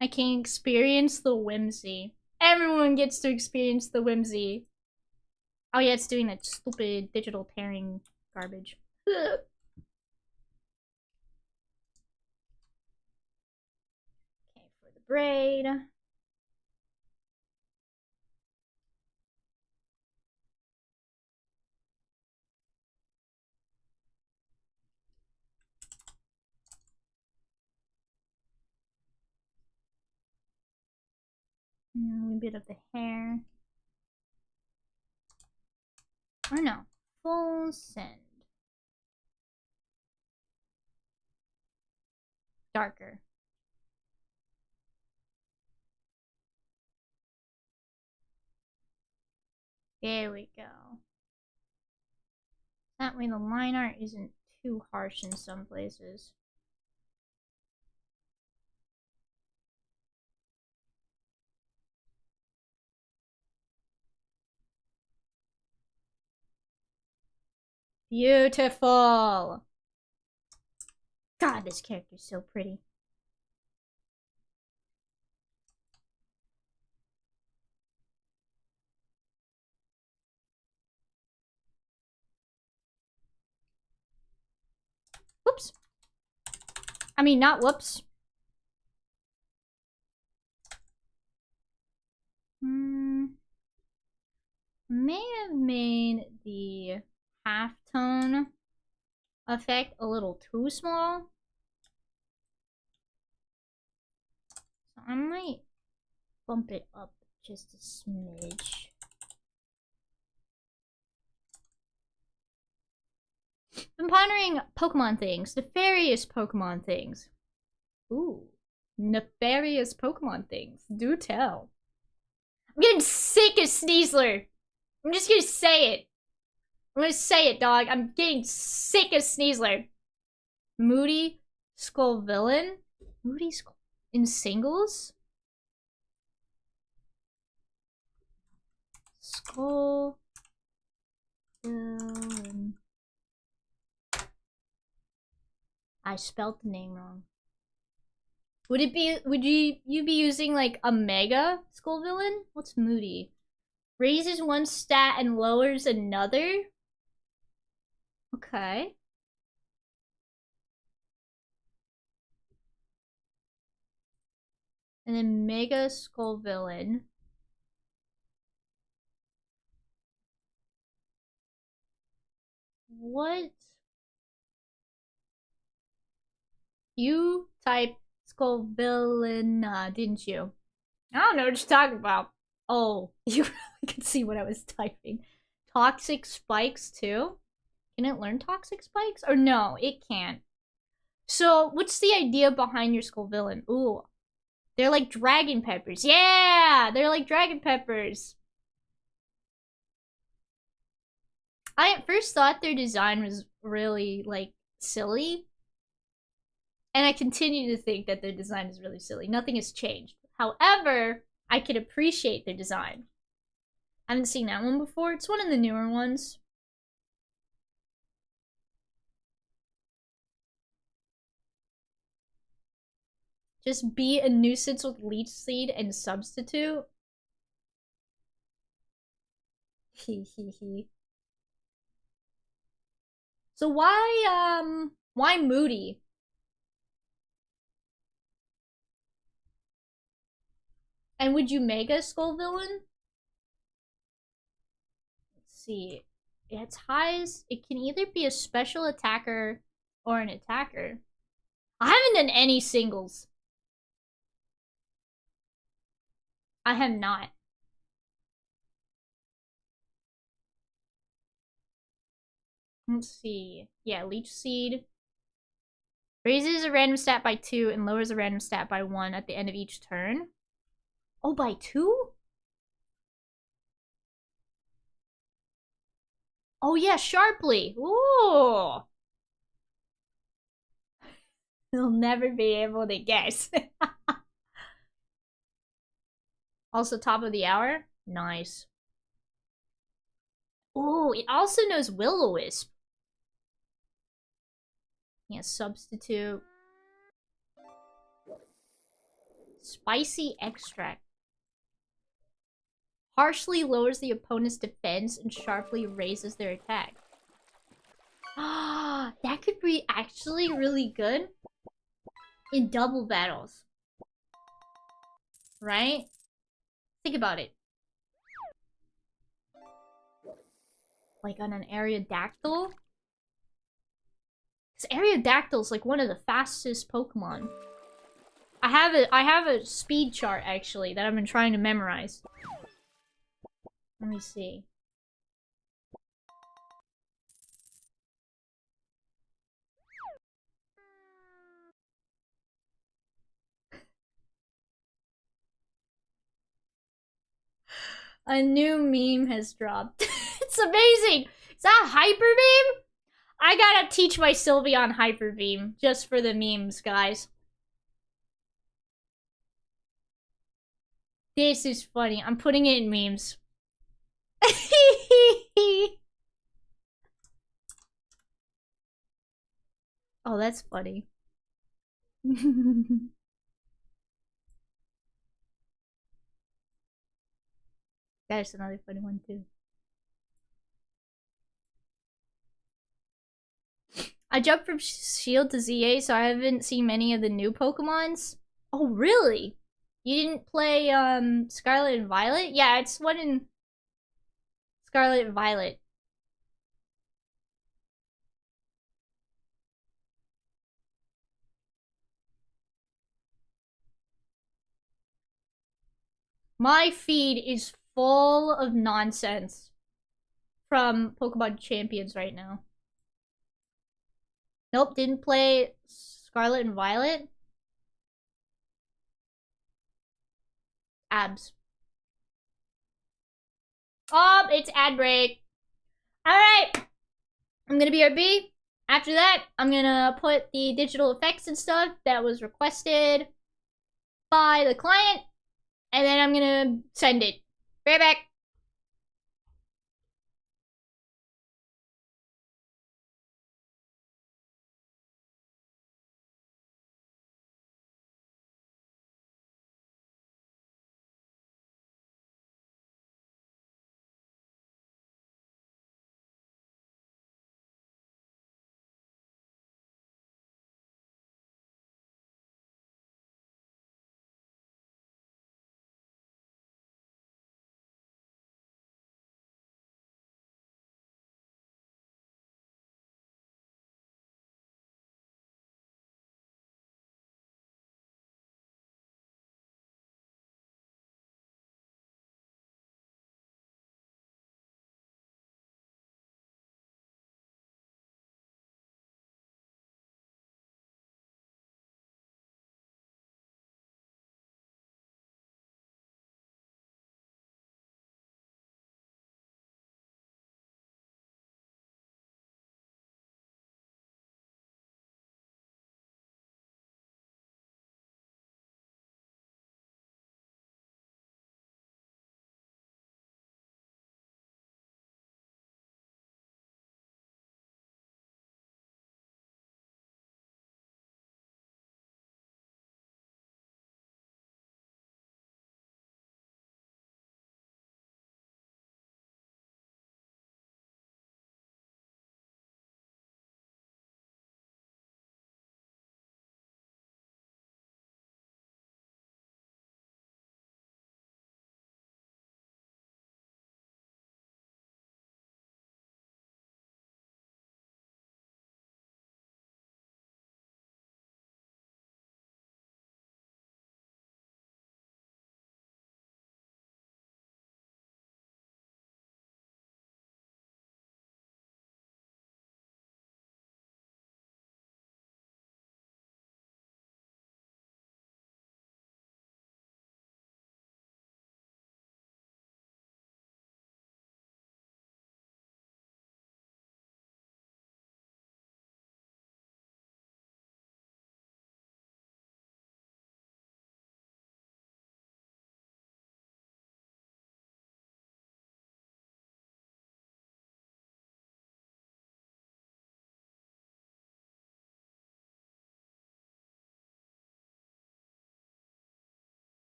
I can experience the whimsy. Everyone gets to experience the whimsy. Oh yeah, it's doing that stupid digital pairing garbage. Ugh. Okay, for the braid. A bit of the hair. Or no, full send. Darker. There we go. That way the line art isn't too harsh in some places. Beautiful! God, this character's so pretty. Whoops. I mean, not whoops. May have made the halftone effect a little too small. So I might bump it up just a smidge. I'm pondering Pokemon things. Nefarious Pokemon things. Ooh. Nefarious Pokemon things. Do tell. I'm getting sick of Sneasler. I'm just gonna say it. I'm gonna say it, dog. I'm getting sick of Sneasler. Moody Skull Villain? Moody Skull in singles? Skull Villain. I spelled the name wrong. Would you be using like a mega skull villain? What's moody? Raises one stat and lowers another? Okay. And then mega skull villain. What? You typed skull villain, didn't you? I don't know what you're talking about. Oh, you could see what I was typing. Toxic spikes too? Can it learn toxic spikes? Or no, it can't. So, what's the idea behind your skull villain? Ooh. They're like dragon peppers. Yeah! They're like dragon peppers. I at first thought their design was really, like, silly. And I continue to think that their design is really silly. Nothing has changed. However, I can appreciate their design. I haven't seen that one before. It's one of the newer ones. Just be a nuisance with leech seed and substitute. He. So why Moody? And would you make a skull villain? Let's see. Its highs, it can either be a special attacker or an attacker. I haven't done any singles. I have not. Let's see. Yeah, Leech Seed. Raises a random stat by 2 and lowers a random stat by 1 at the end of each turn. Oh, by 2? Oh yeah, sharply. Ooh. They'll never be able to guess. Also top of the hour. Nice. Ooh, it also knows Will-O-Wisp. Yeah, substitute. Spicy extract. Harshly lowers the opponent's defense and sharply raises their attack. Ah, that could be actually really good in double battles. Right? Think about it. Like on an Aerodactyl? Because Aerodactyl's like one of the fastest Pokemon. I have a speed chart actually that I've been trying to memorize. Let me see. A new meme has dropped. It's amazing! Is that Hyper Beam? I gotta teach my Sylveon Hyper Beam just for the memes, guys. This is funny. I'm putting it in memes. Oh, that's funny. That's another funny one, too. I jumped from Shield to ZA, so I haven't seen many of the new Pokemons. Oh, really? You didn't play, Scarlet and Violet? Yeah, it's one in Scarlet and Violet. My feed is full of nonsense from Pokemon Champions right now. Nope, didn't play Scarlet and Violet. Abs. Oh, it's ad break. Alright. I'm gonna BRB. After that, I'm gonna put the digital effects and stuff that was requested by the client. And then I'm gonna send it. Right back.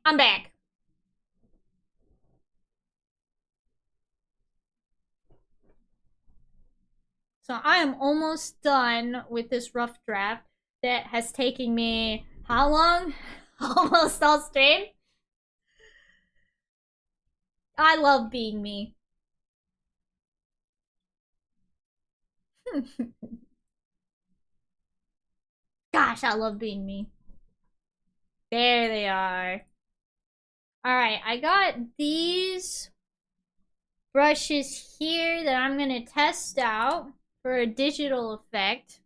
I'm back. So I am almost done with this rough draft that has taken me how long? Almost all stream. I love being me. Gosh, I love being me. There they are. Alright, I got these brushes here that I'm gonna test out for a digital effect.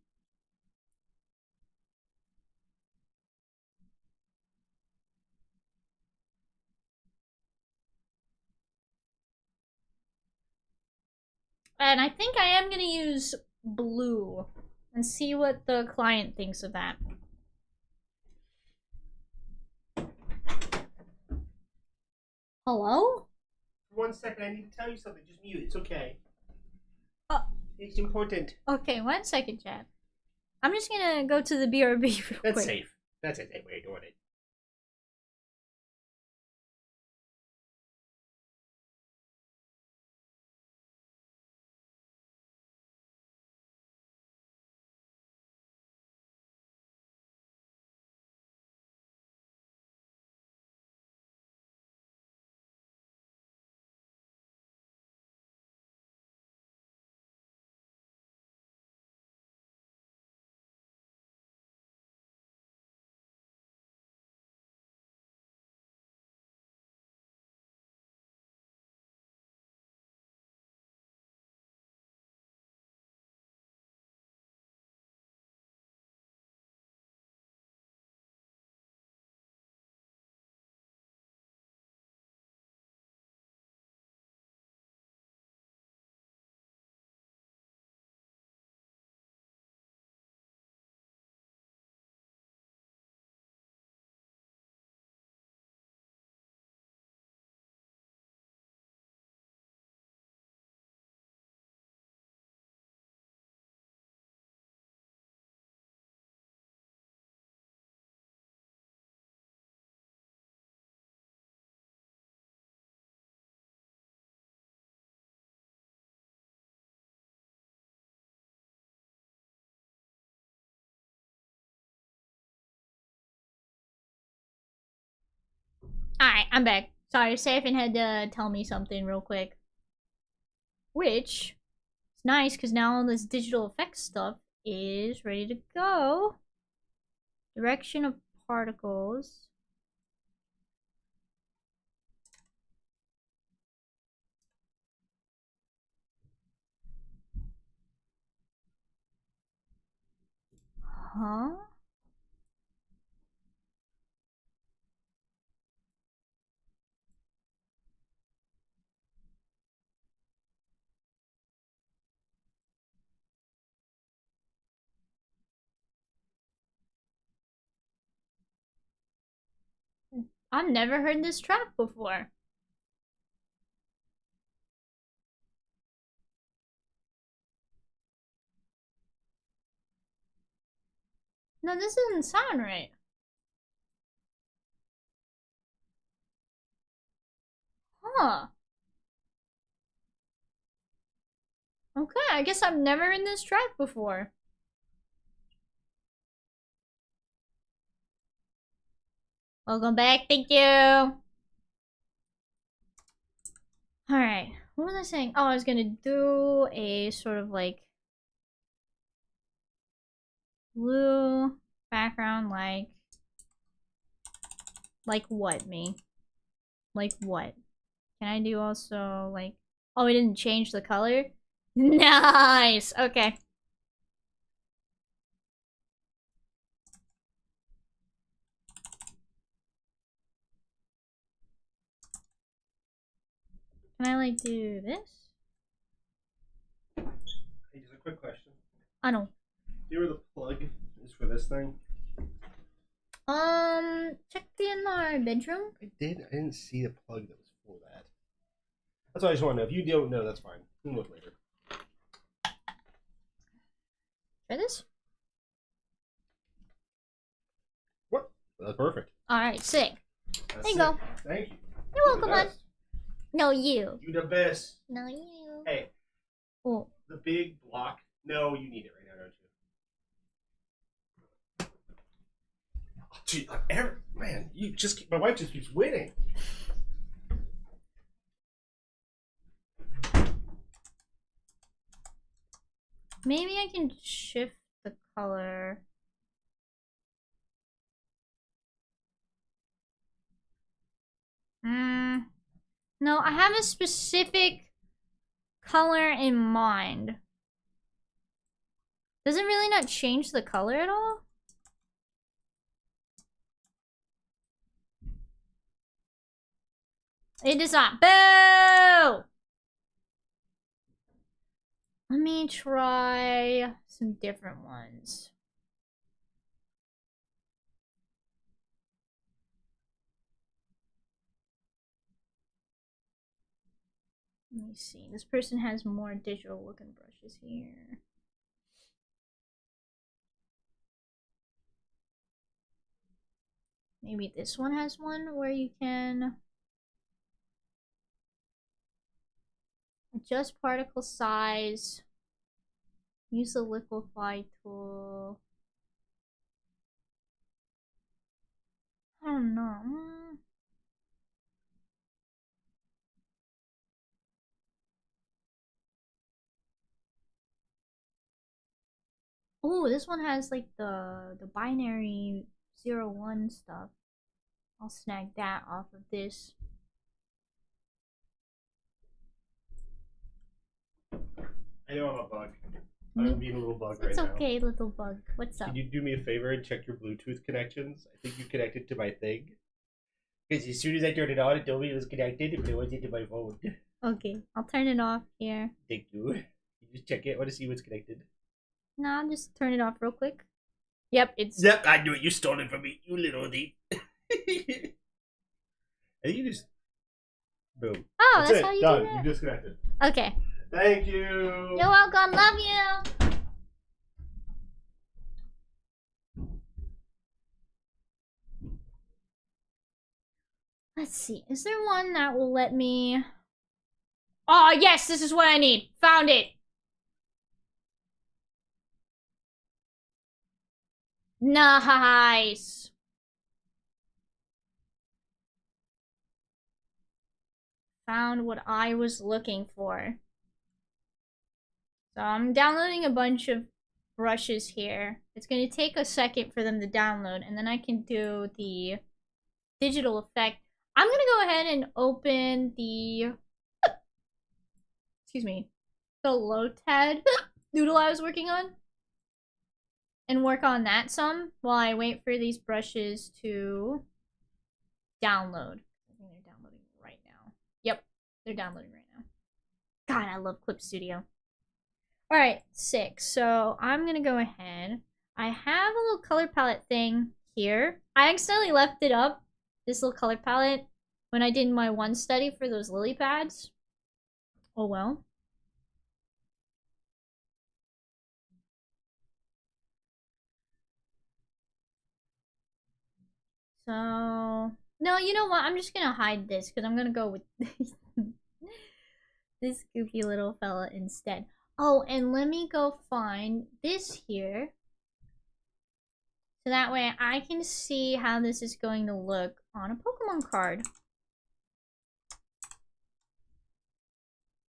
And I think I am gonna use blue and see what the client thinks of that. Hello? For 1 second, I need to tell you something. Just mute. It's okay. Oh. It's important. Okay, 1 second, chat. I'm just gonna go to the BRB real That's quick. safe. That's a safe way of doing it. Alright, I'm back. Sorry, Safin had to tell me something real quick. Which is nice because now all this digital effects stuff is ready to go. Direction of particles. Huh? I've never heard this track before. No, this doesn't sound right. Huh. Okay, I guess I've never heard this track before. Welcome back, thank you. Alright, what was I saying? Oh, I was gonna do a sort of like blue background, like what, me? Like what? Can I do also like, oh, we didn't change the color? Nice, okay. Can I like do this? Hey, just a quick question. I don't. Do you know where the plug is for this thing? Check in our bedroom. I did. I didn't see the plug that was for that. That's all I just want to know. If you don't know, that's fine. We can look later. Try this. What? That's perfect. Alright, sick. That's There you it. go. Thank you. You're the welcome, man. best. No, you. You the best. No, you. Hey, Oh. the big block. No, you need it right now, don't you? Oh, gee, man, my wife just keeps winning. Maybe I can shift the color. No, I have a specific color in mind. Does it really not change the color at all? It does not. Boo! Let me try some different ones. Let me see. This person has more digital looking brushes here. Maybe this one has one where you can adjust particle size. Use the liquefy tool. I don't know. Oh, this one has like the binary 0-1 stuff. I'll snag that off of this. I know I'm a bug. I'm being a little bug right It's now. okay, little bug. What's up? Can you do me a favor and check your Bluetooth connections? I think you connected to my thing. Because as soon as I turned it on, it told me it was connected, but it wasn't to my phone. Okay, I'll turn it off here. Thank you. You just check it. I want to see what's connected. No, I'll just turn it off real quick. Yep, it's... Yep, I knew it. You stole it from me, you little thief. And you just... Boom. Oh, that's it. how you Done. do it? You disconnected. Okay. Thank you. You're welcome. Love you. Let's see. Is there one that will let me... Oh, yes, this is what I need. Found it. Nice. Found what I was looking for. So I'm downloading a bunch of brushes here. It's going to take a second for them to download, and then I can do the digital effect. I'm going to go ahead and open the... Excuse me. The Lotad doodle I was working on. And work on that some while I wait for these brushes to download. I think they're downloading right now. Yep, they're downloading right now. God, I love Clip Studio. Alright, 6. So I'm gonna go ahead. I have a little color palette thing here. I accidentally left it up, this little color palette, when I did my one study for those lily pads. Oh well. So, no, you know what? I'm just gonna hide this because I'm gonna go with this goofy little fella instead. Oh, and let me go find this here. So that way I can see how this is going to look on a Pokemon card.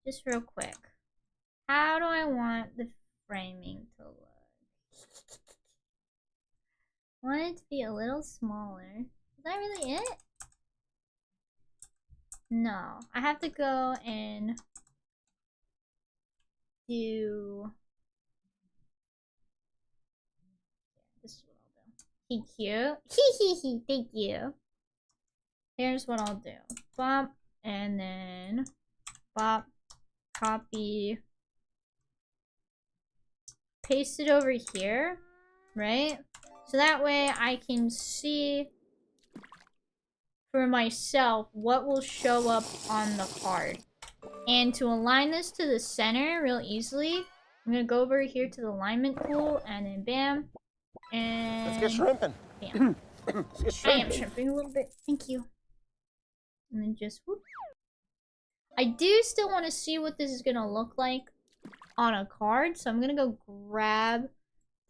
Just real quick. How do I want the framing to look? I want it to be a little smaller. Is that really it? No. I have to go and do... This is what I'll do. Thank you. Hee. Thank you. Here's what I'll do. Bop, and then bop, copy, paste it over here, right? So that way I can see for myself what will show up on the card. And to align this to the center real easily, I'm gonna go over here to the alignment tool and then bam. And Let's get shrimping. bam. I am shrimping a little bit. Thank you. And then just whoop. I do still want to see what this is gonna look like on a card, so I'm gonna go grab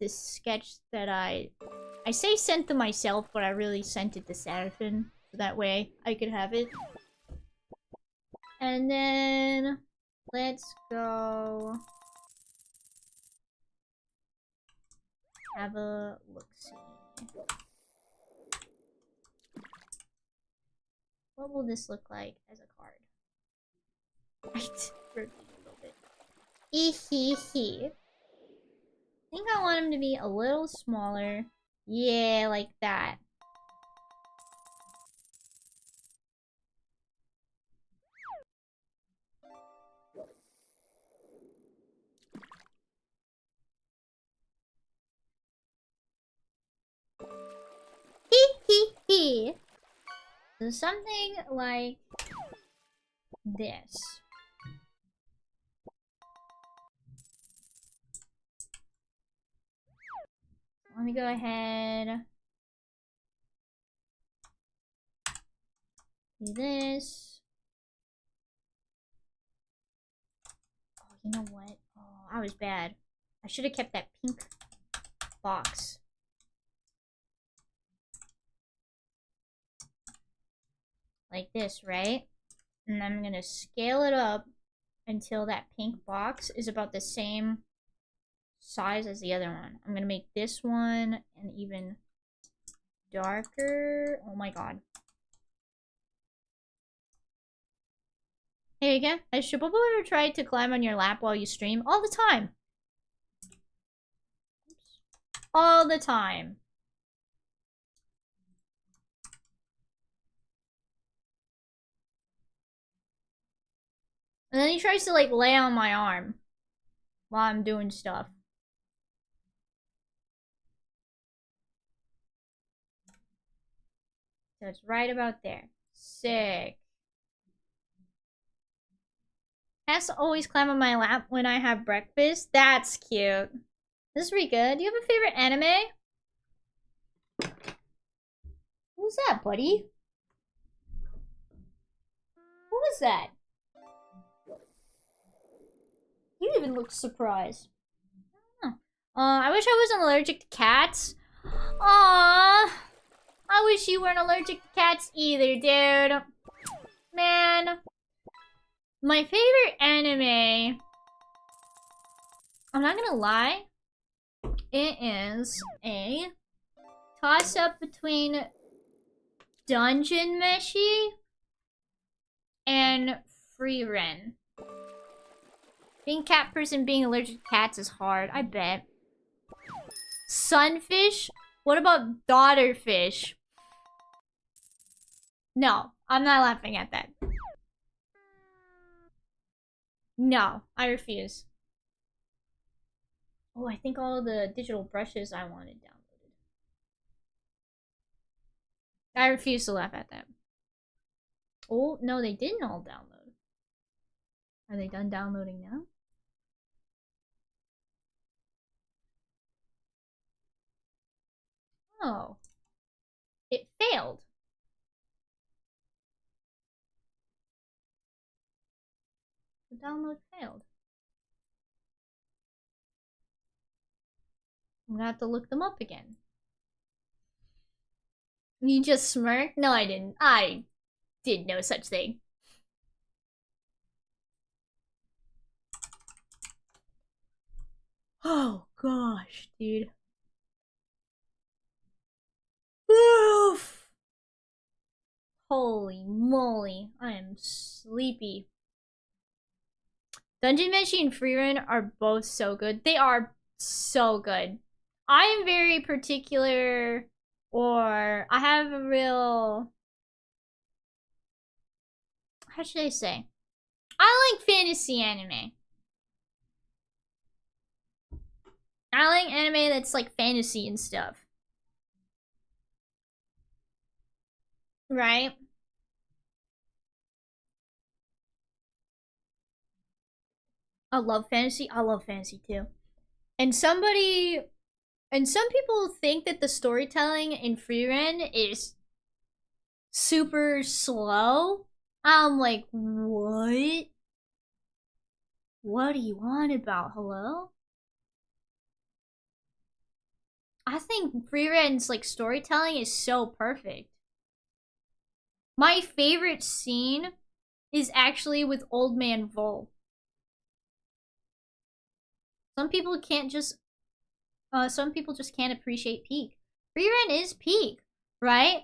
this sketch that I say sent to myself, but I really sent it to Seraphin, so that way I could have it. And then let's go have a look-see. What will this look like as a card? Right, rotate a little bit. Ehehe. I think I want him to be a little smaller. Yeah, like that. Hee. So something like this. Let me go ahead. Do this. Oh, you know what? Oh, I was bad. I should have kept that pink box. Like this, right? And I'm gonna scale it up until that pink box is about the same size as the other one. I'm gonna make this one an even darker. Oh my god. Hey again, has Shabobo ever tried to climb on your lap while you stream? All the time. Oops. All the time. And then he tries to like lay on my arm while I'm doing stuff. So it's right about there. Sick. Has to always climb on my lap when I have breakfast. That's cute. This is pretty good. Do you have a favorite anime? Who's that, buddy? Who was that? You even look surprised. I wish I wasn't allergic to cats. Aww. I wish you weren't allergic to cats either, dude. Man. My favorite anime, I'm not gonna lie, it is a toss-up between Dungeon Meshi and Free Ren. Being a cat person, being allergic to cats is hard, I bet. Sunfish? What about Daughterfish? No, I'm not laughing at that. No, I refuse. Oh, I think all the digital brushes I wanted downloaded. I refuse to laugh at that. Oh, no, they didn't all download. Are they done downloading now? Oh. It failed. The download failed. I'm gonna have to look them up again. You just smirked? No, I didn't. I did no such thing. Oh gosh, dude. Oof. Holy moly, I am sleepy. Dungeon Meshi and Free Run are both so good. They are so good. I am very particular, or I have a real... How should I say? I like fantasy anime. I like anime that's like fantasy and stuff. Right? I love fantasy. I love fantasy too. And some people think that the storytelling in Free Ren is super slow. I'm like, what? What are you on about? Hello? I think Friren's like storytelling is so perfect. My favorite scene is actually with Old Man Vol. Some people can't just some people just can't appreciate peak. Frieren is peak, right?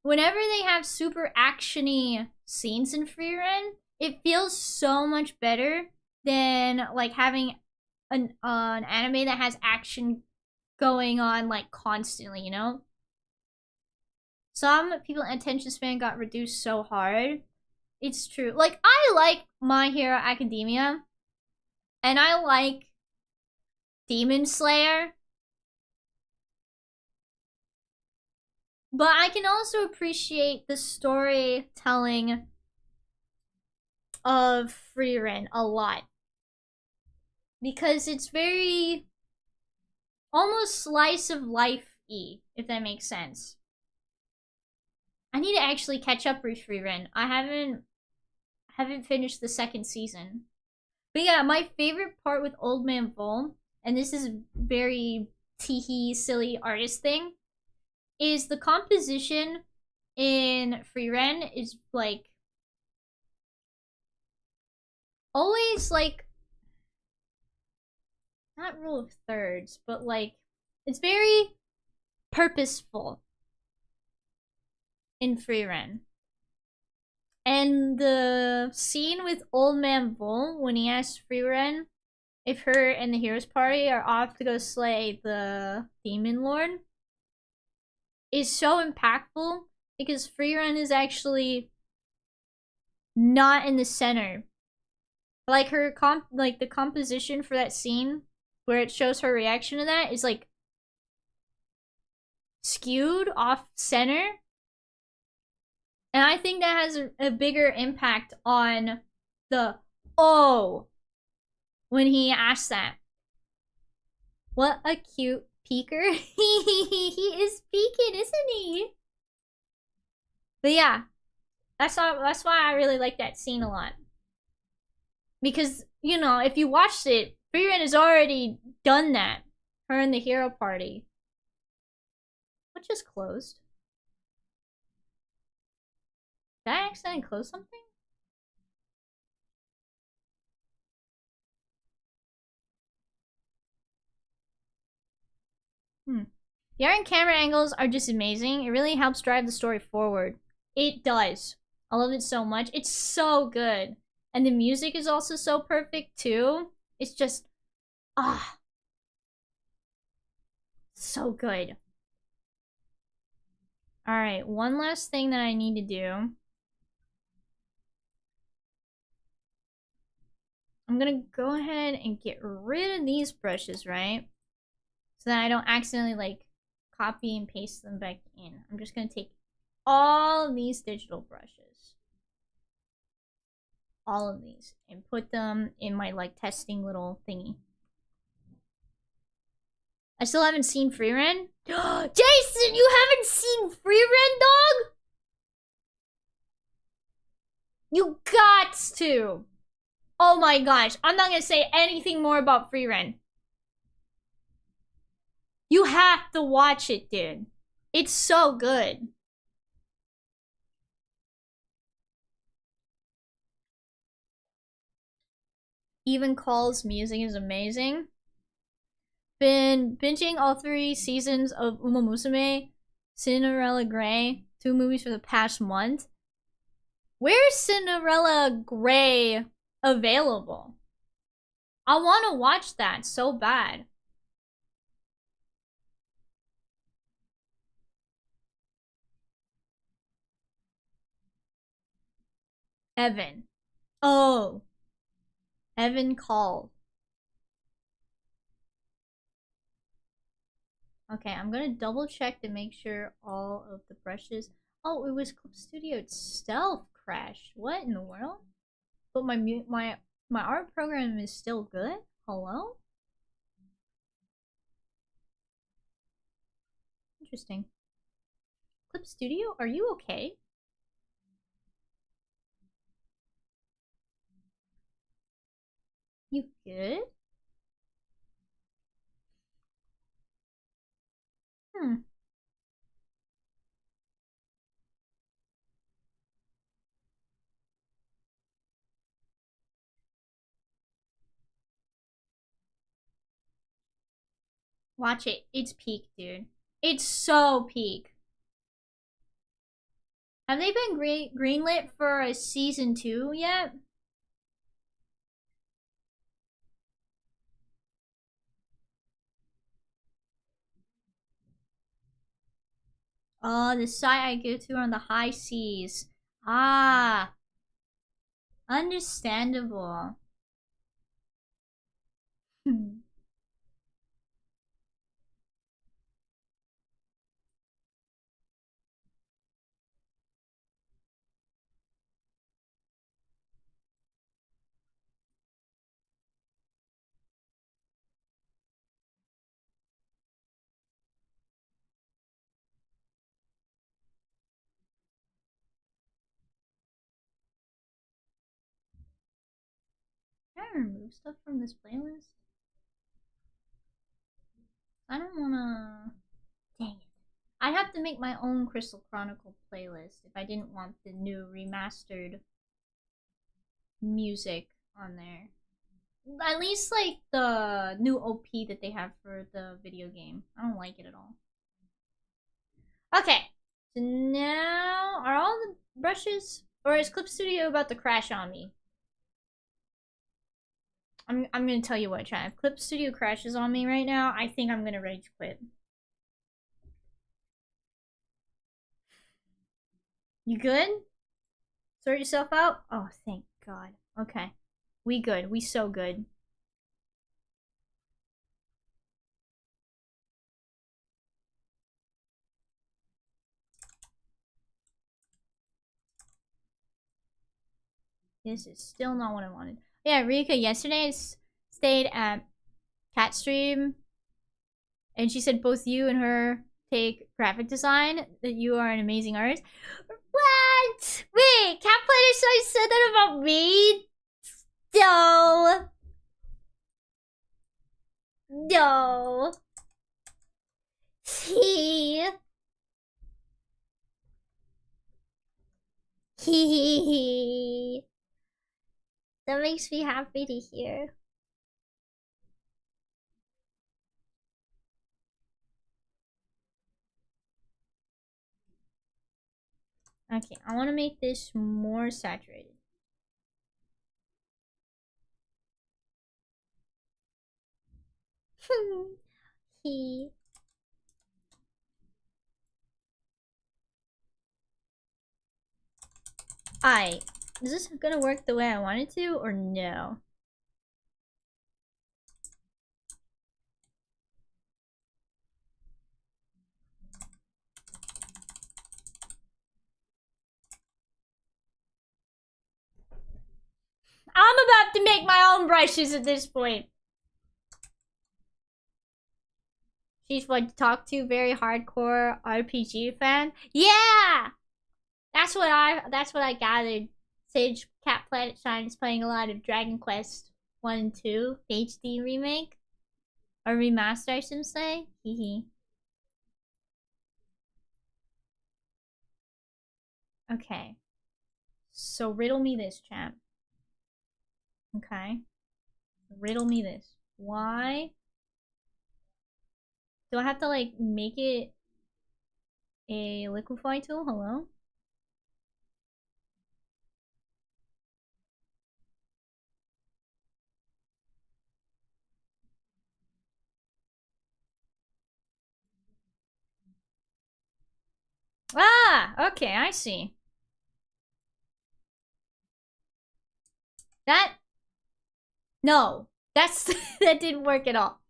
Whenever they have super actiony scenes in Frieren, it feels so much better than like having an anime that has action going on like constantly, you know? Some people attention span got reduced so hard. It's true. Like I like My Hero Academia and I like Demon Slayer, but I can also appreciate the storytelling of Frieren a lot because it's very almost slice of life-y, if that makes sense. I need to actually catch up with Frieren. I haven't finished the second season. But yeah, my favorite part with Old Man Vol, and this is very teehee silly artist thing, is the composition in Frieren is like always like not rule of thirds, but like it's very purposeful in Frieren. And the scene with Old Man Vol when he asks Frieren if her and the Heroes Party are off to go slay the Demon Lord is so impactful because Frieren is actually not in the center. Like her like the composition for that scene where it shows her reaction to that is like skewed off center. And I think that has a bigger impact on the oh when he asks that. What a cute peeker. He is peeking, isn't he? But yeah, that's why I really like that scene a lot. Because, you know, if you watched it, Frieren has already done that. Her and the hero party. What just closed? Did I accidentally close something? The art and camera angles are just amazing. It really helps drive the story forward. It does. I love it so much. It's so good. And the music is also so perfect too. It's just, ah, so good. Alright, one last thing that I need to do. I'm gonna go ahead and get rid of these brushes, right? So that I don't accidentally like copy and paste them back in. I'm just gonna take all of these digital brushes. All of these. And put them in my like testing little thingy. I still haven't seen Frieren. Jason, you haven't seen Frieren, dog? You got to. Oh my gosh. I'm not gonna say anything more about Frieren. You have to watch it, dude. It's so good. Even Call's music is amazing. Been binging all 3 seasons of Uma Musume, Cinderella Grey, 2 movies for the past month. Where's Cinderella Grey available? I want to watch that so bad. Evan. Oh. Evan called. Okay, I'm gonna double check to make sure all of the brushes. Oh, it was Clip Studio itself crashed. What in the world? But my art program is still good. Hello? Interesting. Clip Studio, are you okay? You good? Hmm. Watch it. It's peak, dude. It's so peak. Have they been greenlit for a season 2 yet? Oh, the site I go to on the high seas. Ah, understandable. Can I remove stuff from this playlist? I don't wanna... Dang it. I'd have to make my own Crystal Chronicle playlist if I didn't want the new remastered music on there. At least like the new OP that they have for the video game. I don't like it at all. Okay. So now are all the brushes, or is Clip Studio about to crash on me? I'm gonna tell you what, chat. If Clip Studio crashes on me right now, I think I'm gonna rage quit. You good? Sort yourself out? Oh, thank God. Okay. We good. We so good. This is still not what I wanted. Yeah, Rika, yesterday I stayed at Cat Stream, and she said both you and her take graphic design, that you are an amazing artist. What? Wait, Cat Planet said that about me? No. No. He. He. That makes me happy to hear. Okay, I want to make this more saturated. He. Alright, is this gonna work the way I want it to, or no? I'm about to make my own brushes at this point. She's fun to talk to, very hardcore RPG fan. Yeah! That's what I gathered. Sage Cat Planet Shine is playing a lot of Dragon Quest 1 and 2, HD remake. Or remaster, I should say. Hehe. Okay. So riddle me this, champ. Okay. Riddle me this. Why do I have to like make it a liquefy tool? Hello? Ah, okay, I see. That no, that's that didn't work at all.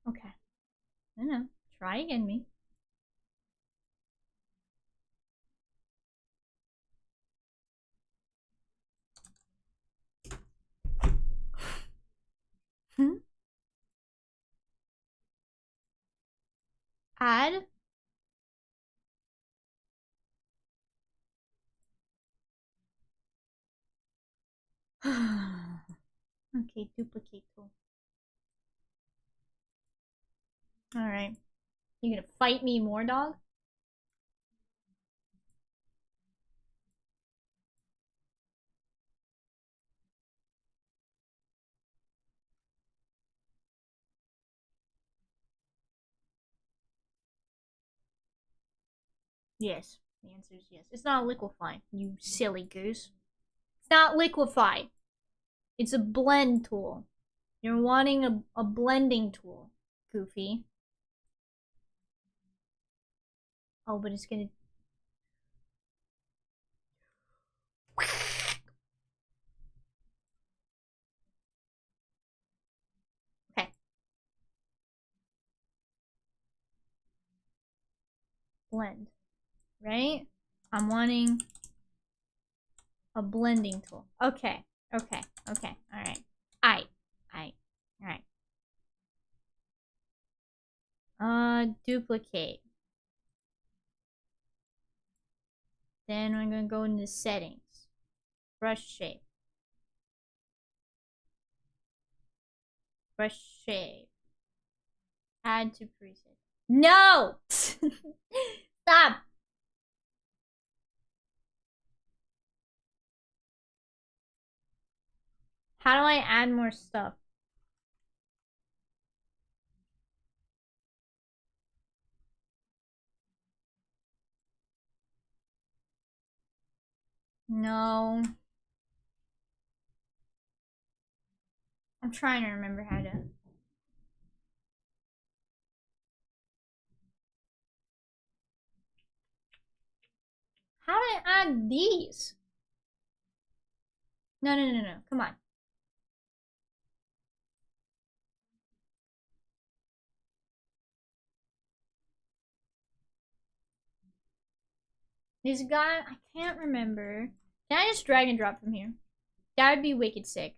Okay, I know. Try again, me. Hmm? Add. Okay, duplicate tool. Alright. You gonna fight me more, dog? Yes. The answer is yes. It's not liquefying, you silly goose. It's not liquefy. It's a blend tool. You're wanting a blending tool, Goofy. Oh, but it's gonna... Okay. Blend. Right? I'm wanting a blending tool. Okay. Okay. Okay. Alright. Alright. Duplicate. Then I'm gonna go into settings. Brush shape. Brush shape. Add to preset. No! Stop! How do I add more stuff? No. I'm trying to remember how to... How do I add these? No. Come on. There's a guy... I can't remember. Can I just drag and drop from here? That would be wicked sick.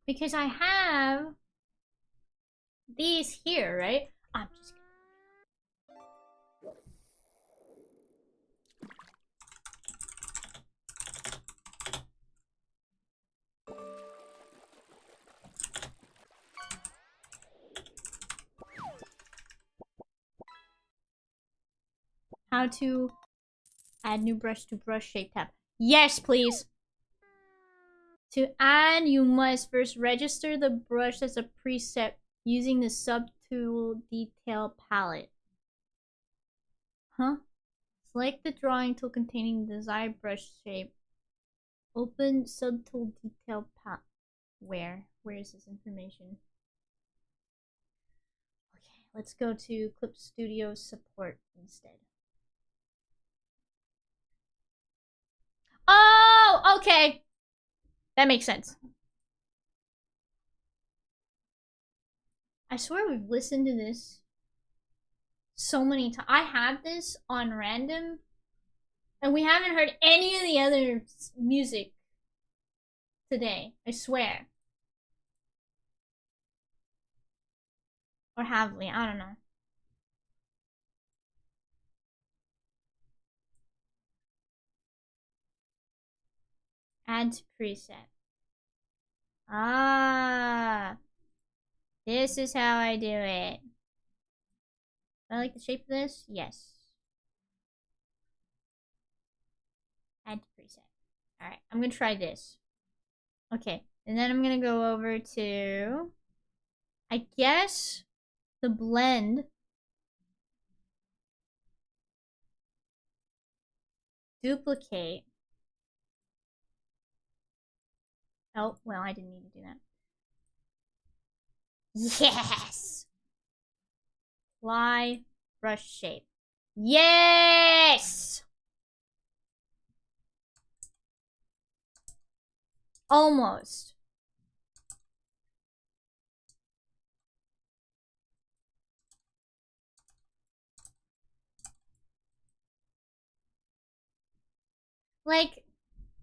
Because I have these here, right? I'm just kidding. How to add new brush to brush shape tab. Yes, please. To add, you must first register the brush as a preset using the subtool detail palette. Huh? Select the drawing tool containing the desired brush shape. Open subtool detail palette. Where? Where is this information? Okay, let's go to Clip Studio support instead. Oh, okay. That makes sense. I swear we've listened to this so many times. I had this on random, and we haven't heard any of the other music today. I swear. Or have we? I don't know. Add to preset. Ah. This is how I do it. I like the shape of this? Yes. Add to preset. Alright, I'm gonna try this. Okay, and then I'm gonna go over to... I guess the blend. Duplicate. Oh, well, I didn't need to do that. Yes! Apply brush shape. Yes! Almost. Like,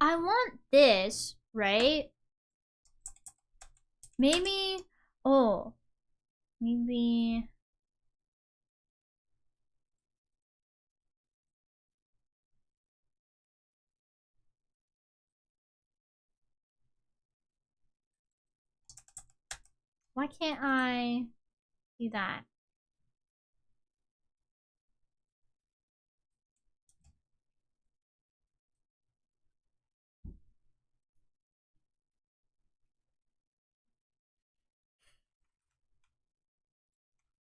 I want this, right? Maybe... Oh. Maybe... Why can't I do that?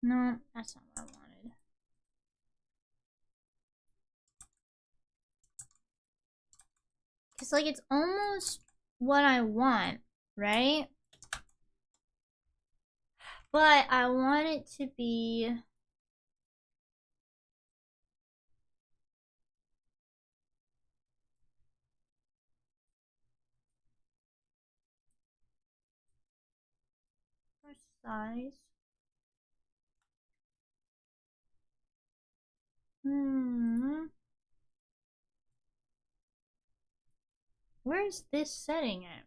No, that's not what I wanted. Cause like it's almost what I want, right? But I want it to be... size. Where's this setting at?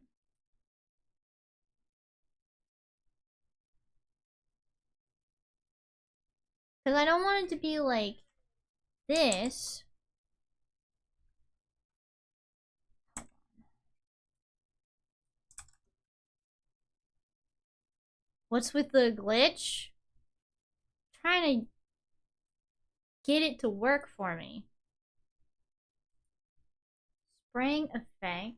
Because I don't want it to be like this. What's with the glitch? I'm trying to get it to work for me. Spraying effect.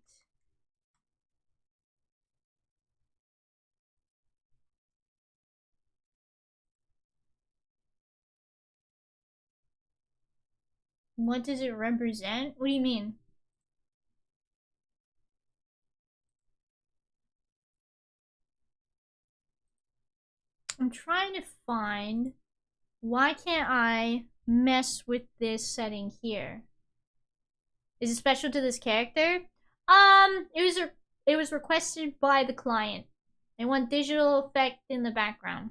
What does it represent? What do you mean? I'm trying to find... Why can't I mess with this setting here? Is it special to this character? It was requested by the client. They want digital effect in the background.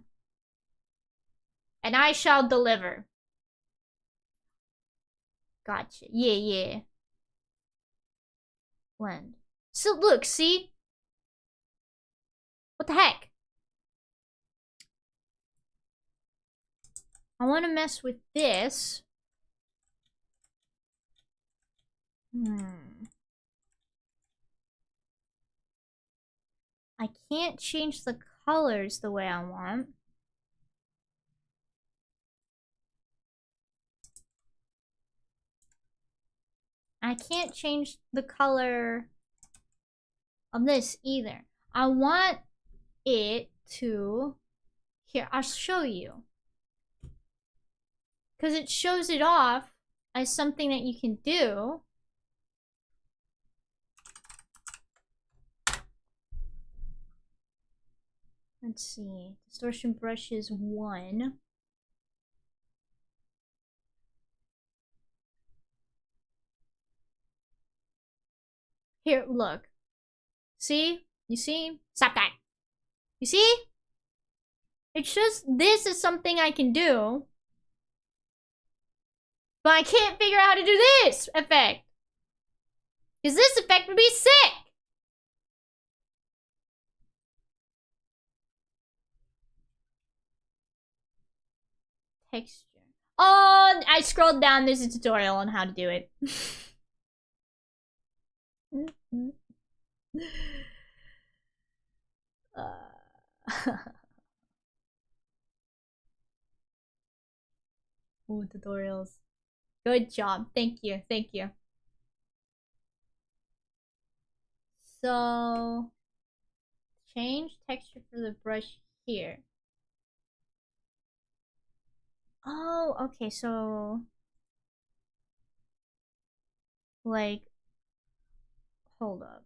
And I shall deliver. Gotcha. Yeah. Blend. So look, see? What the heck? I want to mess with this. I can't change the colors the way I want. I can't change the color of this either. I want it to... Here, I'll show you. Because it shows it off as something that you can do. Let's see. Distortion brush is 1. Here, look. See? You see? Stop that. You see? It's just this is something I can do. But I can't figure out how to do this effect. Because this effect would be sick. Texture. Oh, I scrolled down. There's a tutorial on how to do it. Ooh, tutorials. Good job. Thank you. Thank you. So, change texture for the brush here. Oh, okay, so... Like... Hold up.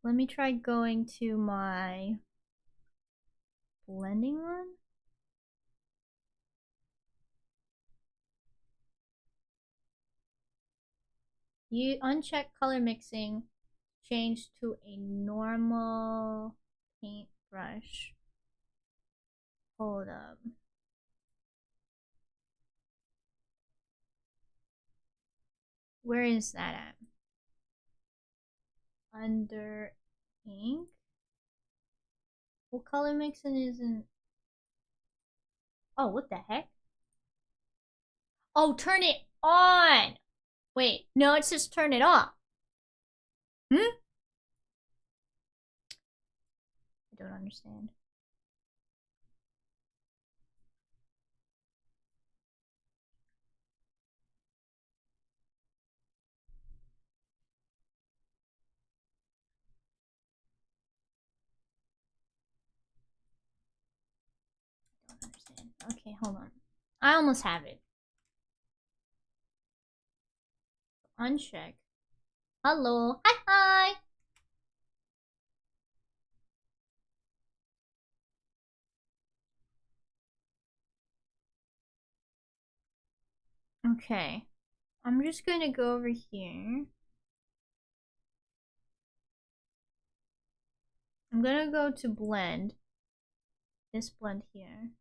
Let me try going to my... blending one? You uncheck color mixing. change to a normal paintbrush. Hold up. Where is that at? Under ink? Well, color mixing isn't... Oh, what the heck? Oh, turn it on! Wait, no, it says turn it off. Hmm? I don't understand. Don't understand. Okay, hold on. I almost have it. Uncheck. Hello. Hi, hi. Okay. I'm just going to go over here. I'm going to go to blend. This blend here.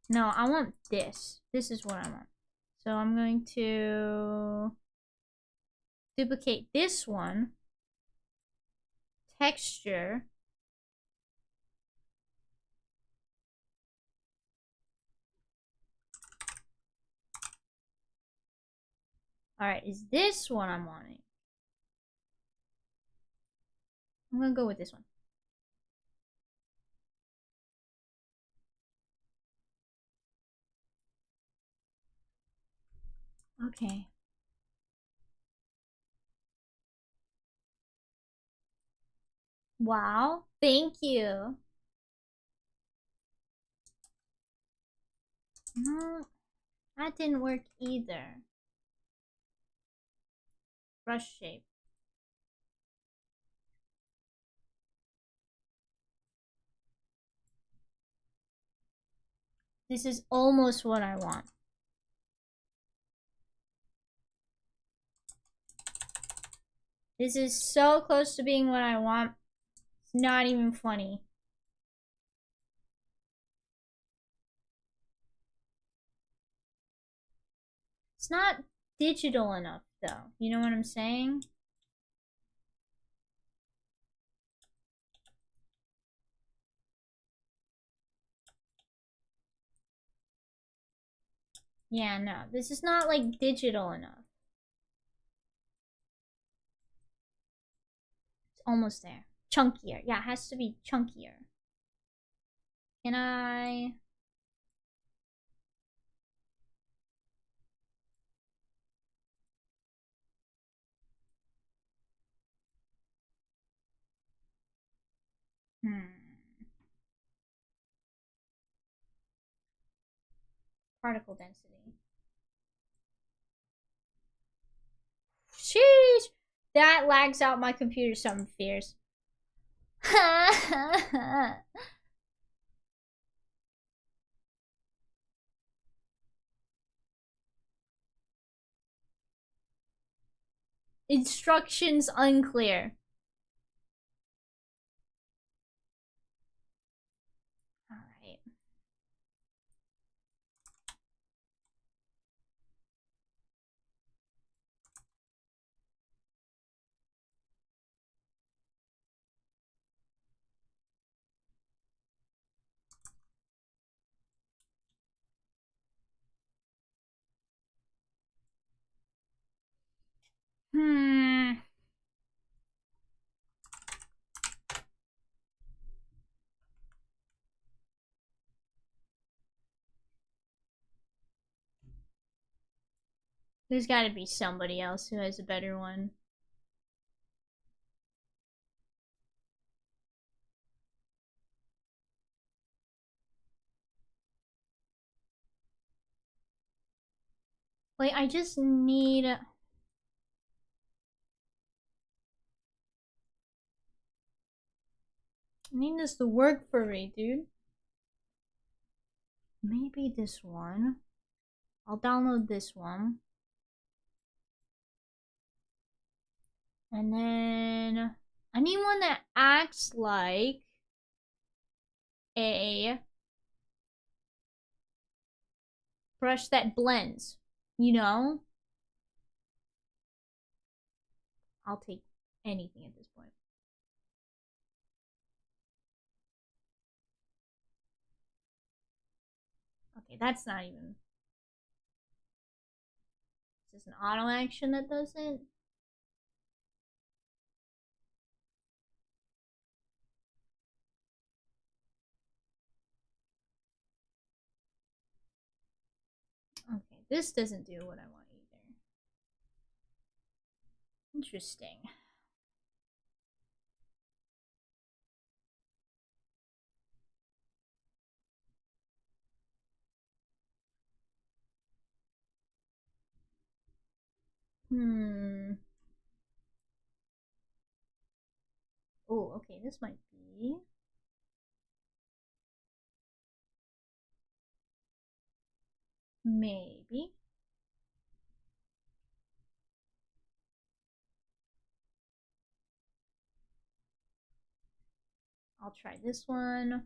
No, I want this. This is what I want. So I'm going to duplicate this one. Texture. Alright, is this one I'm wanting? I'm gonna go with this one. Okay. Wow, thank you. No, that didn't work either. Brush shape. This is almost what I want. This is so close to being what I want. It's not even funny. It's not digital enough, though. You know what I'm saying? Yeah, no. This is not, like, digital enough. It's almost there. Chunkier. Yeah, it has to be chunkier. Can I... Particle density. Sheesh! That lags out my computer something fierce. Instructions unclear. Alright. There's gotta be somebody else who has a better one. Wait, I just need... I need this to work for me, dude. Maybe this one. I'll download this one. And then I need one that acts like a brush that blends, you know? I'll take anything at this point. Okay, that's not even... Is this an auto action that does it? Okay, this doesn't do what I want either. Interesting. Oh, okay, this might be... Maybe. I'll try this one.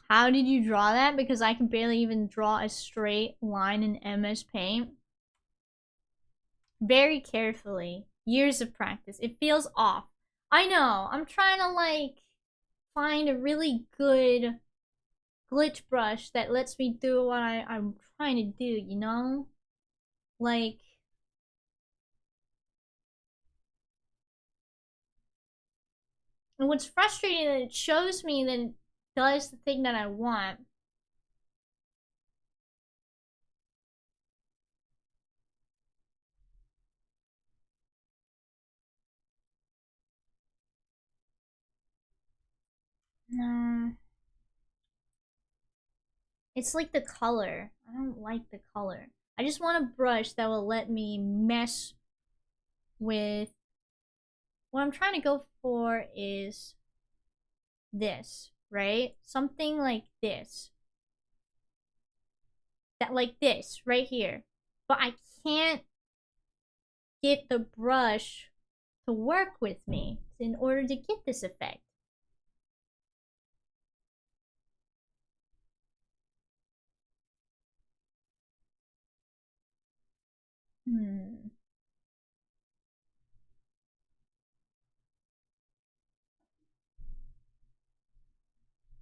How did you draw that? Because I can barely even draw a straight line in MS Paint. Very carefully. Years of practice. It feels off. I know. I'm trying to, like, find a really good glitch brush that lets me do what I'm trying to do, you know? Like... And what's frustrating is that it shows me that it does the thing that I want. No. It's like the color. I don't like the color. I just want a brush that will let me mess with... What I'm trying to go for is this, right? Something like this. That, like this, right here. But I can't get the brush to work with me in order to get this effect.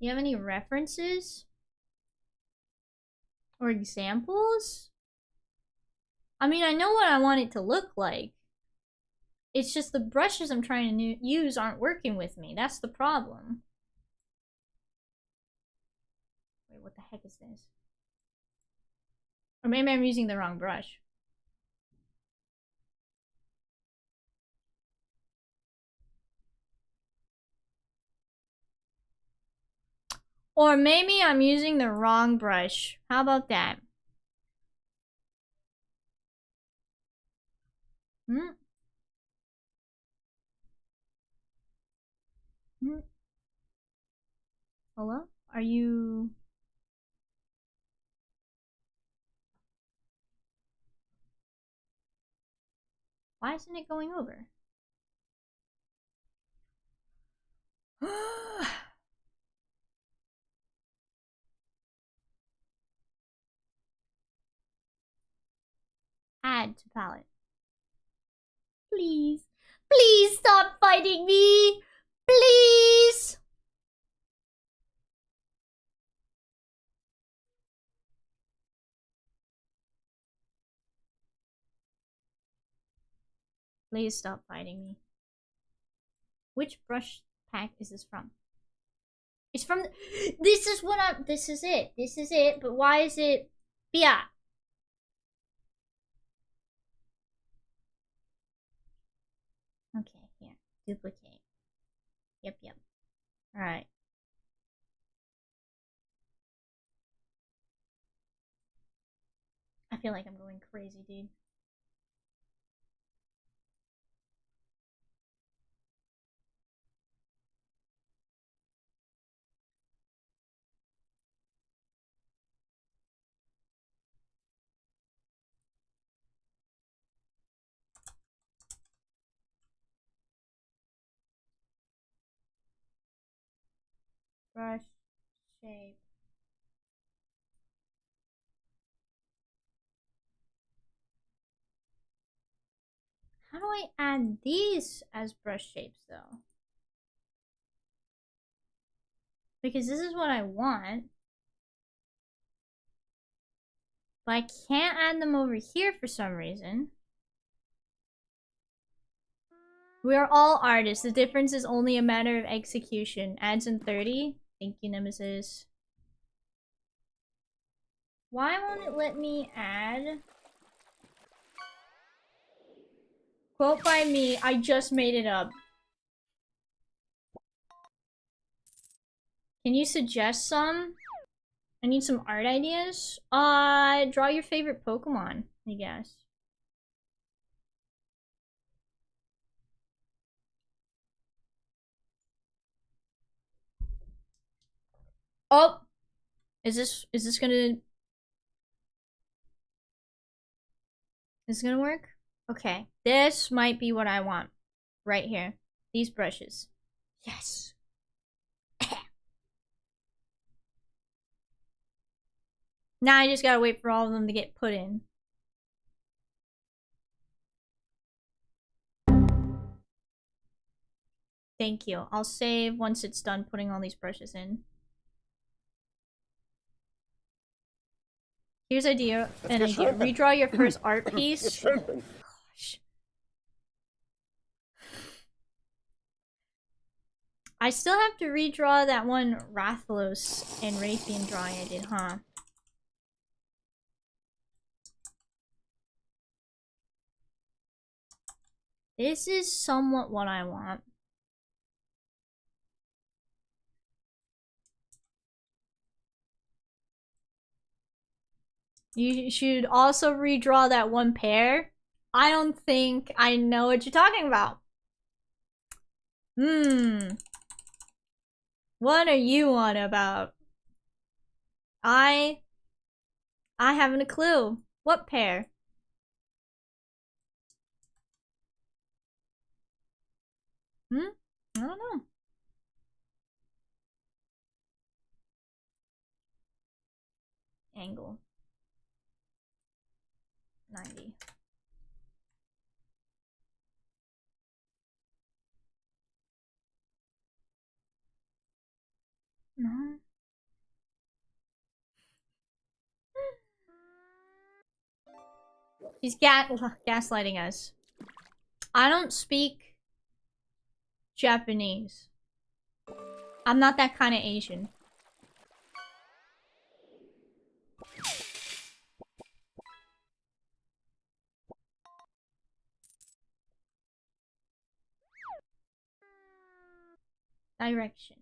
You have any references? Or examples? I mean, I know what I want it to look like. It's just the brushes I'm trying to use aren't working with me. That's the problem. Wait, what the heck is this? Or maybe I'm using the wrong brush. Or maybe I'm using the wrong brush. How about that? Hmm? Hmm? Hello? Are you... Why isn't it going over? Add to palette. Please. Please stop fighting me! Please! Please stop fighting me. Which brush pack is this from? It's from... This is what I'm... This is it. This is it. But why is it... Yeah. Okay, here. Duplicate. Yep, yep. Alright. I feel like I'm going crazy, dude. Brush shape. How do I add these as brush shapes though? Because this is what I want. But I can't add them over here for some reason. We are all artists. The difference is only a matter of execution. Adds in 30. Thank you, Nemesis. Why won't it let me add? Quote by me, I just made it up. Can you suggest some? I need some art ideas. Draw your favorite Pokemon, I guess. Oh! Is this gonna... Is this gonna work? Okay. This might be what I want. Right here. These brushes. Yes! Now I just gotta wait for all of them to get put in. Thank you. I'll save once it's done putting all these brushes in. Here's an idea. Redraw your first art piece. Gosh. I still have to redraw that one Rathalos and Raytheon drawing I did, huh? This is somewhat what I want. You should also redraw that one pair. I don't think I know what you're talking about. What are you on about? I haven't a clue. What pair? I don't know. Angle. 90. No. He's gaslighting us. I don't speak Japanese. I'm not that kind of Asian. Direction.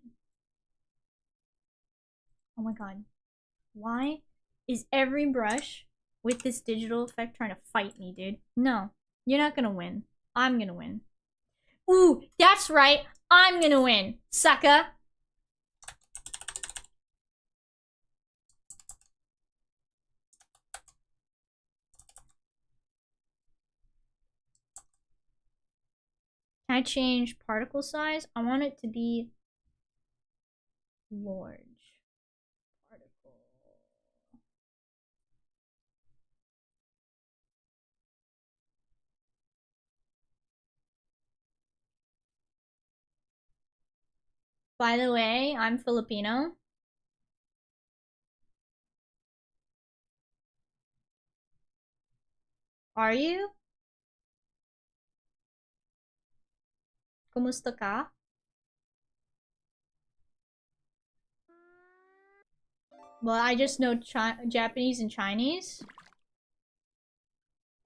Oh my god. Why is every brush with this digital effect trying to fight me, dude? No. You're not gonna win. I'm gonna win. Ooh, that's right. I'm gonna win, sucker. Can I change particle size? I want it to be large. Particle. By the way, I'm Filipino. Are you? Kumusta ka? Well, I just know Japanese and Chinese.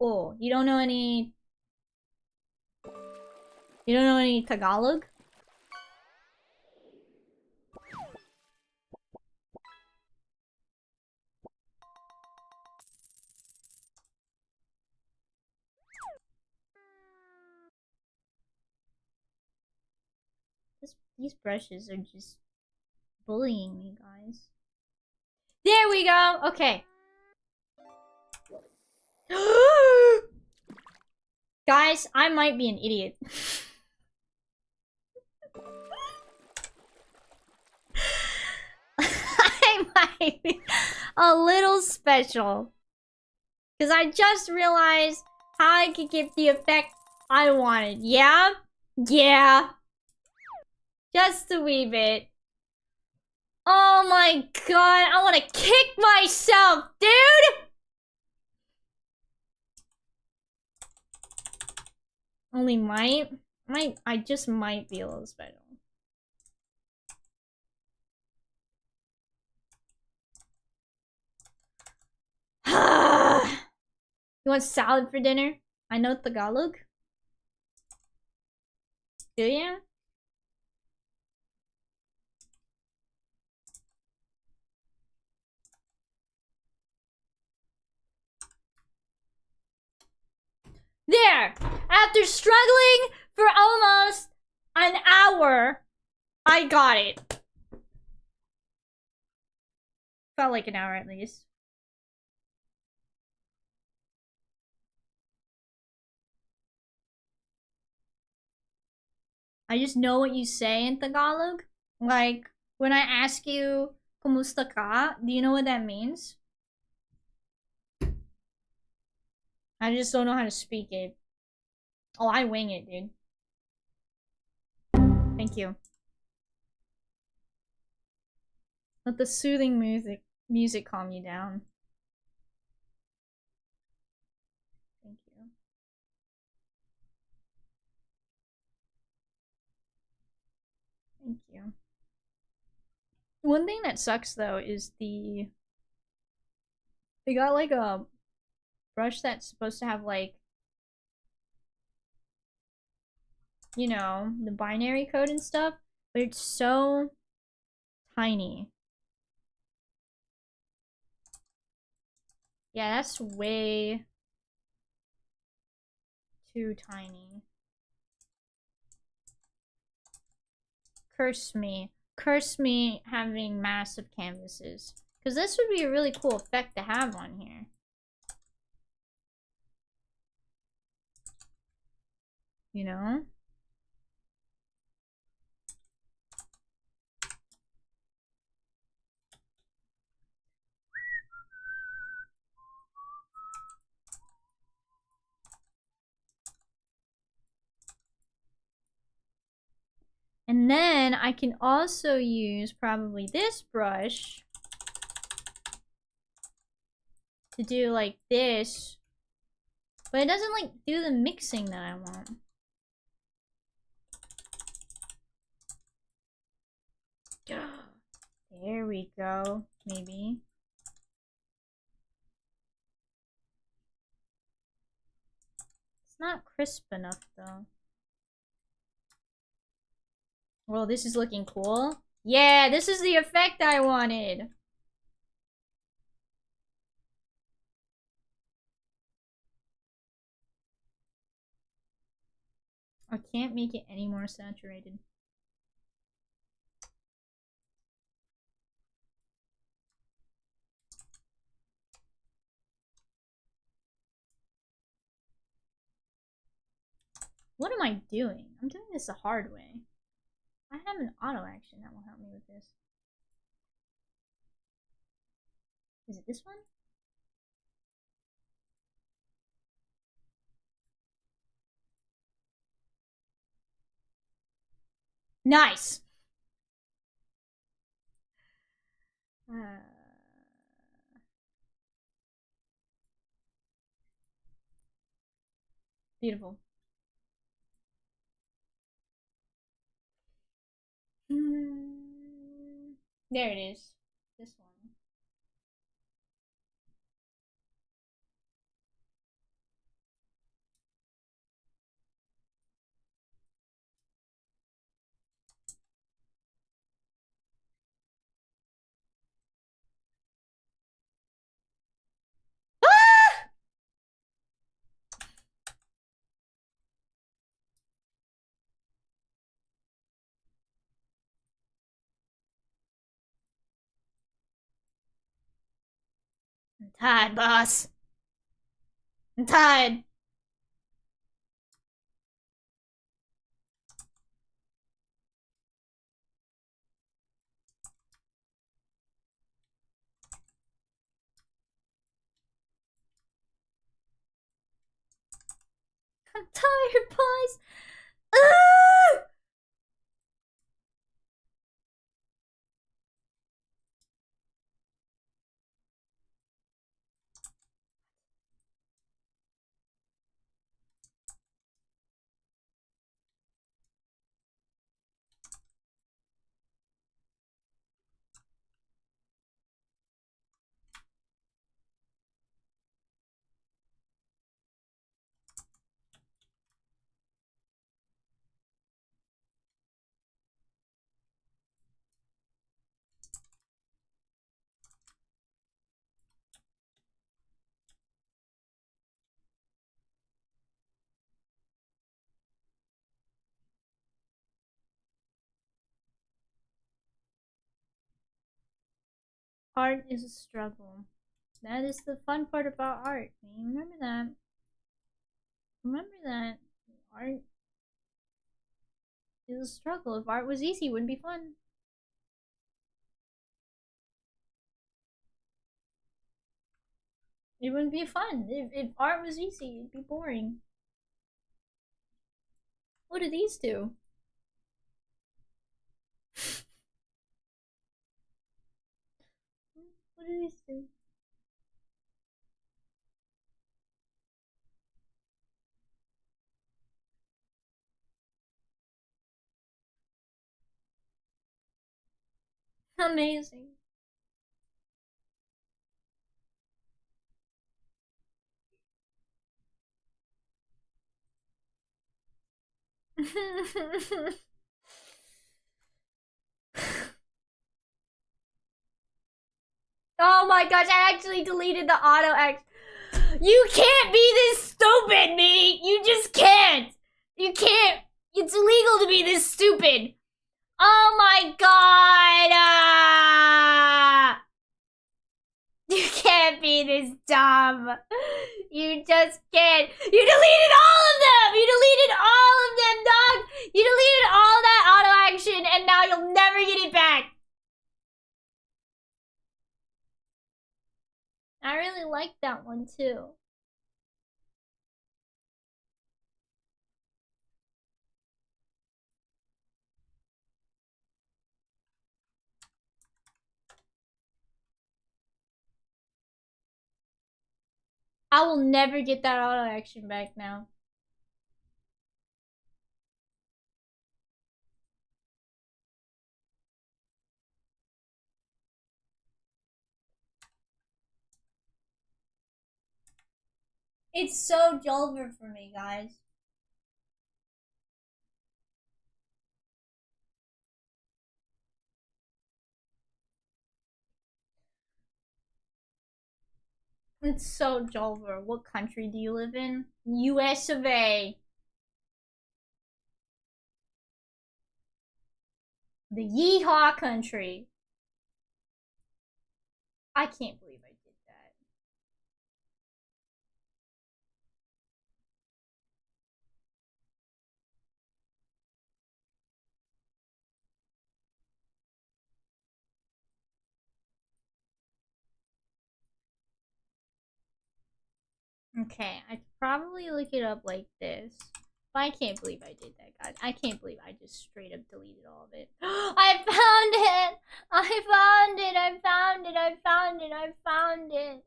Oh, you don't know any... You don't know any Tagalog? These brushes are just bullying me, guys. There we go! Okay. Guys, I might be an idiot. might be a little special. Because I just realized how I could get the effect I wanted. Yeah? Yeah. Just a wee bit. Oh my god, I want to kick myself, dude! Only might? I just might be a little special. You want salad for dinner? I know Tagalog. Do ya? There! After struggling for almost an hour, I got it. Felt like an hour at least. I just know what you say in Tagalog. Like, when I ask you, kumusta ka? Do you know what that means? I just don't know how to speak it. Oh, I wing it, dude. Thank you. Let the soothing music calm you down. Thank you. Thank you. One thing that sucks though is they got like a brush that's supposed to have like, you know, the binary code and stuff, but it's so tiny. Yeah, that's way too tiny. Curse me. Curse me having massive canvases. Because this would be a really cool effect to have on here. You know? And then I can also use probably this brush to do like this. But it doesn't like do the mixing that I want. There we go, maybe. It's not crisp enough though. Well, this is looking cool. Yeah, this is the effect I wanted. I can't make it any more saturated. What am I doing? I'm doing this the hard way. I have an auto action that will help me with this. Is it this one? Nice! Beautiful. There it is. This one. Ah! I'm tired, boss. I'm tired. I'm tired, boys. Ah! Art is a struggle. That is the fun part about art. Remember that. Remember that. Art is a struggle. If art was easy, it wouldn't be fun. It wouldn't be fun. If art was easy, it'd be boring. What do these do? What do these do? Amazing. Oh my gosh, I actually deleted the auto X. You can't be this stupid, me! You just can't! You can't! It's illegal to be this stupid! Oh my god! You can't be this dumb! You just can't! You deleted all of them! You deleted all of them, dog! You deleted all that auto action and now you'll never get it back! I really like that one too. I will never get that auto action back now. It's so Jolver for me, guys. It's so Jolver. What country do you live in? US of A. The Yeehaw country. I can't believe I did that. Okay, I could probably look it up like this. But I can't believe I did that, guys. I can't believe I just straight up deleted all of it. I found it! I found it! I found it! I found it! I found it!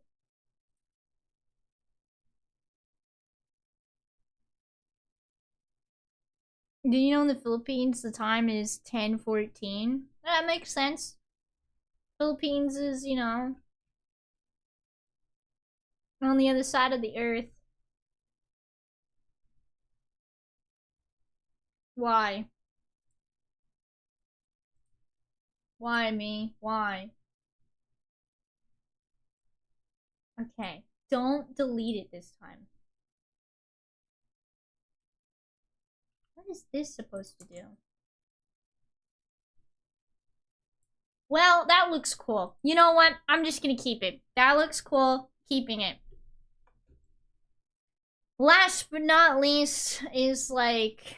Do you know in the Philippines the time is 10:14? That makes sense. Philippines is, you know, on the other side of the earth. Why? Why me? Why? Okay, don't delete it this time. What is this supposed to do? Well, that looks cool. You know what? I'm just gonna keep it. That looks cool. Keeping it. Last but not least is like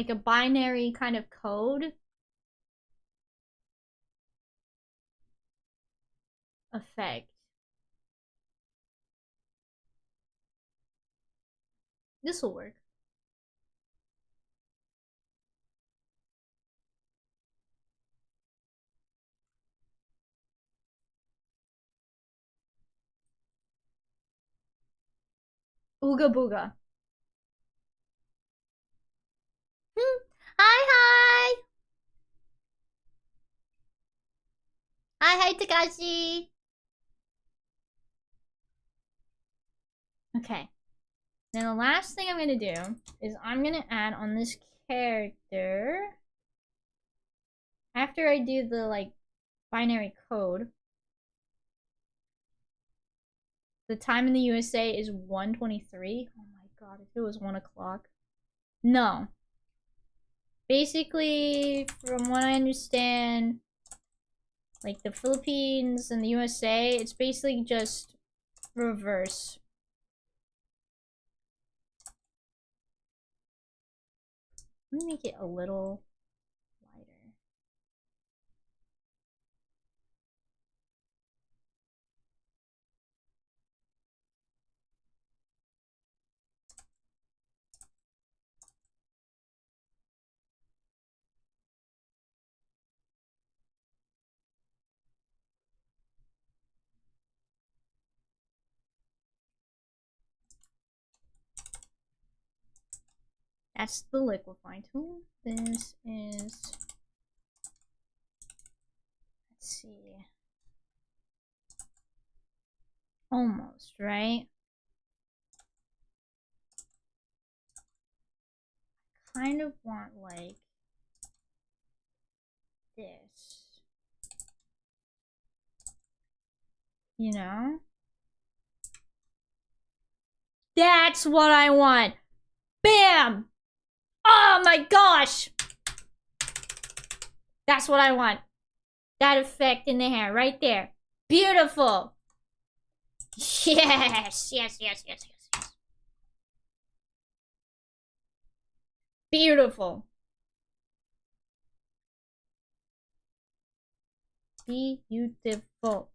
a binary kind of code effect. This will work. Ooga booga. Hi, hi! Hi, Takashi! Okay. Now the last thing I'm gonna do is I'm gonna add on this character. After I do the, like, binary code. The time in the USA is 1:23. Oh my god, if it was 1 o'clock. No. Basically, from what I understand, like the Philippines and the USA, it's basically just reverse. Let me make it a little lighter. That's the liquefy tool. This is, let's see, almost, right? Kind of want like this. You know? That's what I want. Bam! Oh my gosh! That's what I want. That effect in the hair right there. Beautiful. Yes, yes, yes, yes, yes, yes. Beautiful. Beautiful.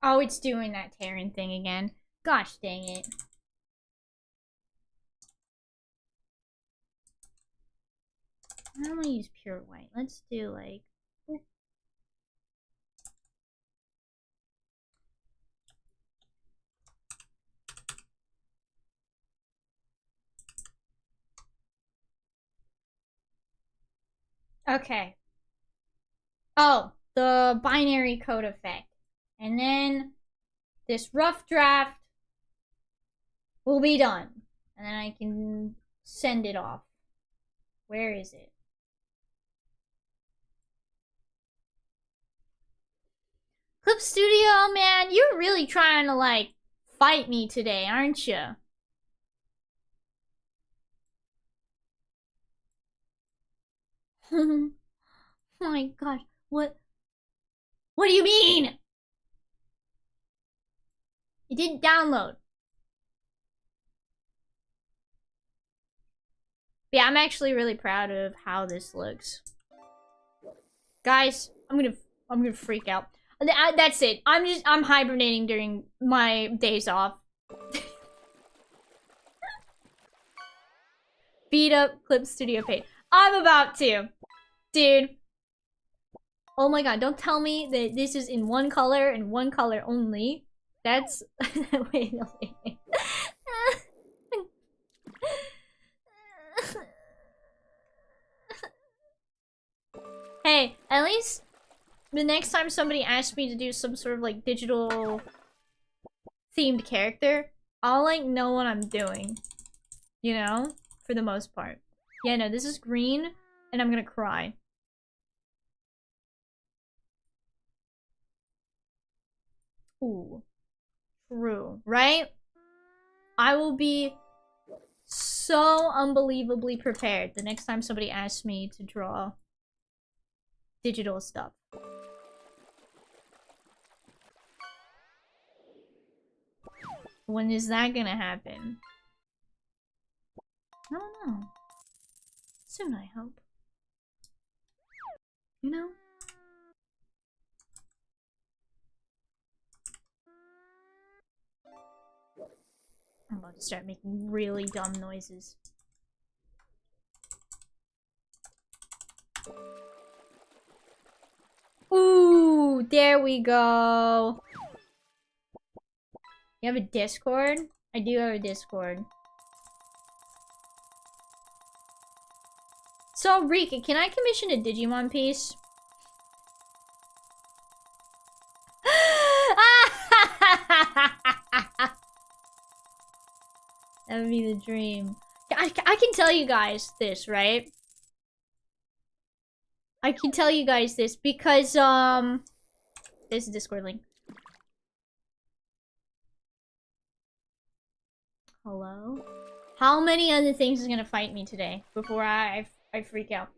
Oh, it's doing that tearing thing again. Gosh dang it. I don't want to use pure white. Let's do like... Okay. Oh, the binary code effect. And then this rough draft will be done. And then I can send it off. Where is it? Clip Studio, man, you're really trying to, like, fight me today, aren't you? Oh my gosh, what do you mean? It didn't download. Yeah, I'm actually really proud of how this looks. Guys, I'm gonna freak out. That's it. I'm hibernating during my days off. Beat up Clip Studio page. I'm about to. Dude. Oh my god, don't tell me that this is in one color and one color only. That's... wait. Hey, at least the next time somebody asks me to do some sort of like digital themed character, I'll like know what I'm doing. You know? For the most part. Yeah, no, this is green and I'm gonna cry. Ooh. True, right? I will be so unbelievably prepared the next time somebody asks me to draw digital stuff. When is that gonna happen? I don't know. Soon, I hope. You know? I'm about to start making really dumb noises. Ooh, there we go. You have a Discord? I do have a Discord. So, Rika, can I commission a Digimon piece? That would be the dream. I can tell you guys this, right? I can tell you guys this because, there's a Discord link. Hello? How many other things is gonna fight me today before I freak out?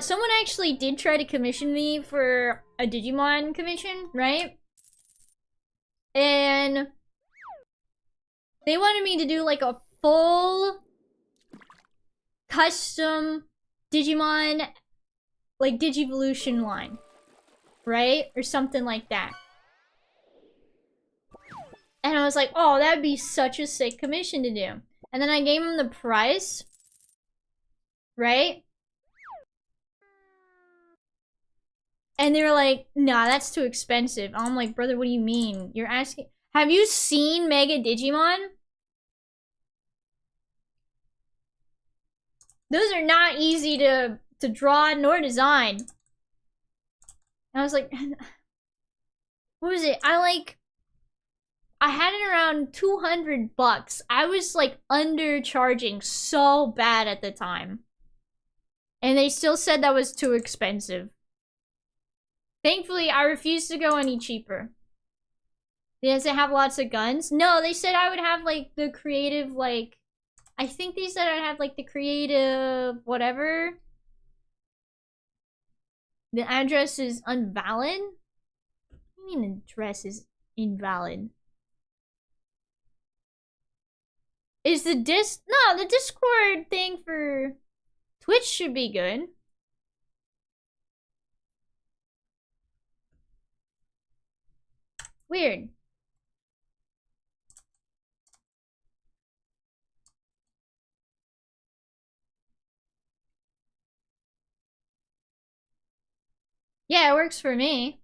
Someone actually did try to commission me for a Digimon commission, right? And they wanted me to do like a full custom Digimon, like Digivolution line, right? Or something like that. And I was like, oh, that'd be such a sick commission to do. And then I gave them the price, right? And they were like, nah, that's too expensive. I'm like, brother, what do you mean? You're asking... Have you seen Mega Digimon? Those are not easy to draw nor design. And I was like... What was it? I had it around 200 bucks. I was like undercharging so bad at the time. And they still said that was too expensive. Thankfully, I refused to go any cheaper. Does it have lots of guns? No, they said I would have like the creative, like... I think they said I'd have like the creative whatever. The address is invalid? What do you mean address is invalid? Is the No, the Discord thing for Twitch should be good. Weird. Yeah, it works for me.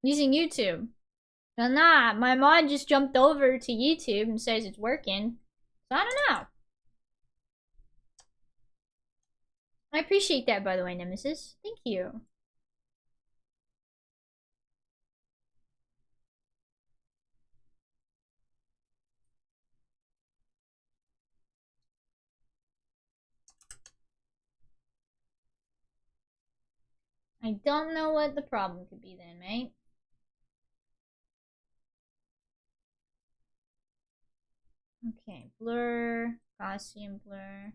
Using YouTube. Well, nah, my mod just jumped over to YouTube and says it's working. So I don't know. I appreciate that, by the way, Nemesis. Thank you. I don't know what the problem could be then, mate. Okay, blur, Gaussian blur.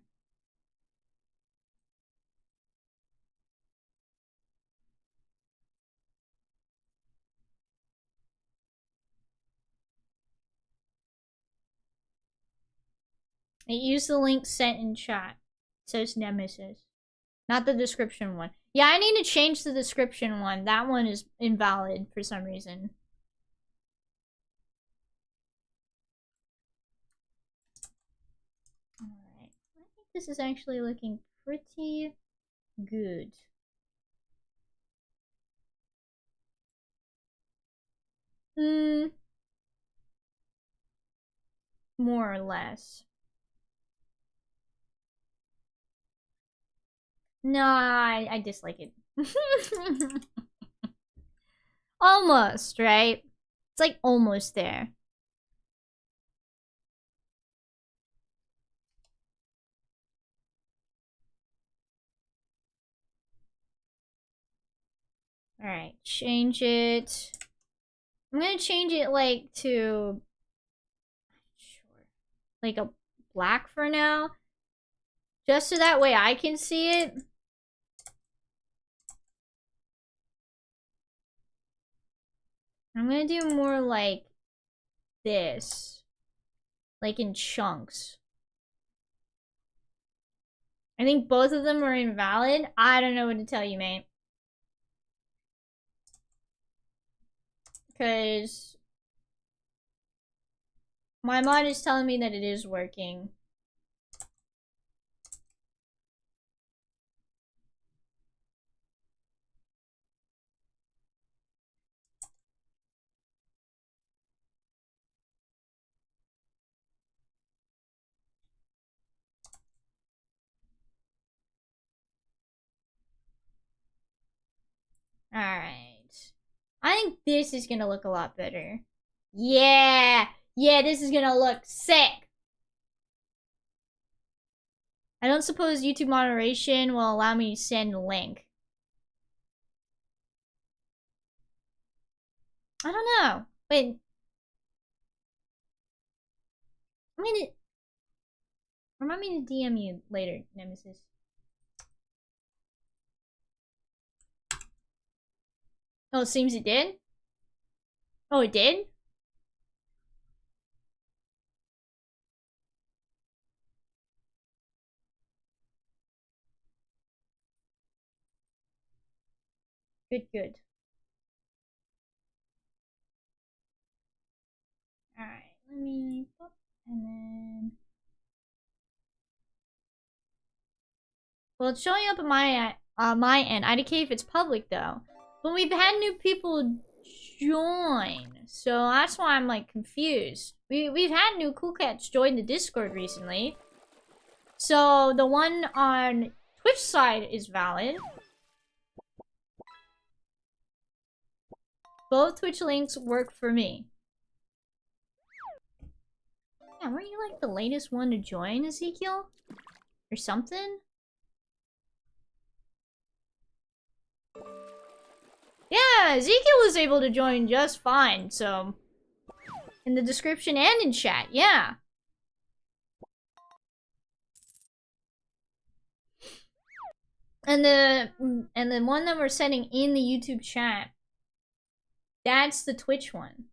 It used the link sent in chat. Says Nemesis. Not the description one. Yeah, I need to change the description one. That one is invalid for some reason. Alright. I think this is actually looking pretty good. More or less. No, I dislike it. Almost, right? It's like almost there. Alright, change it. I'm gonna change it like to like a black for now. Just so that way I can see it. I'm gonna do more like this. Like in chunks. I think both of them are invalid. I don't know what to tell you, mate. Because my mod is telling me that it is working. Alright. I think this is gonna look a lot better. Yeah! Yeah, this is gonna look sick! I don't suppose YouTube moderation will allow me to send a link. I don't know. Wait. I'm gonna... Remind me to DM you later, Nemesis. Oh, it seems it did? Oh, it did? Good, good. Alright, let me... And then... Well, it's showing up on my end. IDK if it's public, though. But we've had new people join. So that's why I'm, like, confused. We've had new cool cats join the Discord recently. So the one on Twitch side is valid. Both Twitch links work for me. Yeah, weren't you, like, the latest one to join, Ezekiel? Or something? Yeah, Ezekiel was able to join just fine, so... In the description and in chat, yeah. And the one that we're setting in the YouTube chat, that's the Twitch one.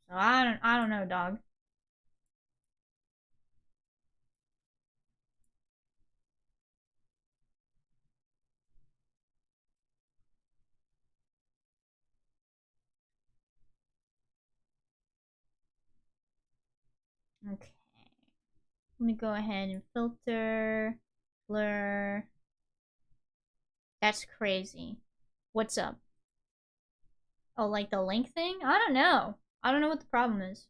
So I don't know, dog. Okay. Let me go ahead and filter, blur. That's crazy. What's up? Oh, like the link thing? I don't know. I don't know what the problem is.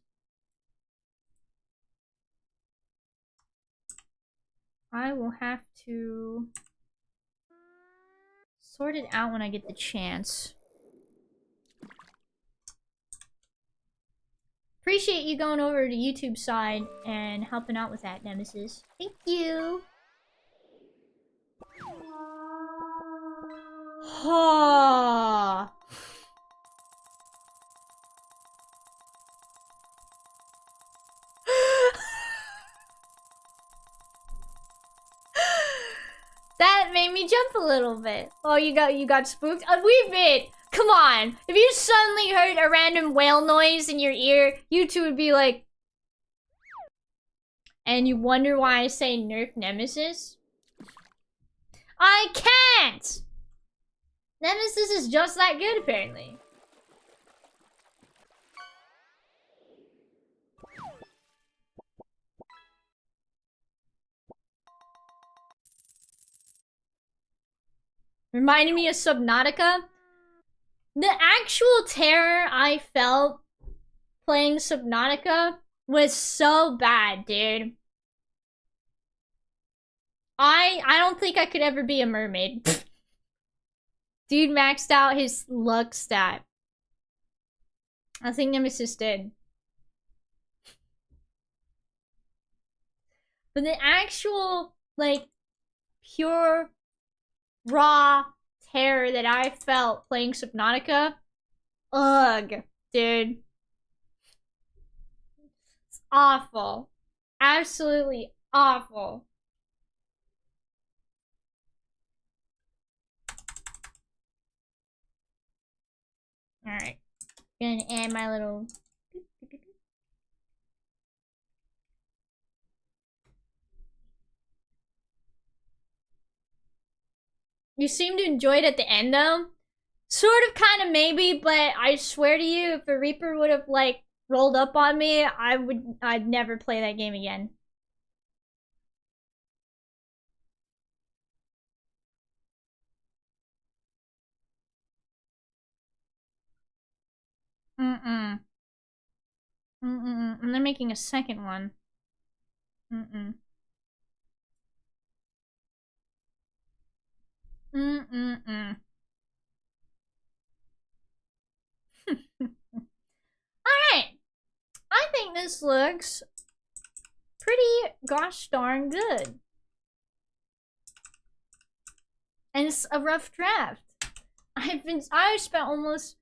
I will have to sort it out when I get the chance. Appreciate you going over to YouTube side and helping out with that, Nemesis. Thank you. Ha. That made me jump a little bit. Oh, you got spooked? We've been. Come on. If you suddenly heard a random whale noise in your ear, you two would be like... And you wonder why I say nerf Nemesis? I can't! Nemesis is just that good, apparently. Reminding me of Subnautica. The actual terror I felt playing Subnautica was so bad, dude. I don't think I could ever be a mermaid. Dude maxed out his luck stat. I think Nemesis did. But the actual, like, pure raw terror that I felt playing Subnautica. Ugh, dude. It's awful. Absolutely awful. Alright. Gonna add my little... You seem to enjoy it at the end, though. Sort of, kind of, maybe, but I swear to you, if a Reaper would have, like, rolled up on me, I'd never play that game again. Mm-mm. Mm-mm. And they're making a second one. Mm-mm. Mm-mm-mm. Alright. I think this looks pretty gosh darn good. And it's a rough draft. I spent almost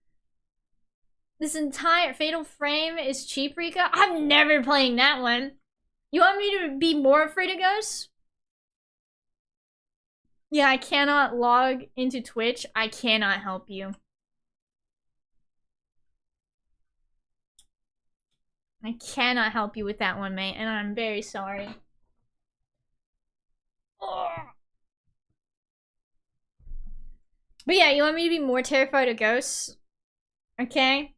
this entire Fatal Frame is cheap, Rika. I'm never playing that one. You want me to be more afraid of ghosts? Yeah, I cannot log into Twitch. I cannot help you. I cannot help you with that one, mate, and I'm very sorry. Ugh. But yeah, you want me to be more terrified of ghosts? Okay?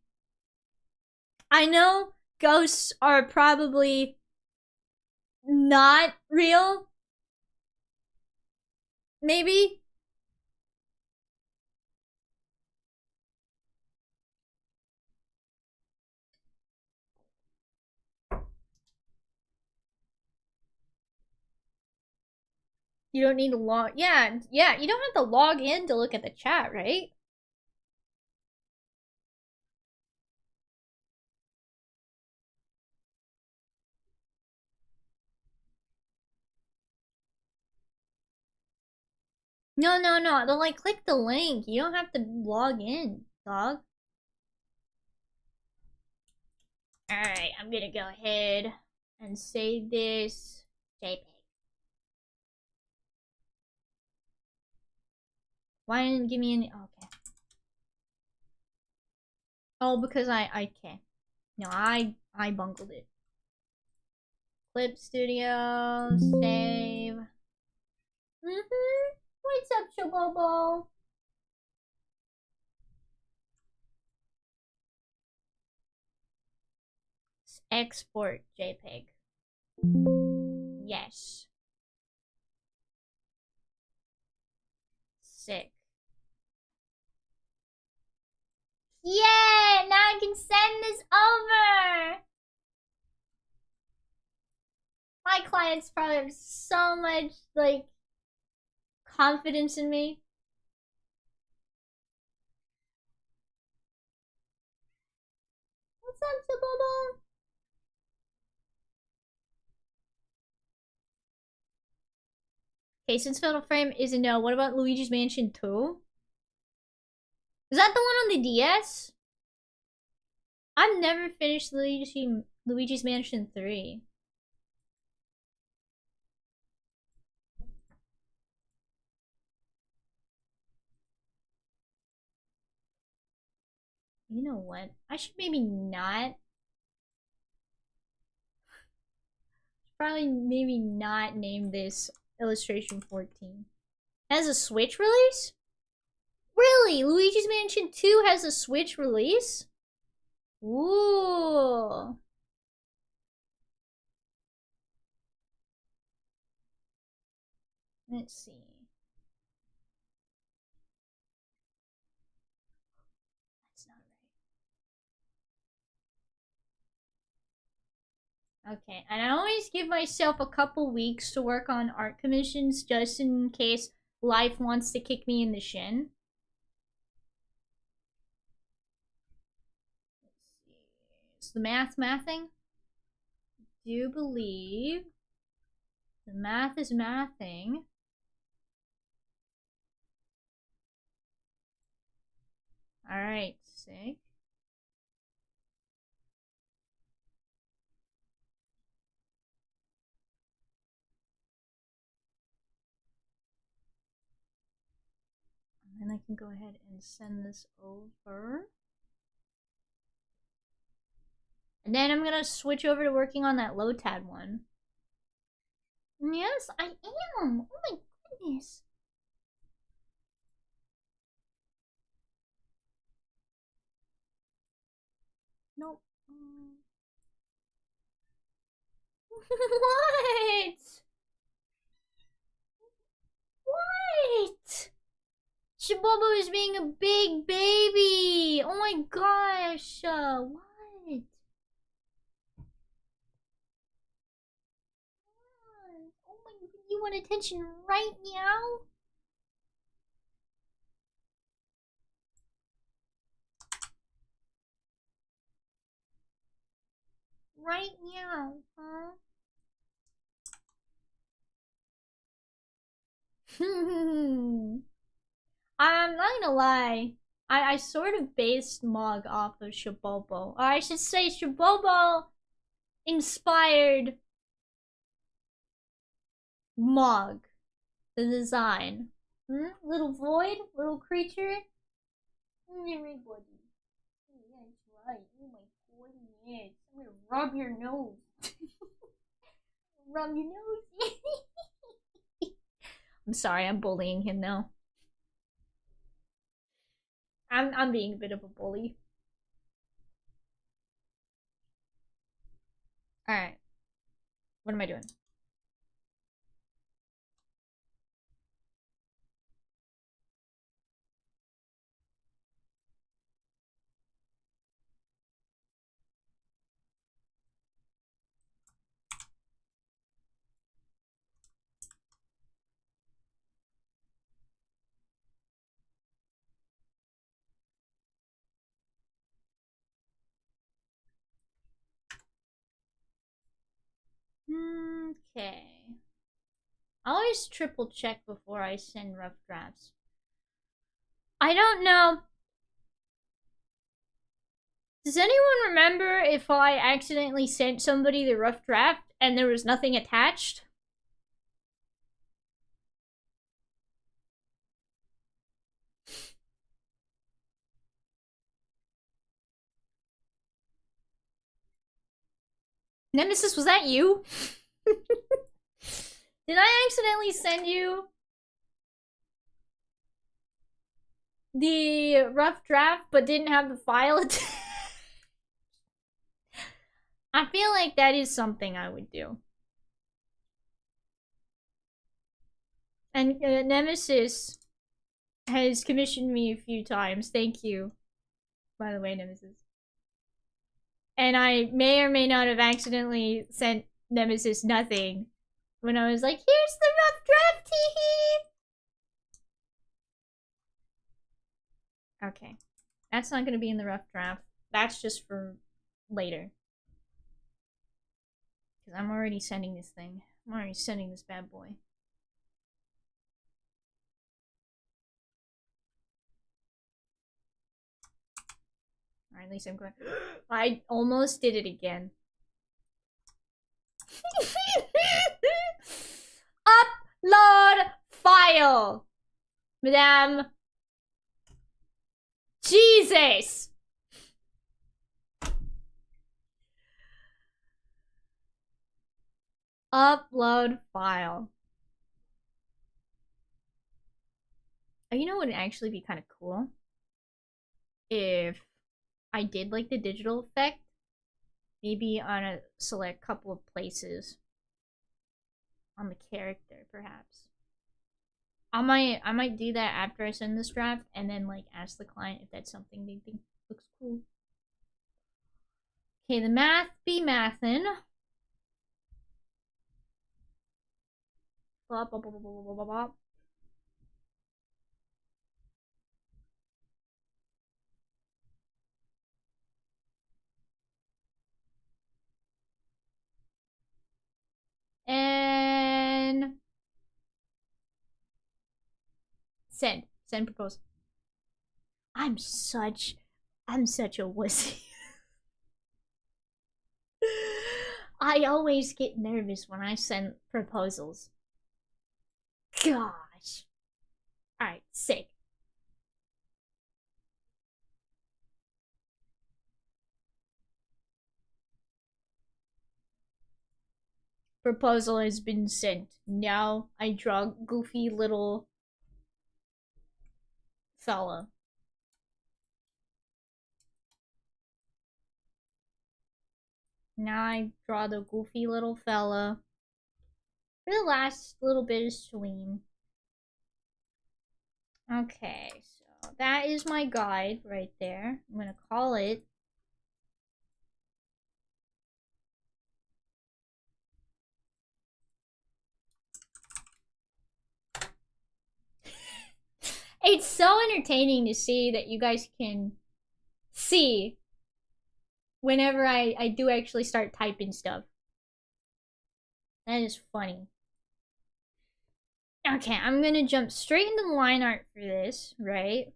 I know ghosts are probably not real. Maybe? You don't need to log... Yeah, you don't have to log in to look at the chat, right? No. They'll, like, click the link. You don't have to log in, dog. Alright, I'm gonna go ahead and save this JPEG. Why didn't it give me any... Okay. Oh, because okay. No, I bungled it. Clip Studio, save. What's up, Chobobo? Export JPEG. Yes. Sick. Yeah! Now I can send this over! My clients probably have so much, like, confidence in me. What's up, Chobobo? Okay, since Fatal Frame is a no, what about Luigi's Mansion 2? Is that the one on the DS? I've never finished Luigi's Mansion 3. You know what? I should maybe not. Probably maybe not name this Illustration 14. Has a Switch release? Really? Luigi's Mansion 2 has a Switch release? Ooh. Let's see. That's not right. Okay, and I always give myself a couple weeks to work on art commissions just in case life wants to kick me in the shin. Let's see. Is the mathing? Do you believe the math is mathing? Alright, sick. And then I can go ahead and send this over. And then I'm gonna switch over to working on that Lotad one. Yes, I am! Oh my goodness. Nope. What? What? Shibobo is being a big baby! Oh my gosh! What? Oh my, you want attention right now? Right now, huh? I'm not gonna lie. I sort of based Mog off of Shibobo. Or I should say Shibobo inspired Mog, the design. Little void, little creature. Everybody. Oh, yeah, that's right. Oh my goodness. I'm gonna rub your nose. Rub your nose. I'm sorry, I'm bullying him now. I'm being a bit of a bully. Alright. What am I doing? Okay. I always triple check before I send rough drafts. I don't know. Does anyone remember if I accidentally sent somebody the rough draft and there was nothing attached? Nemesis, was that you? Did I accidentally send you the rough draft but didn't have the file attached? I feel like that is something I would do. And Nemesis has commissioned me a few times. Thank you, by the way, Nemesis. And I may or may not have accidentally sent Nemesis nothing when I was like, here's the rough draft, hee. Okay. That's not gonna be in the rough draft. That's just for later. Because I'm already sending this thing. I'm already sending this bad boy. Or at least I'm going. I almost did it again. Upload file! Madame. Jesus! Upload file. Oh, you know what would actually be kind of cool? If I did like the digital effect, maybe on a select couple of places on the character, perhaps. I might do that after I send this draft, and then like ask the client if that's something they think looks cool. Okay, the math be mathin'. Blah, blah, blah, blah, blah, blah, blah, blah. And send propose. I'm such a wussy. I always get nervous when I send proposals. Gosh. Alright, sick. Proposal has been sent. Now I draw goofy little fella. Now I draw the goofy little fella for the last little bit of stream. Okay, so that is my guide right there. I'm gonna call it it's so entertaining to see that you guys can see whenever I do actually start typing stuff. That is funny. Okay, I'm gonna jump straight into the line art for this, right?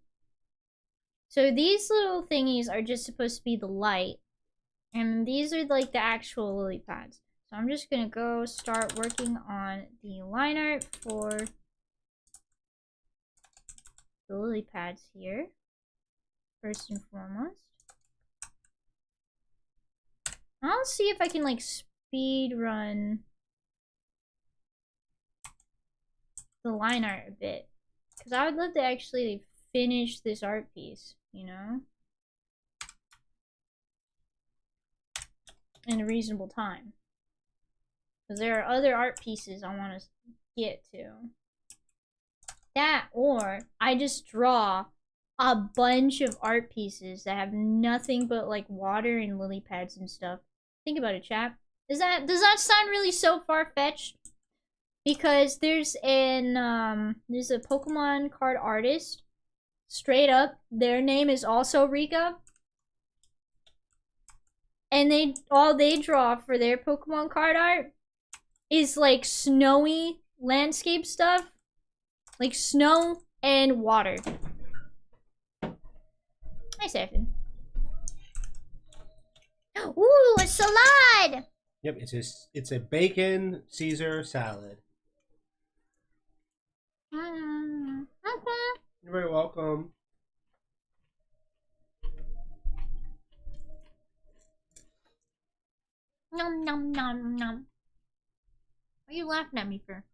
So these little thingies are just supposed to be the light. And these are like the actual lily pads. So I'm just gonna go start working on the line art for the lily pads here. First and foremost. I'll see if I can like speed run the line art a bit. Because I would love to actually finish this art piece, you know? In a reasonable time. Because there are other art pieces I want to get to. That, or I just draw a bunch of art pieces that have nothing but like water and lily pads and stuff. Think about it, chat. Does that sound really so far-fetched? Because there's there's a Pokemon card artist. Straight up, their name is also Rika. And all they draw for their Pokemon card art is like snowy landscape stuff. Like snow and water. Hi, Stefan. Ooh, a salad! Yep, it's a bacon Caesar salad. Okay. You're very welcome. Nom nom nom nom. What are you laughing at me for?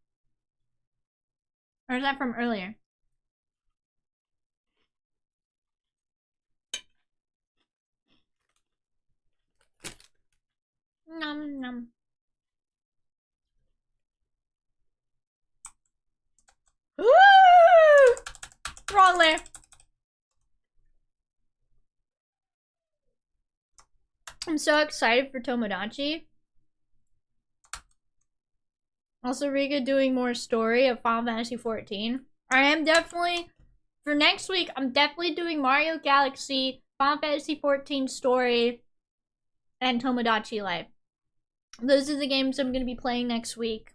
Or is that from earlier? Nom nom. Woo! Wrong layer. I'm so excited for Tomodachi. Also, Rika doing more story of Final Fantasy 14. I am definitely, for next week, I'm definitely doing Mario Galaxy, Final Fantasy 14 story, and Tomodachi Life. Those are the games I'm going to be playing next week.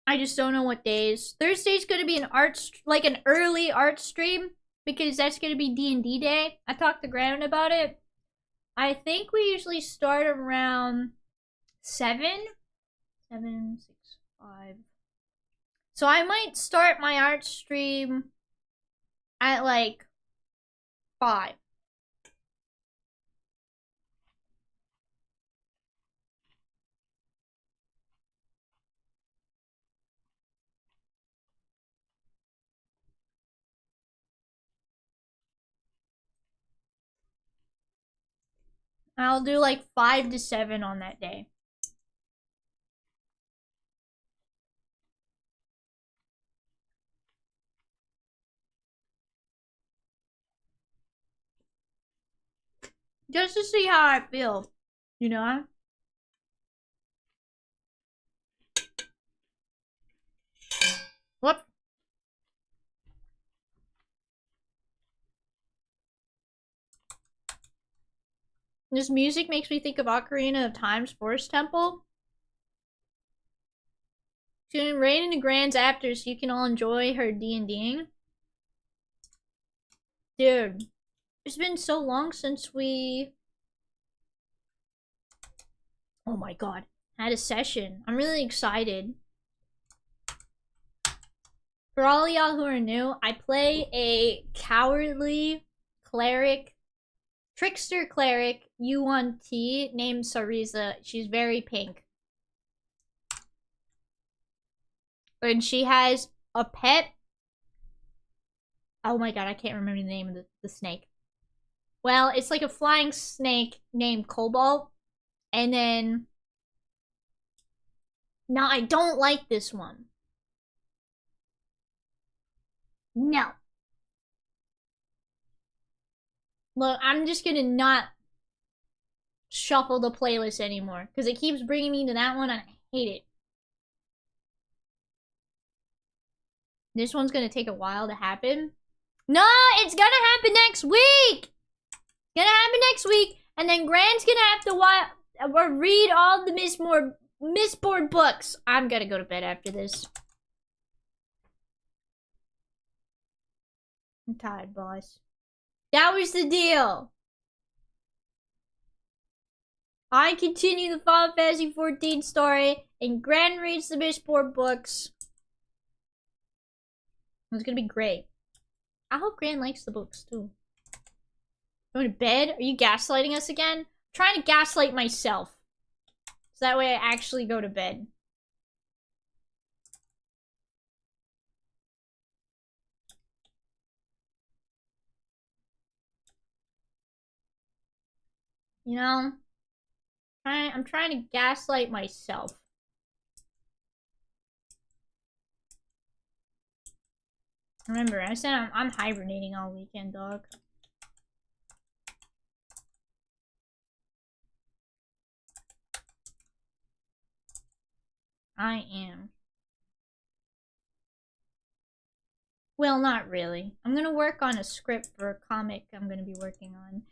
I just don't know what days. Thursday's going to be an early art stream, because that's going to be D&D day. I talked to Grant about it. I think we usually start around 7, 6, 5. So I might start my art stream at like 5. I'll do like 5 to 7 on that day. Just to see how I feel, you know? What? This music makes me think of Ocarina of Time's Forest Temple. It's gonna rain in the Grands after, so you can all enjoy her D&Ding. Dude, it's been so long since we... Oh my god, had a session. I'm really excited. For all y'all who are new, I play a cowardly cleric, trickster cleric, U1T, named Sariza. She's very pink. And she has a pet. Oh my god, I can't remember the name of the snake. Well, it's like a flying snake named Cobalt. And then... Now, I don't like this one. No. Look, I'm just gonna not shuffle the playlist anymore. Because it keeps bringing me to that one and I hate it. This one's gonna take a while to happen. No, it's gonna happen next week! It's gonna happen next week. And then Grant's gonna have to read all the Mistborn books. I'm gonna go to bed after this. I'm tired, boss. That was the deal. I continue the Final Fantasy 14 story, and Grant reads the Mistborn books. It's gonna be great. I hope Grant likes the books too. Go to bed? Are you gaslighting us again? I'm trying to gaslight myself. So that way I actually go to bed. You know? I'm trying to gaslight myself. Remember, I said I'm hibernating all weekend, dog. I am. Well, not really. I'm gonna work on a script for a comic I'm gonna be working on.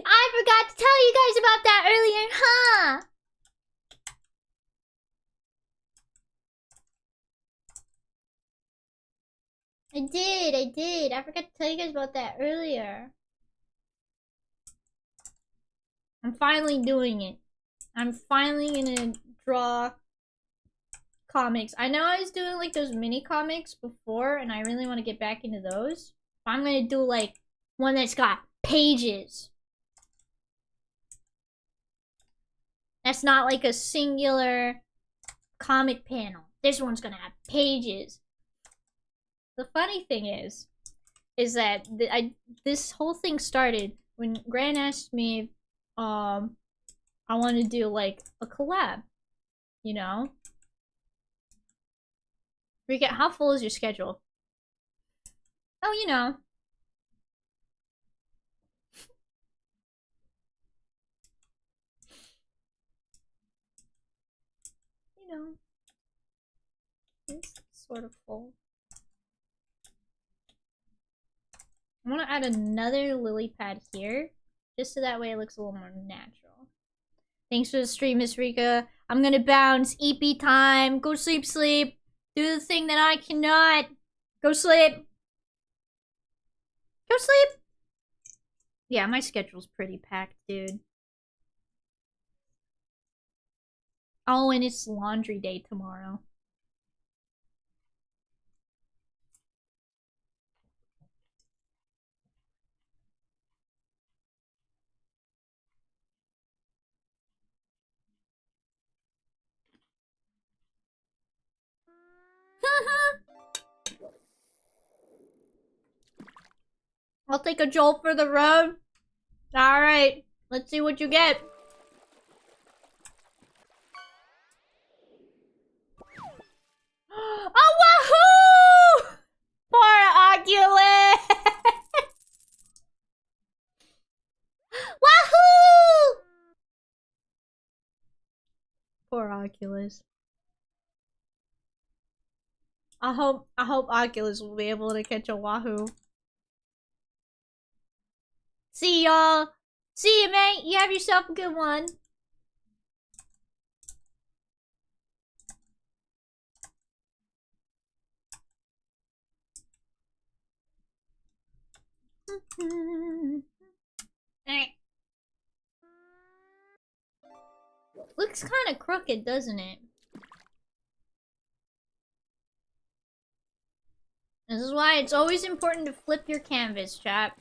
I forgot to tell you guys about that earlier, huh? I did. I forgot to tell you guys about that earlier. I'm finally doing it. I'm finally gonna draw comics. I know I was doing like those mini comics before and I really want to get back into those. But I'm gonna do like one that's got pages. That's not like a singular comic panel. This one's gonna have pages. The funny thing is that this whole thing started when Grant asked me if, I want to do like a collab, you know? Rika, how full is your schedule? Oh, you know. You know. It's sort of full. I want to add another lily pad here, just so that way it looks a little more natural. Thanks for the stream, Miss Rika. I'm gonna bounce. EP time. Go sleep, sleep. Do the thing that I cannot. Go sleep. Go sleep. Yeah, my schedule's pretty packed, dude. Oh, and it's laundry day tomorrow. I'll take a jolt for the road. Alright, let's see what you get. Oh, wahoo! Poor Oculus! Wahoo! Poor Oculus. I hope Oculus will be able to catch a wahoo. See y'all. See you, mate. You have yourself a good one. Looks kind of crooked, doesn't it? This is why it's always important to flip your canvas, chat.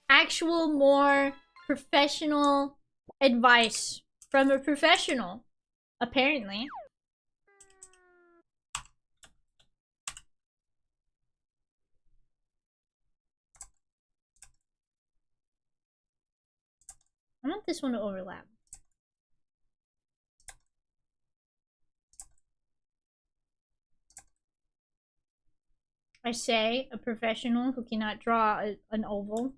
Actual, more professional advice from a professional, apparently. I want this one to overlap. I say, a professional who cannot draw an oval.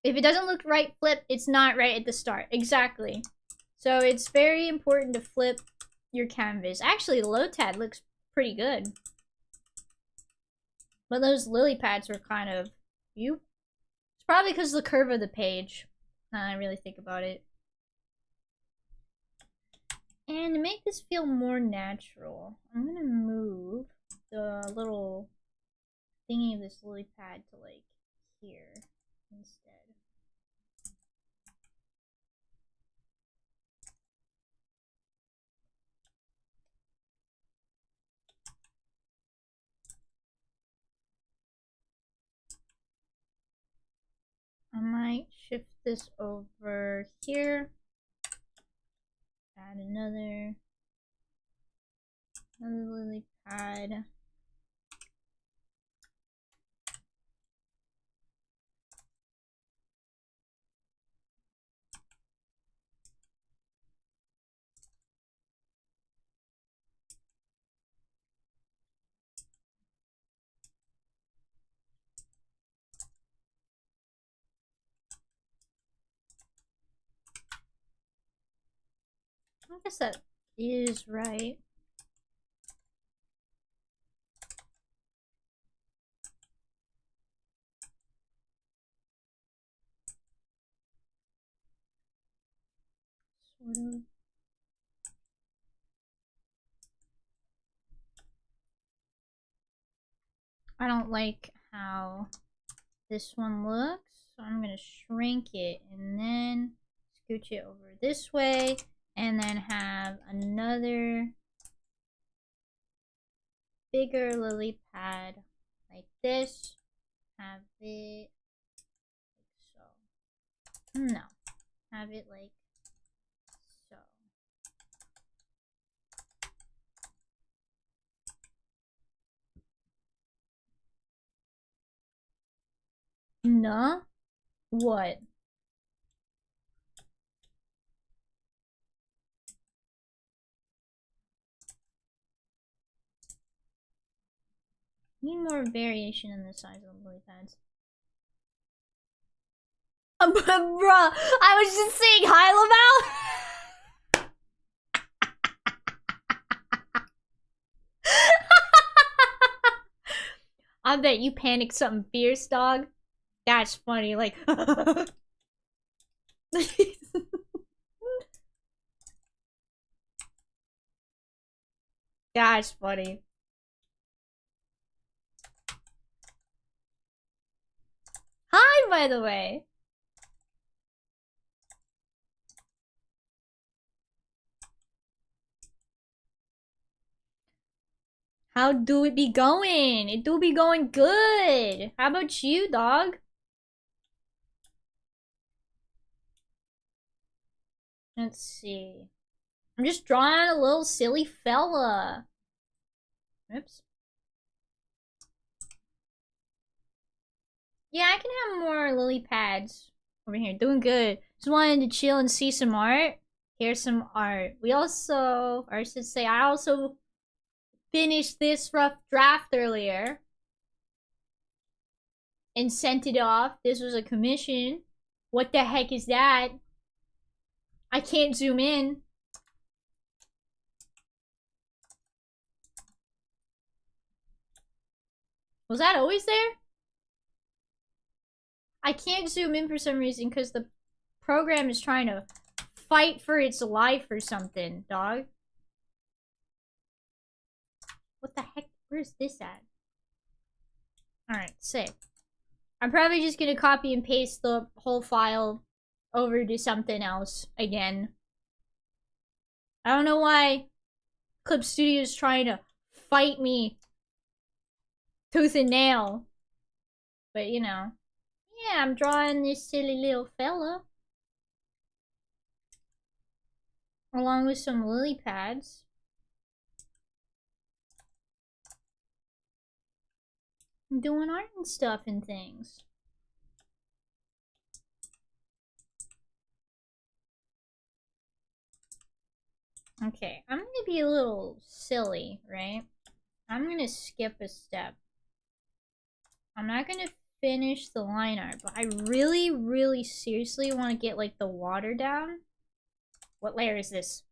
If it doesn't look right flip, it's not right at the start. Exactly. So it's very important to flip your canvas. Actually, the Lotad looks pretty good. But those lily pads were kind of... It's probably because of the curve of the page. Now that I really think about it. And to make this feel more natural, I'm gonna move the little thingy of this lily pad to like here instead. I might shift this over here. Add another lily pad. I guess that is right. Sort of. I don't like how this one looks, so I'm gonna shrink it and then scooch it over this way, and then have another bigger lily pad like this. Have it like so. No, have it like so. No? What? Need more variation in the size of the lily pads. Bruh, I was just saying hi, Laval. I bet you panicked something fierce, dog. That's funny, like... That's funny. Hi, by the way. How do it be going? It do be going good. How about you, dog? Let's see. I'm just drawing a little silly fella. Oops. Yeah, I can have more lily pads over here. Doing good. Just wanted to chill and see some art. Here's some art. We also, or I should say, I also finished this rough draft earlier and sent it off. This was a commission. What the heck is that? I can't zoom in. Was that always there? I can't zoom in for some reason because the program is trying to fight for its life or something, dog. What the heck? Where's this at? Alright, sick. I'm probably just gonna copy and paste the whole file over to something else again. I don't know why Clip Studio is trying to fight me tooth and nail. But, you know. Yeah, I'm drawing this silly little fella. Along with some lily pads. I'm doing art and stuff and things. Okay, I'm gonna be a little silly, right? I'm gonna skip a step. I'm not gonna finish the line art, but I really, really seriously want to get, like, the water down. What layer is this?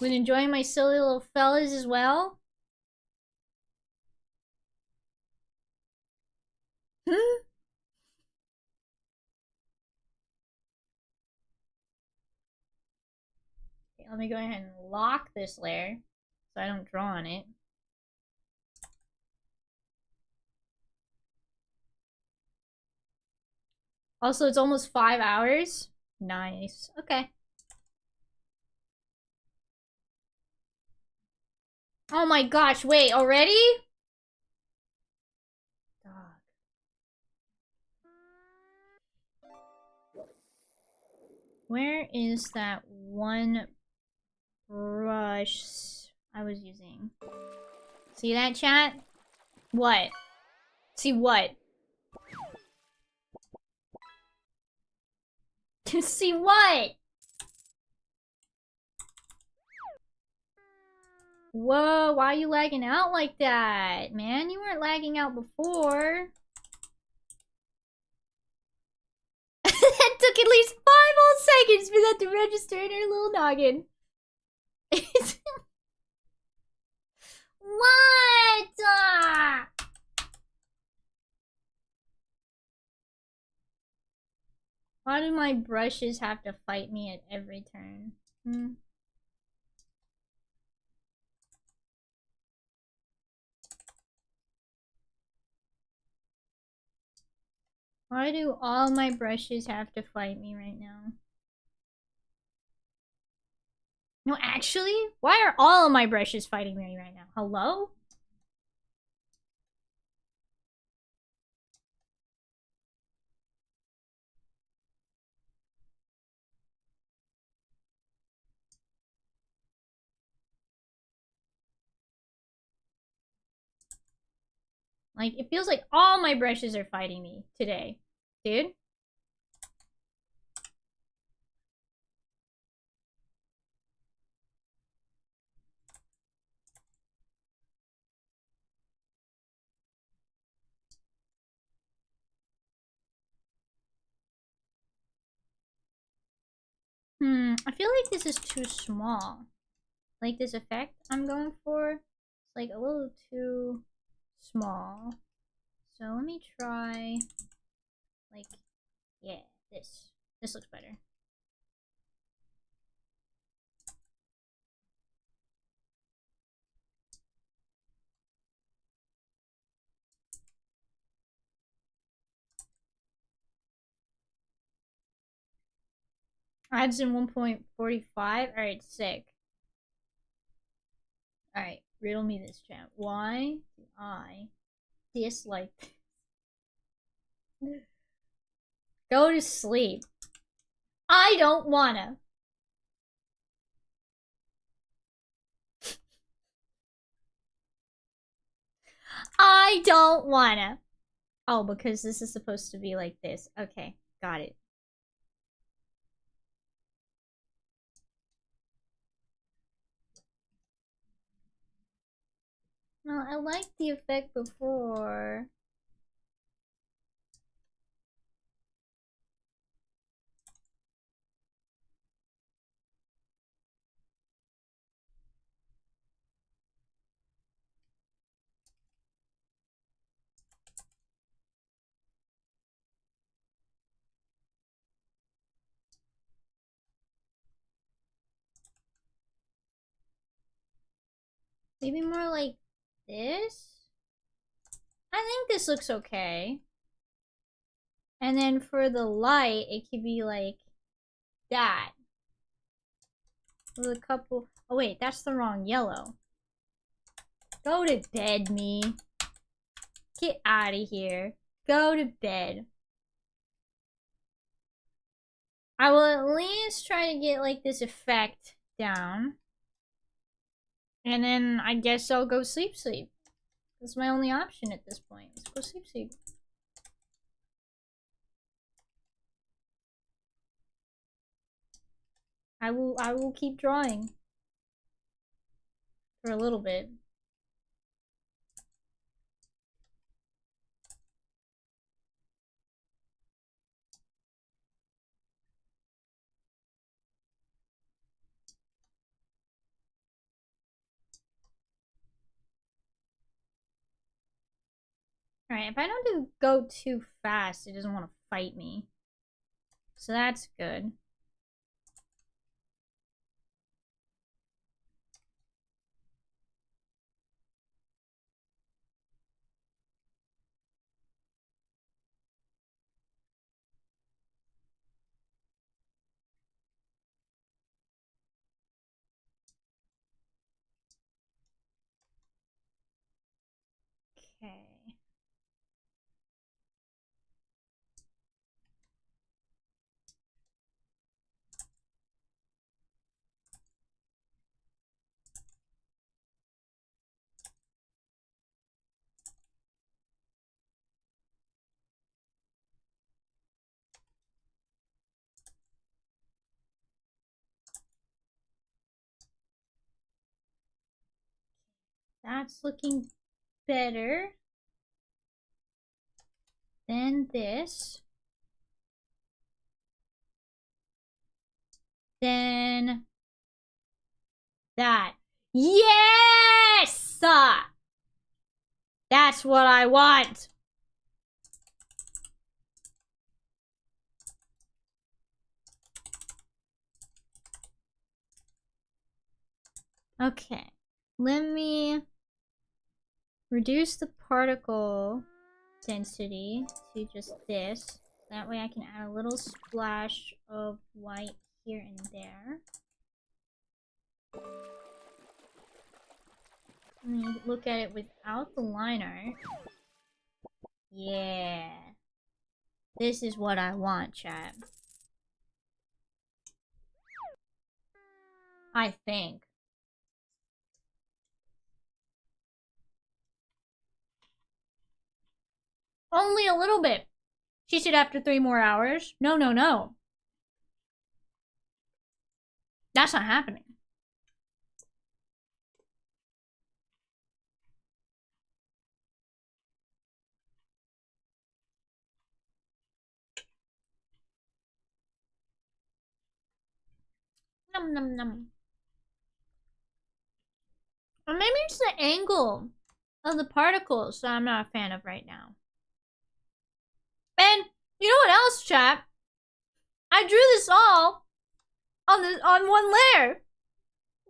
Been enjoying my silly little fellas as well? Hmm? Okay, let me go ahead and lock this layer so I don't draw on it. Also, it's almost 5 hours. Nice. Okay. Oh my gosh, wait, already? Dog. Where is that one brush I was using? See that, chat? What? See what? See what? Whoa, why are you lagging out like that? Man, you weren't lagging out before. That took at least 5 whole seconds for that to register in her little noggin. What? Why do my brushes have to fight me at every turn? Hmm? Why do all my brushes have to fight me right now? No, actually, why are all of my brushes fighting me right now? Hello? Like, it feels like all my brushes are fighting me today. Dude? I feel like this is too small. Like, this effect I'm going for, it's like a little too small. So let me try, like, yeah, this. This looks better. Adds in 1.45. Alright, sick. Alright, riddle me this, chat. Why do I dislike this? Go to sleep. I don't wanna. I don't wanna. Oh, because this is supposed to be like this. Okay, got it. No, I liked the effect before. Maybe more like this? I think this looks okay. And then for the light, it could be like that. With a couple... Oh wait, that's the wrong yellow. Go to bed, me. Get out of here. Go to bed. I will at least try to get like this effect down. And then I guess I'll go sleep. That's my only option at this point. Let's go sleep. I will keep drawing. For a little bit. Alright, if I don't go too fast, it doesn't want to fight me. So that's good. Okay. That's looking better than this. Then that. Yes! That's what I want. Okay. Let me reduce the particle density to just this. That way I can add a little splash of white here and there. Let me look at it without the line art. Yeah. This is what I want, chat. I think. Only a little bit. She said after 3 more hours. No. That's not happening. Nom. Or maybe it's the angle of the particles that I'm not a fan of right now. And you know what else, chat? I drew this all on one layer.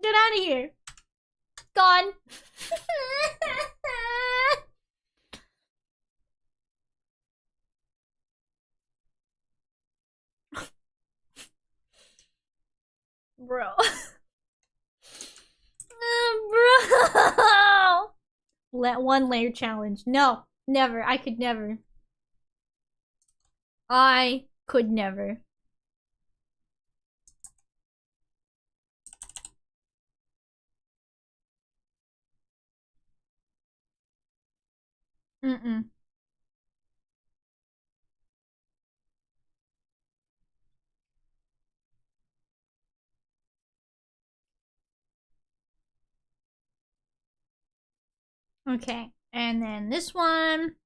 Get out of here. Gone. Bro. Bro. Let one layer challenge. No, never. I could never. I could never. Mm-mm. Okay, and then this one.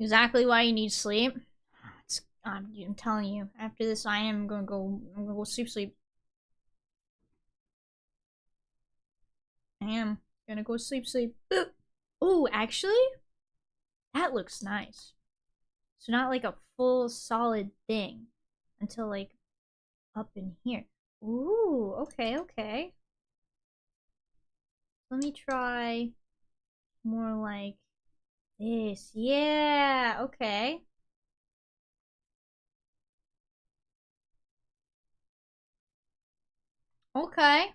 Exactly why you need sleep. I'm telling you, after this I'm gonna go sleep. I am gonna go sleep. Oh, actually, that looks nice. So not like a full solid thing until like up in here. Ooh, okay. Let me try more like this. Yeah, okay. Okay.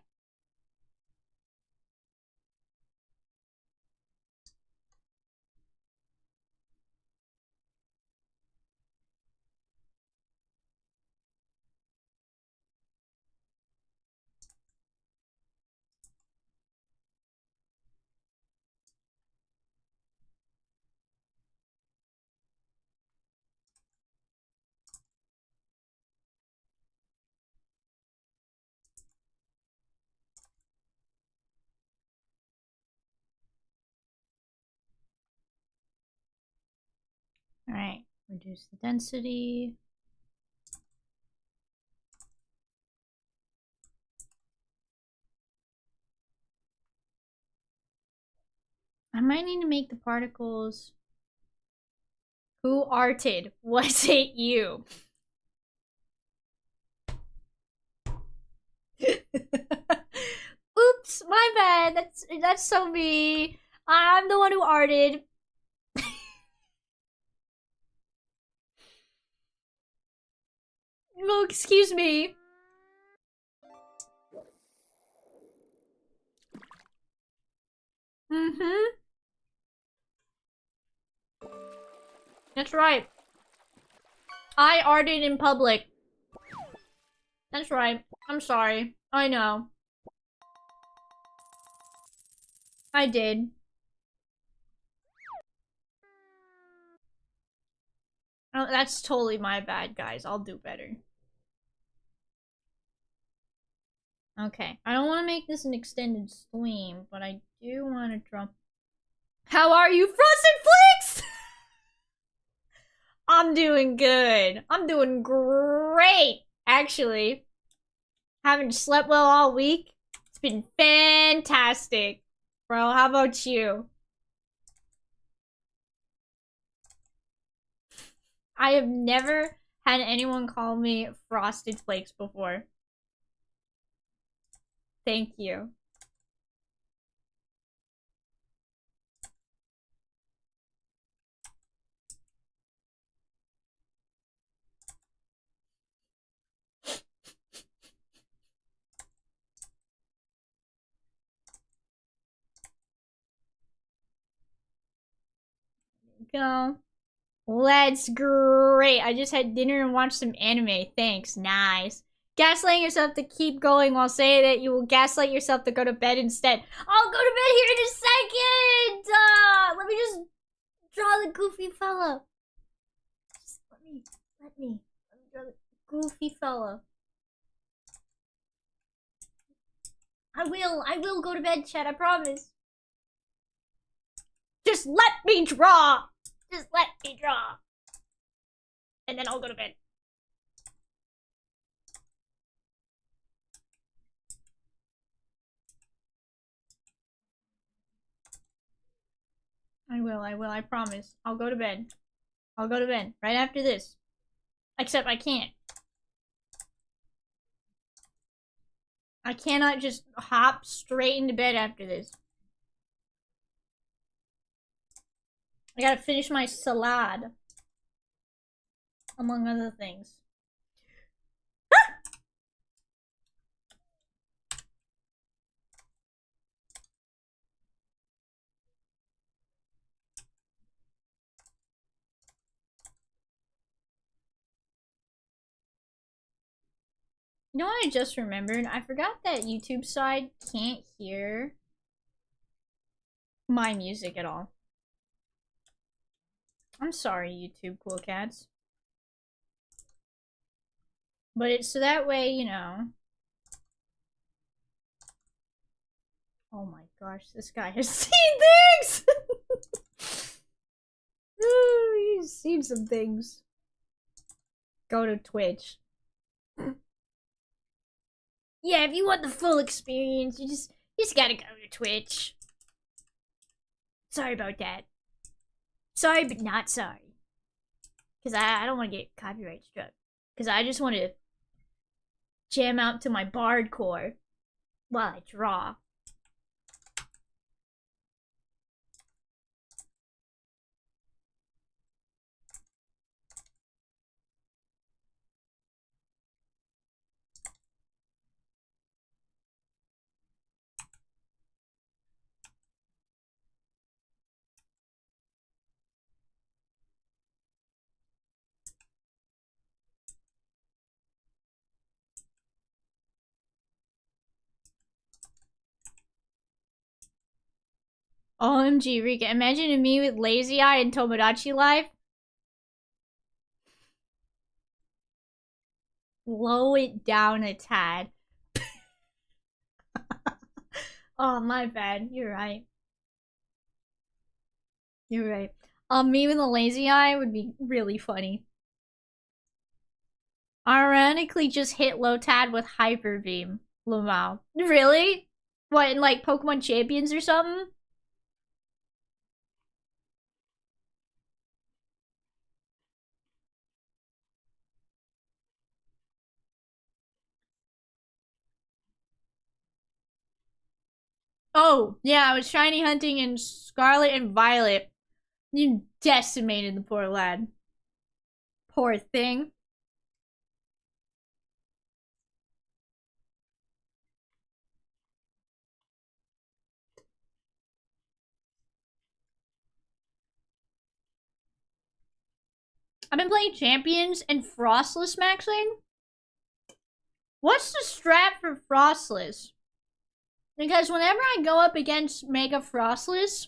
Alright, reduce the density. I might need to make the particles. Who arted? Was it you? Oops, my bad. That's so me. I'm the one who arted. Oh, excuse me. Mm-hmm. That's right. I arted in public. That's right. I'm sorry. I know. I did. Oh, that's totally my bad, guys. I'll do better. Okay. I don't want to make this an extended stream, but I do want to drop... How are you, Frosted Flakes? I'm doing good. I'm doing great, actually. Haven't slept well all week. It's been fantastic. Bro, how about you? I have never had anyone call me Frosted Flakes before. Thank you. Go. Let's great. I just had dinner and watched some anime. Thanks. Nice. Gaslighting yourself to keep going while saying that you will gaslight yourself to go to bed instead. I'll go to bed here in a second. Let me just draw the goofy fella. Just let me draw the goofy fella. I will go to bed, chat. I promise. Just let me draw. Just let me draw. And then I'll go to bed. I will, I promise. I'll go to bed. I'll go to bed right after this. Except I can't. I cannot just hop straight into bed after this. I gotta finish my salad. Among other things. You know what I just remembered? I forgot that YouTube side can't hear my music at all. I'm sorry, YouTube cool cats. But it's so that way, you know. Oh my gosh, this guy has seen things! Ooh, he's seen some things. Go to Twitch. Yeah, if you want the full experience, you just gotta go to Twitch. Sorry about that. Sorry, but not sorry. Because I don't want to get copyright struck. Because I just want to jam out to my bardcore while I draw. OMG, Rika, imagine me with Lazy Eye and Tomodachi Life. Slow it down a tad. Oh, my bad. You're right. You're right. Me with a Lazy Eye would be really funny. Ironically, just hit Lotad with Hyper Beam. Lumao. Really? What, in like Pokemon Champions or something? Oh, yeah, I was shiny hunting in Scarlet and Violet. You decimated the poor lad. Poor thing. I've been playing Champions and Frostless maxing. What's the strat for Frostless? Because whenever I go up against Mega Frostless,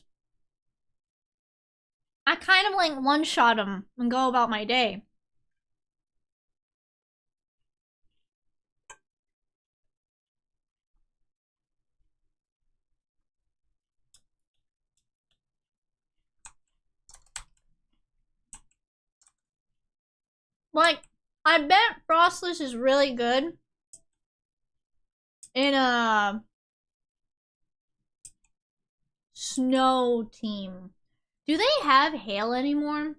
I kind of like one-shot him and go about my day. Like, I bet Frostless is really good in a snow team. Do they have hail anymore?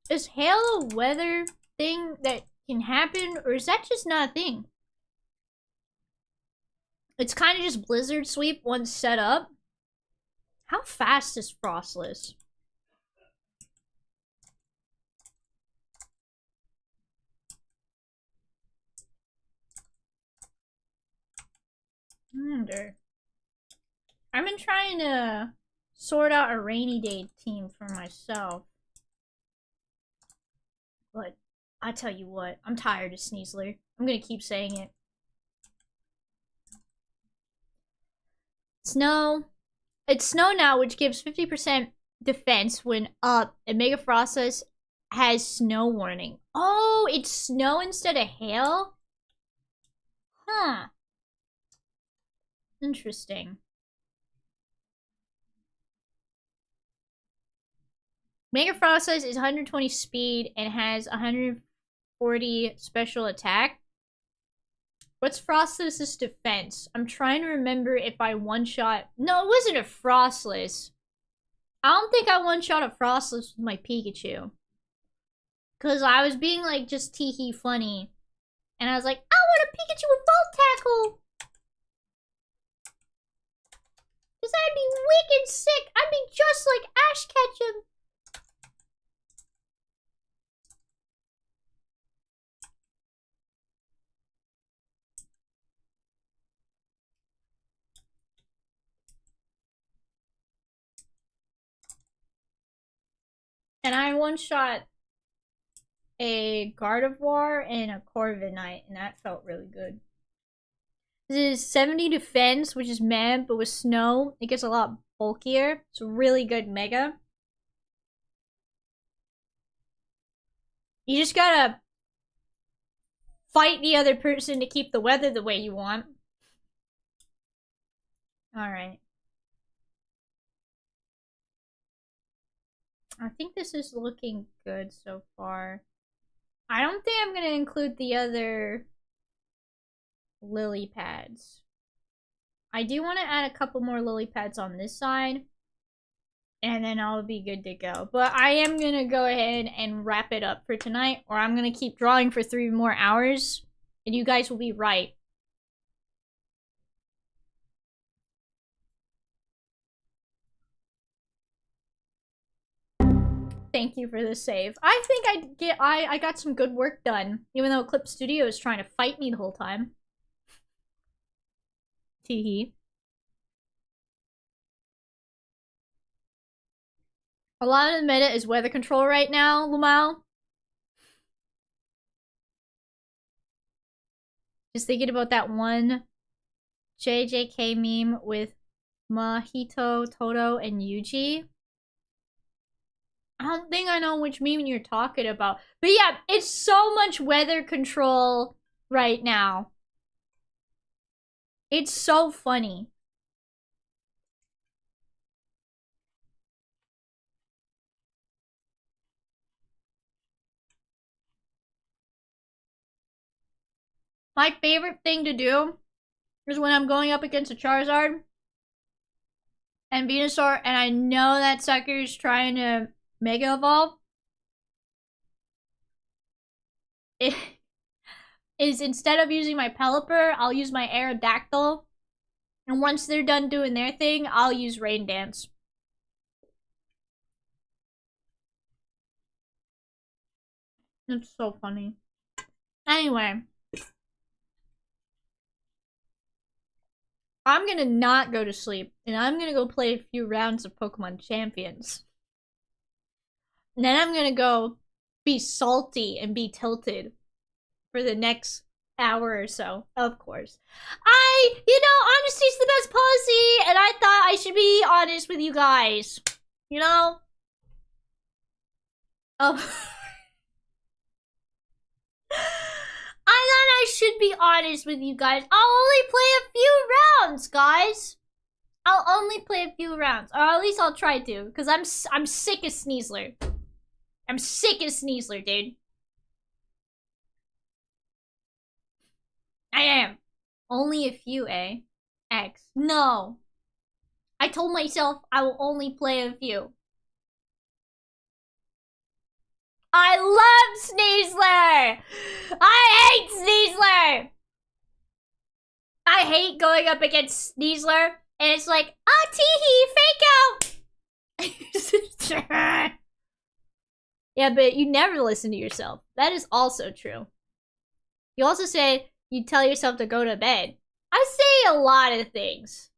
Is hail a weather thing that can happen, or is that just not a thing? It's kind of just Blizzard Sweep once set up. How fast is Frostless? I wonder. I've been trying to sort out a rainy day team for myself. But I tell you what, I'm tired of Sneasler. I'm gonna keep saying it. Snow. It's snow now, which gives 50% defense when up, and Mega Frostless has snow warning. Oh, it's snow instead of hail? Huh. Interesting. Mega Frostless is 120 speed and has 140 special attack. What's Frostless's defense? I'm trying to remember if I one-shot... No, it wasn't a Frostless. I don't think I one-shot a Frostless with my Pikachu. Because I was being, like, just tee-hee funny. And I was like, I want a Pikachu with Volt Tackle! Because I'd be wicked sick. I'd be just like Ash Ketchum. And I one-shot a Gardevoir and a Corviknight, and that felt really good. This is 70 defense, which is mad, but with snow, it gets a lot bulkier. It's a really good Mega. You just gotta fight the other person to keep the weather the way you want. Alright. I think this is looking good so far. I don't think I'm gonna include the other lily pads. I do want to add a couple more lily pads on this side, and then I'll be good to go. But I am gonna go ahead and wrap it up for tonight, or I'm gonna keep drawing for 3 more hours, and you guys will be right. Thank you for the save. I think I got some good work done, even though Eclipse Studio is trying to fight me the whole time. Teehee. A lot of the meta is weather control right now, Lumao. Just thinking about that one JJK meme with Mahito, Toto, and Yuji. I don't think I know which meme you're talking about. But yeah, it's so much weather control right now. It's so funny. My favorite thing to do is when I'm going up against a Charizard and Venusaur and I know that sucker's trying to Mega Evolve. It is instead of using my Pelipper, I'll use my Aerodactyl. And once they're done doing their thing, I'll use Rain Dance. It's so funny. Anyway. I'm gonna not go to sleep, and I'm gonna go play a few rounds of Pokemon Champions. And then I'm gonna go be salty and be tilted for the next hour or so, of course. Honesty's the best policy, and I thought I should be honest with you guys. You know? I thought I should be honest with you guys. I'll only play a few rounds, guys. I'll only play a few rounds, or at least I'll try to, because I'm sick of Sneasler. I'm sick of Sneasler, dude. I am. Only a few, eh? X. No. I told myself I will only play a few. I love Sneasler! I hate Sneasler! I hate going up against Sneasler, and it's like, ah, teehee, fake out! Yeah, but you never listen to yourself. That is also true. You also say you tell yourself to go to bed. I say a lot of things,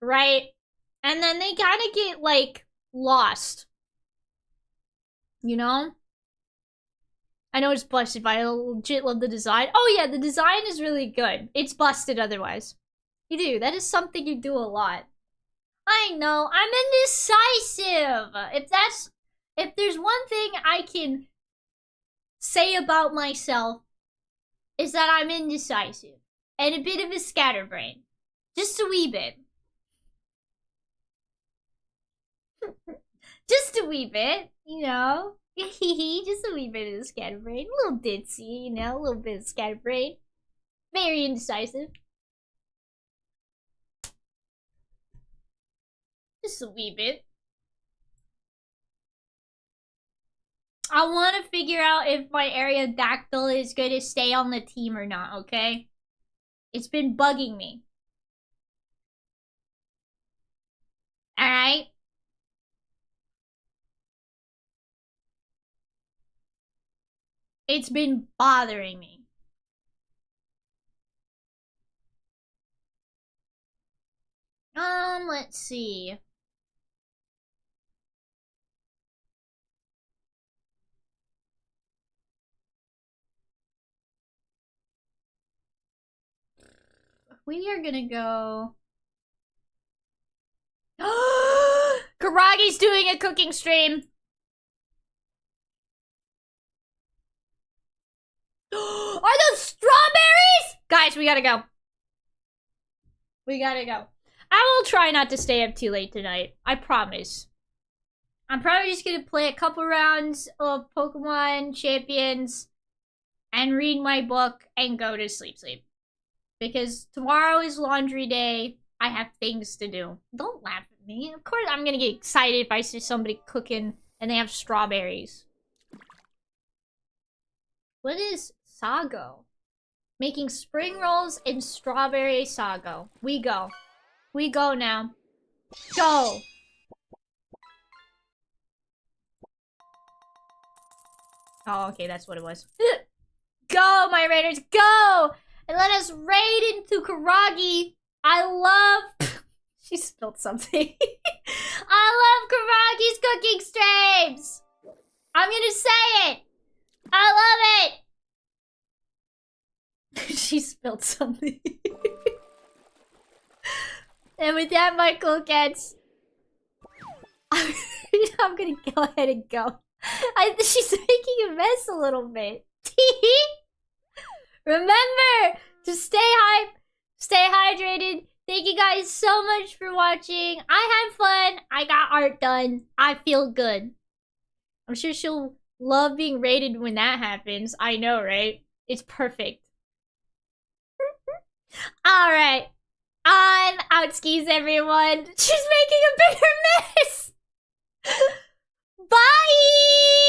right? And then they kind of get, like, lost. You know? I know it's busted, but I legit love the design. Oh yeah, the design is really good. It's busted otherwise. You do. That is something you do a lot. I know. I'm indecisive. If there's one thing I can say about myself, is that I'm indecisive. And a bit of a scatterbrain. Just a wee bit. Just a wee bit, you know? Just a wee bit of the scatterbrain. A little ditzy, you know? A little bit of scatterbrain. Very indecisive. Just a wee bit. I want to figure out if my Aerodactyl is going to stay on the team or not, okay? It's been bugging me. Alright? It's been bothering me. Let's see. We are gonna go... Karagi's doing a cooking stream! Are those strawberries? Guys, we gotta go. We gotta go. I will try not to stay up too late tonight. I promise. I'm probably just gonna play a couple rounds of Pokemon Champions and read my book and go to sleep. Because tomorrow is laundry day. I have things to do. Don't laugh at me. Of course I'm gonna get excited if I see somebody cooking and they have strawberries. What is sago? Making spring rolls and strawberry sago. We go. We go now. Go! Oh, okay, that's what it was. Go, my raiders, go! And let us raid into Karagi. I love... She spilled something. I love Karagi's cooking streams! I'm gonna say it! I love it! She spilled something. And with that, my cool cats, I'm gonna go ahead and go. She's making a mess a little bit. Remember to stay hydrated. Thank you guys so much for watching. I had fun. I got art done. I feel good. I'm sure she'll love being rated when that happens. I know, right? It's perfect. Alright. On out skis, everyone. She's making a bigger mess. Bye!